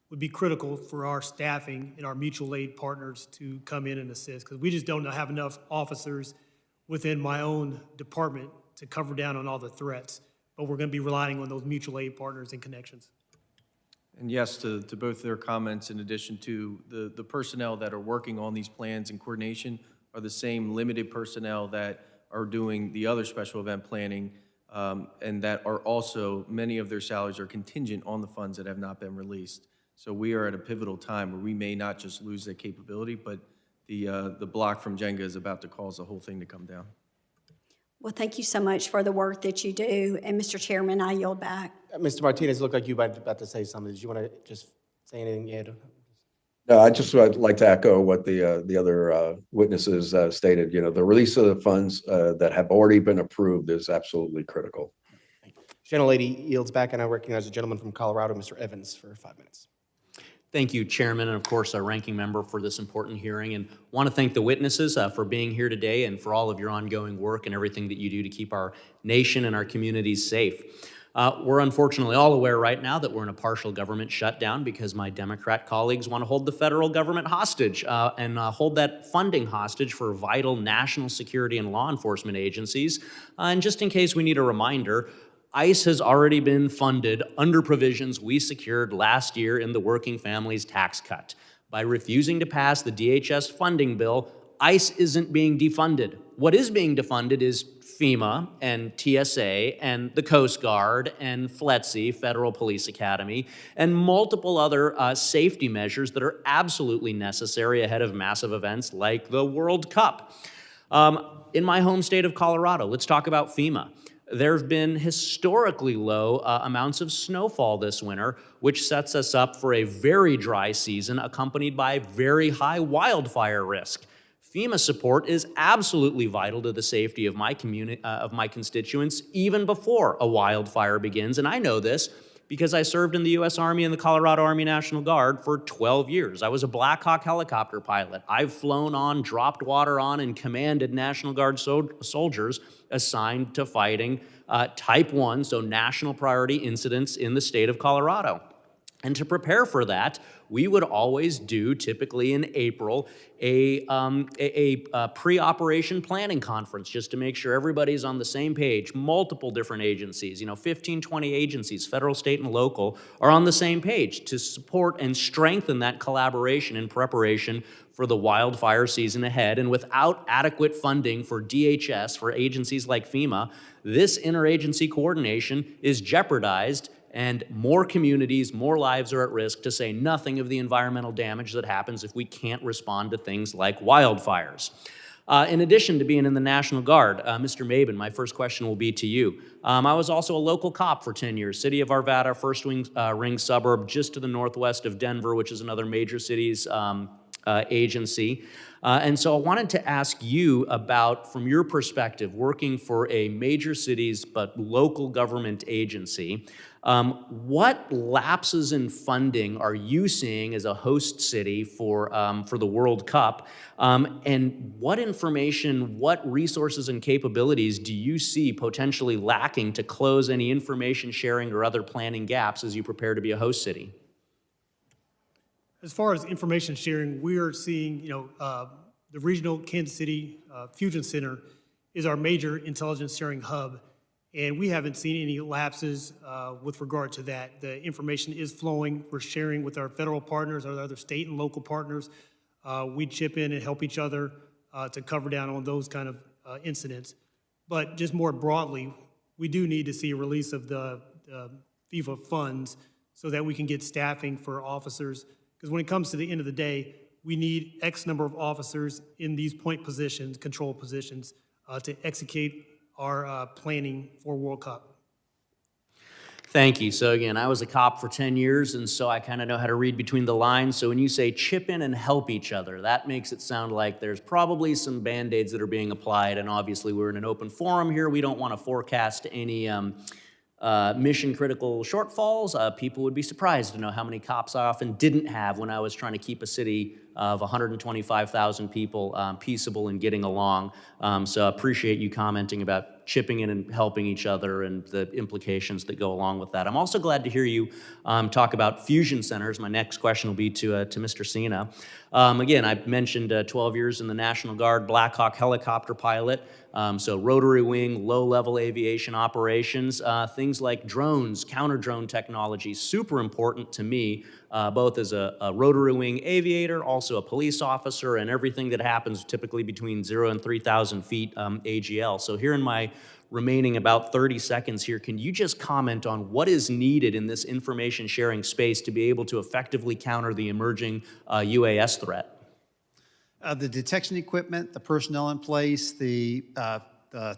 would be critical for our staffing and our mutual aid partners to come in and assist, because we just don't have enough officers within my own department to cover down on all the threats. But we're going to be relying on those mutual aid partners and connections. And yes, to both their comments, in addition to the personnel that are working on these plans and coordination are the same limited personnel that are doing the other special event planning, and that are also, many of their salaries are contingent on the funds that have not been released. So we are at a pivotal time where we may not just lose that capability, but the block from Jenga is about to cause the whole thing to come down. Well, thank you so much for the work that you do. And Mr. Chairman, I yield back. Mr. Martinez, it looked like you were about to say something. Did you want to just say anything, Ed? No, I just would like to echo what the other witnesses stated. You know, the release of the funds that have already been approved is absolutely critical. Gentlelady yields back, and I recognize the gentleman from Colorado, Mr. Evans, for 5 minutes. Thank you, Chairman, and of course, our ranking member for this important hearing. And want to thank the witnesses for being here today and for all of your ongoing work and everything that you do to keep our nation and our communities safe. We're unfortunately all aware right now that we're in a partial government shutdown because my Democrat colleagues want to hold the federal government hostage and hold that funding hostage for vital national security and law enforcement agencies. And just in case we need a reminder, ICE has already been funded under provisions we secured last year in the Working Families Tax Cut. By refusing to pass the DHS funding bill, ICE isn't being defunded. What is being defunded is FEMA and TSA and the Coast Guard and FLETC, Federal Police Academy, and multiple other safety measures that are absolutely necessary ahead of massive events like the World Cup. In my home state of Colorado, let's talk about FEMA. There have been historically low amounts of snowfall this winter, which sets us up for a very dry season accompanied by very high wildfire risk. FEMA support is absolutely vital to the safety of my community, of my constituents, even before a wildfire begins. And I know this because I served in the U.S. Army and the Colorado Army National Guard for 12 years. I was a Black Hawk helicopter pilot. I've flown on, dropped water on, and commanded National Guard soldiers assigned to fighting Type 1, so national priority incidents in the state of Colorado. And to prepare for that, we would always do, typically in April, a pre-operation planning conference just to make sure everybody's on the same page. Multiple different agencies, 15, 20 agencies, federal, state, and local, are on the same page to support and strengthen that collaboration in preparation for the wildfire season ahead. And without adequate funding for DHS, for agencies like FEMA, this interagency coordination is jeopardized, and more communities, more lives are at risk, to say nothing of the environmental damage that happens if we can't respond to things like wildfires. In addition to being in the National Guard, Mr. Mabin, my first question will be to you. I was also a local cop for 10 years, city of Arvada, first ring suburb, just to the northwest of Denver, which is another major city's agency. And so I wanted to ask you about, from your perspective, working for a major cities but local government agency, what lapses in funding are you seeing as a host city for the World Cup? And what information, what resources and capabilities do you see potentially lacking to close any information sharing or other planning gaps as you prepare to be a host city? As far as information sharing, we are seeing, the regional Kansas City Fusion Center is our major intelligence sharing hub, and we haven't seen any lapses with regard to that. The information is flowing. We're sharing with our federal partners, our other state and local partners. We chip in and help each other to cover down on those kind of incidents. But just more broadly, we do need to see a release of the FIFA funds so that we can get staffing for officers. Because when it comes to the end of the day, we need X number of officers in these point positions, control positions, to execute our planning for World Cup. Thank you. So again, I was a cop for 10 years, and so I kind of know how to read between the lines. So when you say chip in and help each other, that makes it sound like there's probably some Band-Aids that are being applied, and obviously we're in an open forum here. We don't want to forecast any mission-critical shortfalls. People would be surprised to know how many cops I often didn't have when I was trying to keep a city of 125,000 people peaceable and getting along. So I appreciate you commenting about chipping in and helping each other and the implications that go along with that. I'm also glad to hear you talk about fusion centers. My next question will be to Mr. Sena. Again, I mentioned 12 years in the National Guard, Black Hawk helicopter pilot, so rotary wing, low-level aviation operations, things like drones, counter-drone technology, super important to me, both as a rotary wing aviator, also a police officer, and everything that happens typically between 0 and 3,000 feet AGL. So here in my remaining about 30 seconds here, can you just comment on what is needed in this information sharing space to be able to effectively counter the emerging UAS threat? The detection equipment, the personnel in place, the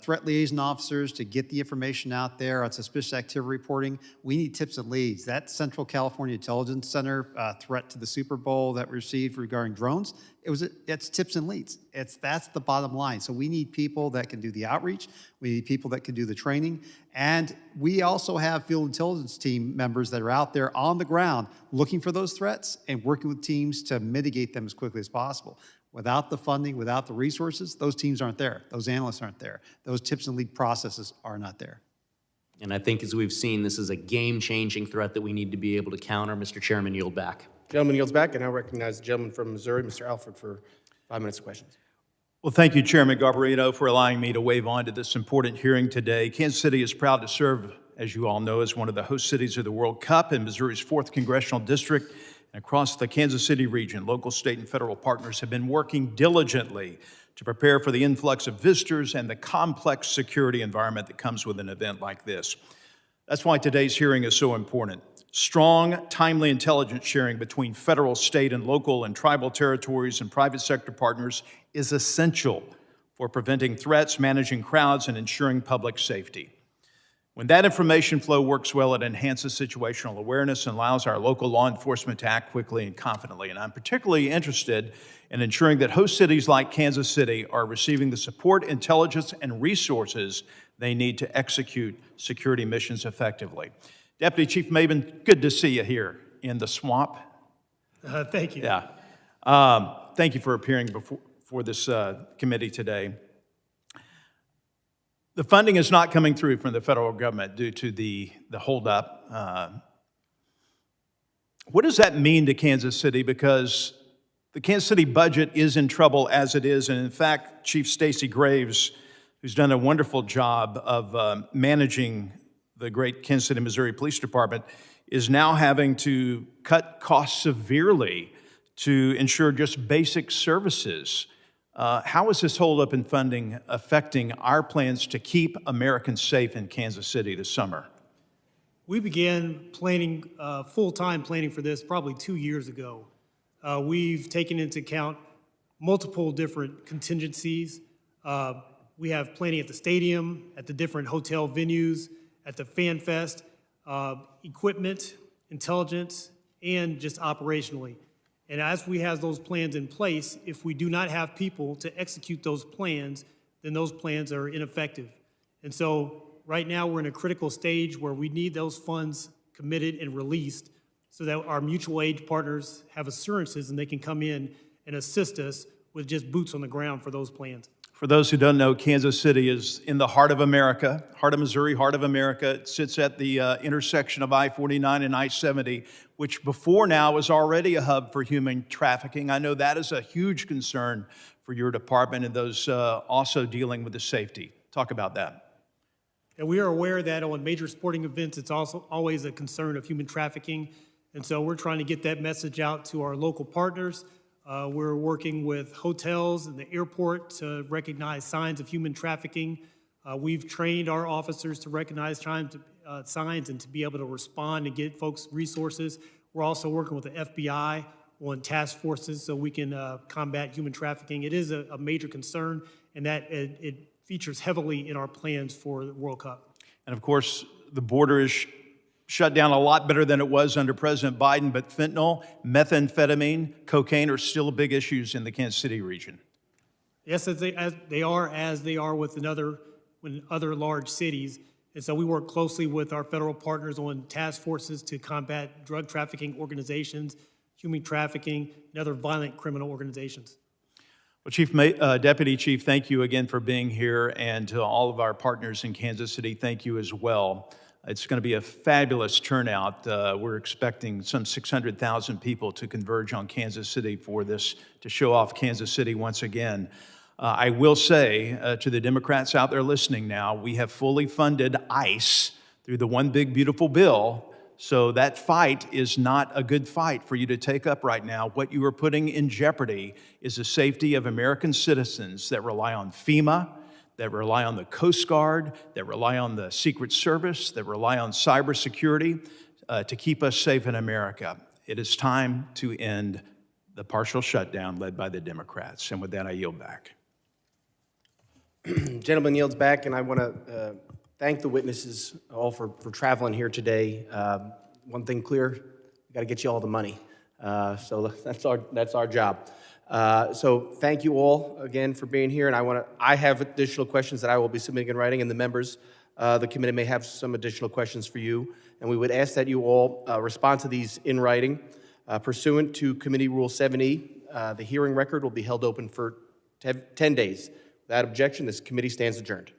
threat liaison officers to get the information out there on suspicious activity reporting. We need tips and leads. That Central California Intelligence Center threat to the Super Bowl that we received regarding drones, it's tips and leads. That's the bottom line. So we need people that can do the outreach. We need people that can do the training. And we also have field intelligence team members that are out there on the ground looking for those threats and working with teams to mitigate them as quickly as possible. Without the funding, without the resources, those teams aren't there. Those analysts aren't there. Those tips and lead processes are not there. And I think as we've seen, this is a game-changing threat that we need to be able to counter. Mr. Chairman, yield back. Gentleman yields back, and I recognize the gentleman from Missouri, Mr. Alford, for 5 minutes of questions. Well, thank you, Chairman Garbarino, for allowing me to wave on to this important hearing today. Kansas City is proud to serve, as you all know, as one of the host cities of the World Cup in Missouri's 4th Congressional District. And across the Kansas City region, local, state, and federal partners have been working diligently to prepare for the influx of visitors and the complex security environment that comes with an event like this. That's why today's hearing is so important. Strong, timely intelligence sharing between federal, state, and local and tribal territories and private sector partners is essential for preventing threats, managing crowds, and ensuring public safety. When that information flow works well, it enhances situational awareness and allows our local law enforcement to act quickly and confidently. And I'm particularly interested in ensuring that host cities like Kansas City are receiving the support, intelligence, and resources they need to execute security missions effectively. Deputy Chief Mabin, good to see you here in the swamp. Thank you. Yeah. Thank you for appearing before this committee today. The funding is not coming through from the federal government due to the holdup. What does that mean to Kansas City? Because the Kansas City budget is in trouble as it is, and in fact, Chief Stacy Graves, who's done a wonderful job of managing the great Kansas City, Missouri Police Department, is now having to cut costs severely to ensure just basic services. How is this holdup in funding affecting our plans to keep Americans safe in Kansas City this summer? We began planning, full-time planning for this probably 2 years ago. We've taken into account multiple different contingencies. We have planning at the stadium, at the different hotel venues, at the Fan Fest, equipment, intelligence, and just operationally. And as we have those plans in place, if we do not have people to execute those plans, then those plans are ineffective. And so right now we're in a critical stage where we need those funds committed and released so that our mutual aid partners have assurances and they can come in and assist us with just boots on the ground for those plans. For those who don't know, Kansas City is in the heart of America, heart of Missouri, heart of America. It sits at the intersection of I-49 and I-70, which before now was already a hub for human trafficking. I know that is a huge concern for your department and those also dealing with the safety. Talk about that. And we are aware that on major sporting events, it's also always a concern of human trafficking. And so we're trying to get that message out to our local partners. We're working with hotels and the airport to recognize signs of human trafficking. We've trained our officers to recognize signs and to be able to respond and get folks resources. We're also working with the FBI on task forces so we can combat human trafficking. It is a major concern, and that it features heavily in our plans for the World Cup. And of course, the border is shut down a lot better than it was under President Biden, but fentanyl, methamphetamine, cocaine are still big issues in the Kansas City region. Yes, as they are with other large cities. And so we work closely with our federal partners on task forces to combat drug trafficking organizations, human trafficking, and other violent criminal organizations. Well, Deputy Chief, thank you again for being here, and to all of our partners in Kansas City, thank you as well. It's going to be a fabulous turnout. We're expecting some 600,000 people to converge on Kansas City for this, to show off Kansas City once again. I will say to the Democrats out there listening now, we have fully funded ICE through the One Big Beautiful Bill. So that fight is not a good fight for you to take up right now. What you are putting in jeopardy is the safety of American citizens that rely on FEMA, that rely on the Coast Guard, that rely on the Secret Service, that rely on cybersecurity to keep us safe in America. It is time to end the partial shutdown led by the Democrats. And with that, I yield back. Gentleman yields back, and I want to thank the witnesses all for traveling here today. One thing clear, we got to get you all the money. So that's our job. So thank you all again for being here, and I have additional questions that I will be submitting in writing, and the members the committee may have some additional questions for you, and we would ask that you all respond to these in writing. Pursuant to Committee Rule 7E, the hearing record will be held open for 10 days. Without objection, this committee stands adjourned.